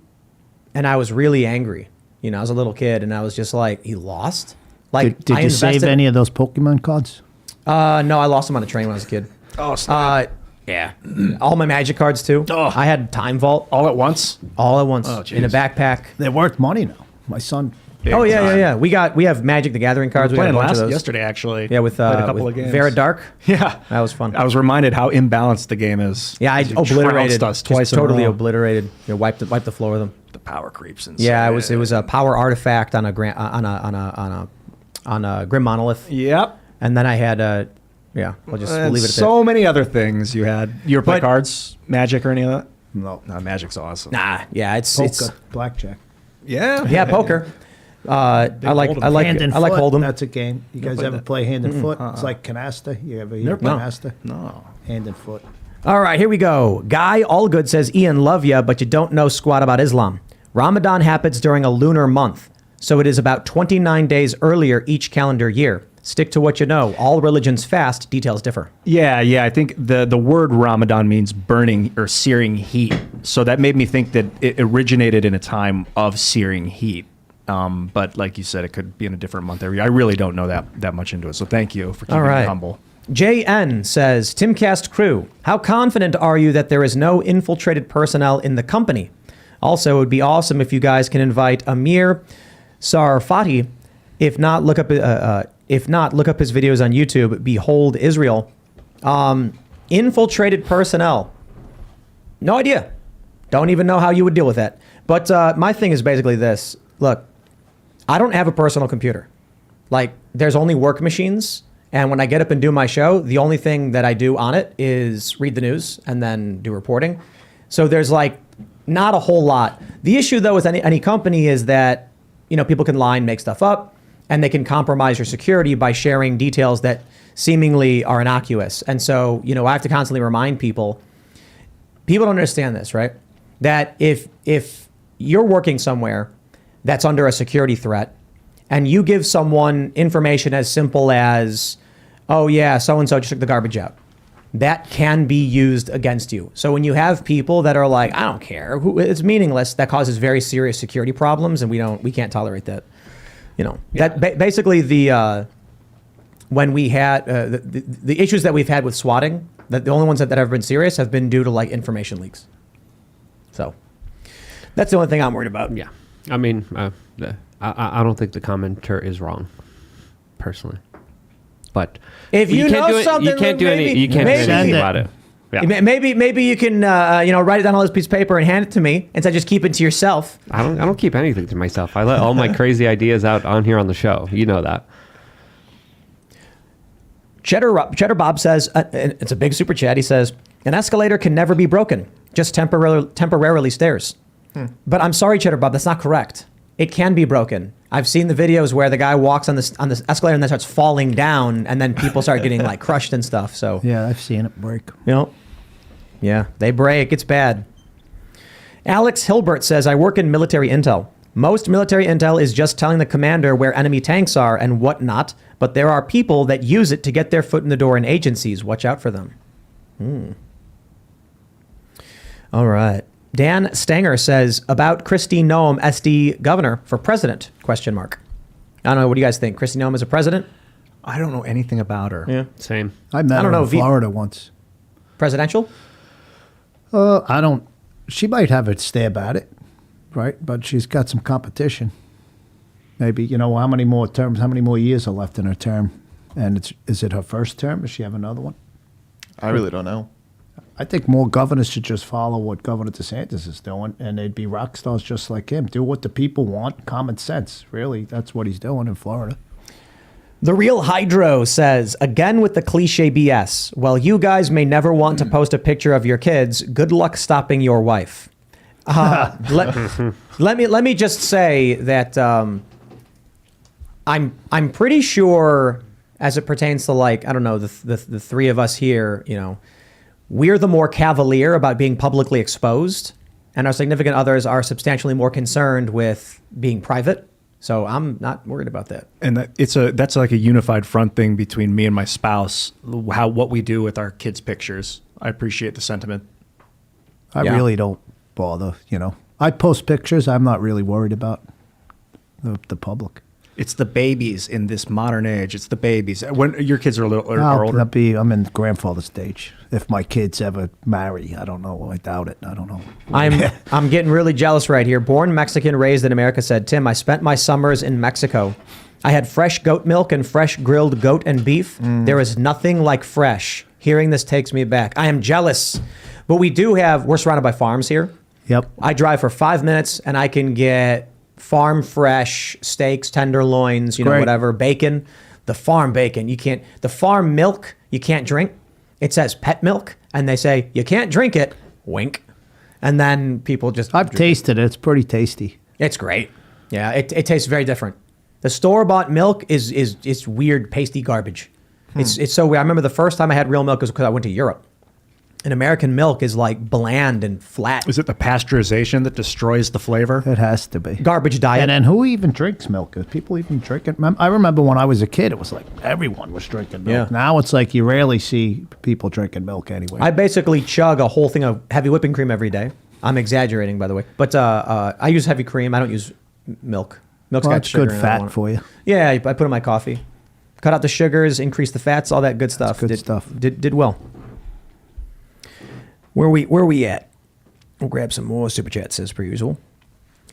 and I was really angry. I was a little kid, and I was just like, he lost? Like, Did I you save invested- any of those Pokemon cards? No, I lost them on a train when I was a kid. Oh, snap. Yeah. All my Magic cards, too. Oh. I had Time Vault All at once? all at once Oh, in a jeez. backpack. They're worth money now. My son. Oh, yeah, time. yeah. We have Magic the Gathering cards. We got a Playing bunch of those. yesterday, actually. Yeah, with Played a couple of games. Vera Dark. Yeah. That was fun. I was reminded how imbalanced the game is. Yeah, I You obliterated trounced us just twice in a totally row. obliterated. Wiped the floor with them. The power creeps and Yeah, it was a power artifact on a Grim Monolith, Yep. and then I had we'll just And leave it at so many other things you had. You ever play But- cards, Magic, or any of that? No. No, Magic's awesome. that. Nah, yeah, it's Poker. Blackjack. Yeah. poker. I like Hand and foot. Hold'em. That's a game. You guys ever play hand and foot? It's like canasta. You ever hear Never of played. canasta? No. Hand and foot. All right, here we go. Guy Allgood says, Ian, love ya, but you don't know squat about Islam. Ramadan happens during a lunar month, so it is about 29 days earlier each calendar year. Stick to what you know. All religions fast. Details differ. Yeah. I think the word Ramadan means burning or searing heat. So that made me think that it originated in a time of searing heat. But like you said, it could be in a different month every year. I really don't know that much into it. So thank you for keeping All right. me humble. JN says, Timcast crew, how confident are you that there is no infiltrated personnel in the company? Also, it would be awesome if you guys can invite Amir Sarfati. If not, look up his videos on YouTube. Behold Israel. Infiltrated personnel. No idea. Don't even know how you would deal with that. But my thing is basically this. Look, I don't have a personal computer. Like, there's only work machines. And when I get up and do my show, the only thing that I do on it is read the news and then do reporting. So there's like not a whole lot. The issue though with any company is that, people can lie and make stuff up, and they can compromise your security by sharing details that seemingly are innocuous. And so, I have to constantly remind people don't understand this, right? That if you're working somewhere that's under a security threat and you give someone information as simple as, oh yeah, so-and-so just took the garbage out, that can be used against you. So when you have people that are like, I don't care, it's meaningless, that causes very serious security problems, and we can't tolerate that. That basically when we had the issues that we've had with swatting, that the only ones that have been serious have been due to like information leaks. So that's the only thing I'm worried about. Yeah. I mean, I don't think the commenter is wrong, personally. But if you can't know do it, something, you can't do anything about it. Yeah. Maybe you can write it down on this piece of paper and hand it to me instead of just keep it to yourself. I don't keep anything to myself. I let all my crazy ideas out on here on the show. You know that. Cheddar Bob says, it's a big super chat. He says, an escalator can never be broken, just temporarily stairs. But I'm sorry, Cheddar Bob, that's not correct. It can be broken. I've seen the videos where the guy walks on this escalator and then starts falling down, and then people start getting like crushed and stuff. So Yeah, I've seen it break. Yeah, they break. It's bad. Alex Hilbert says, I work in military intel. Most military intel is just telling the commander where enemy tanks are and whatnot, but there are people that use it to get their foot in the door in agencies. Watch out for them. All right. Dan Stanger says, about Kristi Noem, SD governor for president, ? I don't know. What do you guys think? Kristi Noem is a president? I don't know anything about her. Yeah. Same. I met her in Florida once. Presidential? She might have a stab at it, right? But she's got some competition. Maybe, how many more terms, how many more years are left in her term? And is it her first term? Does she have another one? I really don't know. I think more governors should just follow what Governor DeSantis is doing, and they'd be rock stars just like him. Do what the people want, common sense. Really, that's what he's doing in Florida. The Real Hydro says, again with the cliche BS, well, you guys may never want to post a picture of your kids. Good luck stopping your wife. Let me just say that I'm pretty sure, as it pertains to the three of us here, we're the more cavalier about being publicly exposed, and our significant others are substantially more concerned with being private. So I'm not worried about that. And that's like a unified front thing between me and my spouse, what we do with our kids' pictures. I appreciate the sentiment. I really don't bother, I post pictures. I'm not really worried about the public. It's the babies in this modern age. It's the babies. When your kids are a little are older. I'm in grandfather stage. If my kids ever marry, I don't know. I doubt it. I don't know. I'm getting really jealous right here. Born Mexican, raised in America, said Tim, I spent my summers in Mexico. I had fresh goat milk and fresh grilled goat and beef. There is nothing like fresh. Hearing this takes me back. I am jealous. But we're surrounded by farms here. Yep. I drive for 5 minutes and I can get farm fresh steaks, tenderloins, whatever, bacon. The farm bacon, the farm milk, you can't drink. It says pet milk, and they say, you can't drink it, wink. And then people just... I've tasted it. It's pretty tasty. It's great. Yeah, it tastes very different. The store-bought milk is weird, pasty garbage. It's so weird. I remember the first time I had real milk was because I went to Europe. And American milk is like bland and flat. Is it the pasteurization that destroys the flavor? It has to be. Garbage diet. And then who even drinks milk? Do people even drink it? I remember when I was a kid, it was like everyone was drinking milk. Yeah. Now it's like you rarely see people drinking milk anyway. I basically chug a whole thing of heavy whipping cream every day. I'm exaggerating, by the way. But I use heavy cream. I don't use milk. Milk's got that's sugar. good fat for you. Yeah, I put it in my coffee. Cut out the sugars, increase the fats, all that good stuff. Good stuff. Did well. Where we at? We'll grab some more super chats as per usual.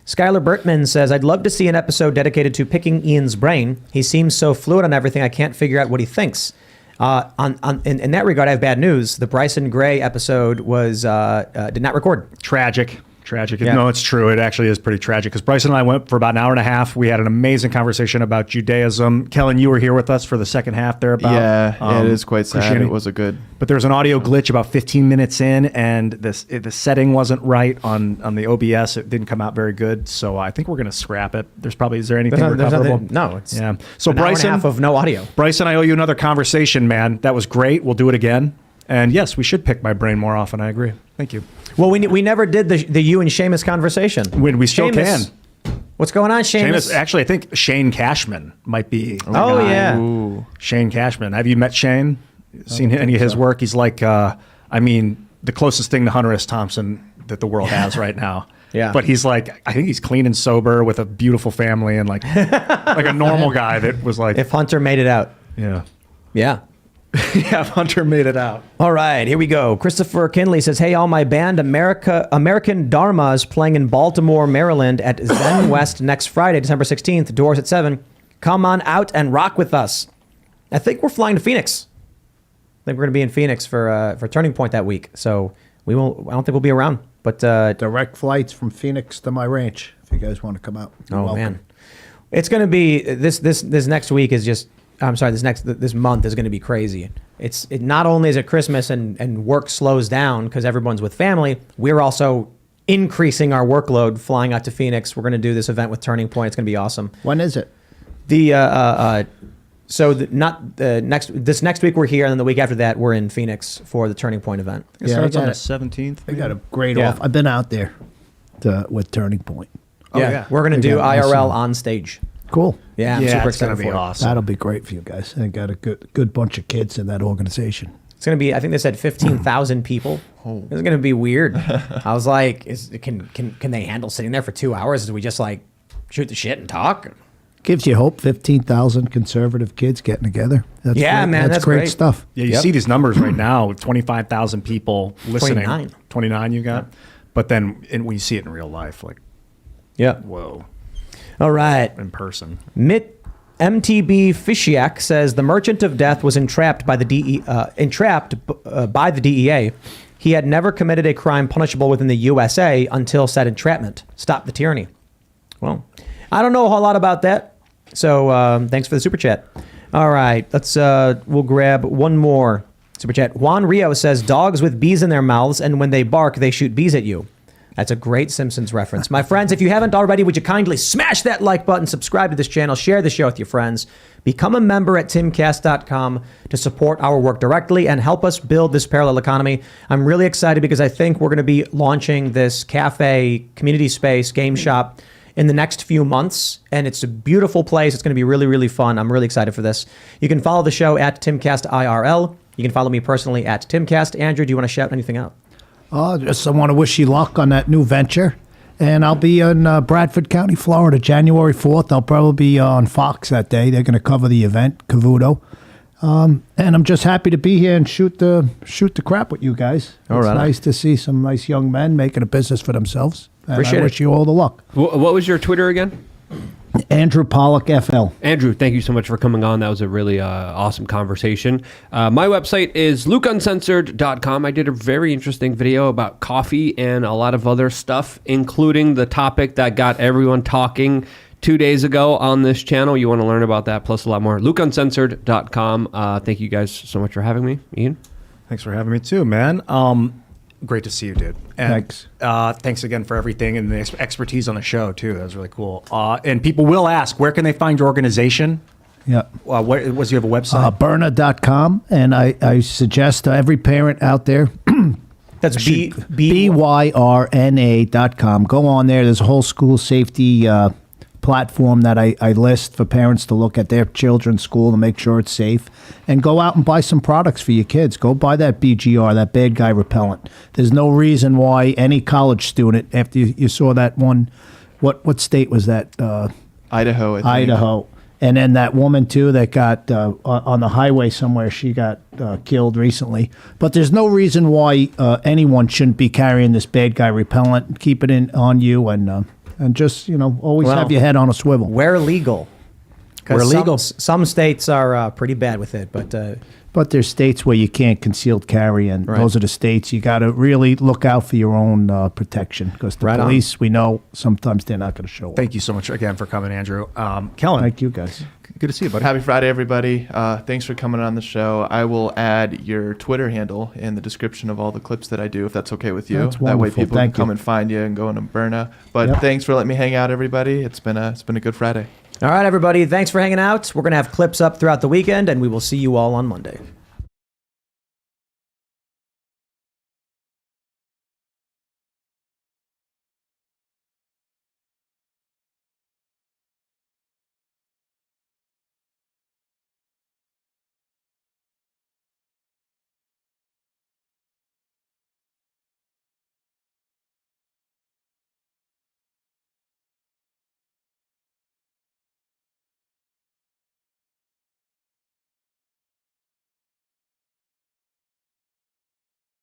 Skylar Bertman says, I'd love to see an episode dedicated to picking Ian's brain. He seems so fluid on everything, I can't figure out what he thinks. In that regard, I have bad news. The Bryson Gray episode was did not record. Tragic. Tragic. Yeah. No, it's true. It actually is pretty tragic because Bryson and I went for about an hour and a half. We had an amazing conversation about Judaism. Kellen, you were here with us for the second half there about it is quite sad. Christianity. It was a good. But there was an audio glitch about 15 minutes in, and the setting wasn't right on the OBS. It didn't come out very good, so I think we're going to scrap it. Is there anything recoverable? No, it's Yeah. So an hour and a Bryson, half of no audio. Bryson, I owe you another conversation, man. That was great. We'll do it again. And yes, we should pick my brain more often. I agree. Thank you. Well, we never did the you and Seamus conversation. When we still Seamus, can. What's going on, Seamus? Actually, I think Shane Cashman might be. Oh, yeah. Ooh. Shane Cashman. Have you met Shane? Seen any of his work? He's like, the closest thing to Hunter S. Thompson that the world has right now. Yeah. But he's like, I think he's clean and sober with a beautiful family and like a normal guy that was like. If Hunter made it out. Yeah. Yeah. Yeah, if Hunter made it out. All right, here we go. Christopher Kinley says, "Hey, all my band American Dharma is playing in Baltimore, Maryland at Zen West next Friday, December 16th. Doors at 7. Come on out and rock with us." I think we're flying to Phoenix. I think we're going to be in Phoenix for Turning Point that week. So I don't think we'll be around. But Direct flights from Phoenix to my ranch. If you guys want to come out, you're welcome. man, it's going to be this next week is just. I'm sorry. This month is going to be crazy. It not only is it Christmas and work slows down because everyone's with family. We're also increasing our workload, flying out to Phoenix. We're going to do this event with Turning Point. It's going to be awesome. When is it? This next week we're here, and then the week after that we're in Phoenix for the Turning Point event. It starts on the 17th. I got a great Yeah. off. I've been out there with Turning Point. yeah. We're going to They do got IRL awesome. on stage. Cool. Yeah, I'm Yeah, super it's gonna excited be for it. awesome. That'll be great for you guys. I got a good bunch of kids in that organization. It's going to be, I think they said 15,000 people. It's going to be weird. I was like, can they handle sitting there for 2 hours? Do we just like shoot the shit and talk? Gives you hope. 15,000 conservative kids getting together. That's Yeah, great. man, that's great great. stuff. Yeah, you Yep. see these numbers right now, 25,000 people listening. 29. 29 you got? But then when you see it in real life, like, Yeah. whoa, All right. in person. MTB Fishiak says the Merchant of Death was entrapped by the DEA. He had never committed a crime punishable within the USA until said entrapment. Stop the tyranny. Well, I don't know a whole lot about that. So thanks for the super chat. All right, we'll grab one more super chat. Juan Rio says dogs with bees in their mouths, and when they bark, they shoot bees at you. That's a great Simpsons reference. My friends, if you haven't already, would you kindly smash that like button, subscribe to this channel, share the show with your friends, become a member at timcast.com to support our work directly and help us build this parallel economy. I'm really excited because I think we're going to be launching this cafe, community space, game shop in the next few months, and it's a beautiful place. It's going to be really, really fun. I'm really excited for this. You can follow the show at Timcast IRL. You can follow me personally at Timcast. Andrew, do you want to shout anything out? Just I want to wish you luck on that new venture. And I'll be in Bradford County, Florida, January 4th. I'll probably be on Fox that day. They're going to cover the event, Cavuto. And I'm just happy to be here and shoot the crap with you guys. All it's right. nice to see some nice young men making a business for themselves. And Appreciate I it. wish you all the luck. What was your Twitter again? Andrew Pollack, FL. Andrew, thank you so much for coming on. That was a really awesome conversation. My website is lukeuncensored.com. I did a very interesting video about coffee and a lot of other stuff, including the topic that got everyone talking 2 days ago on this channel. You want to learn about that, plus a lot more. lukeuncensored.com. Thank you guys so much for having me. Ian? Thanks for having me too, man. Great to see you, dude. And, Thanks. Thanks again for everything and the expertise on the show too. That was really cool. And people will ask, where can they find your organization? Yeah. What you have a website? Burna.com. And I suggest to every parent out there, That's BYRNA.com. Go on there. There's a whole school safety platform that I list for parents to look at their children's school to make sure it's safe. And go out and buy some products for your kids. Go buy that BGR, that bad guy repellent. There's no reason why any college student, after you saw that one, what state was that? Idaho, I think. Idaho. And then that woman, too, that got on the highway somewhere, she got killed recently. But there's no reason why anyone shouldn't be carrying this bad guy repellent. Keep it on you and just, always have your head on a swivel. where legal. 'Cause We're legal. Some states are pretty bad with it, But there's states where you can't concealed carry, and Right. those are the states you got to really look out for your own protection, because the Right on. police, we know, sometimes they're not going to show up. Thank you so much again for coming, Andrew. Kellen, Thank you, guys. good to see you, buddy. Happy Friday, everybody. Thanks for coming on the show. I will add your Twitter handle in the description of all the clips that I do, if that's okay with you. That's That way wonderful. people Thank can come you. and find you and go in a burner. But Yep. thanks for letting me hang out, everybody. It's been a good Friday. All right, everybody. Thanks for hanging out. We're going to have clips up throughout the weekend, and we will see you all on Monday.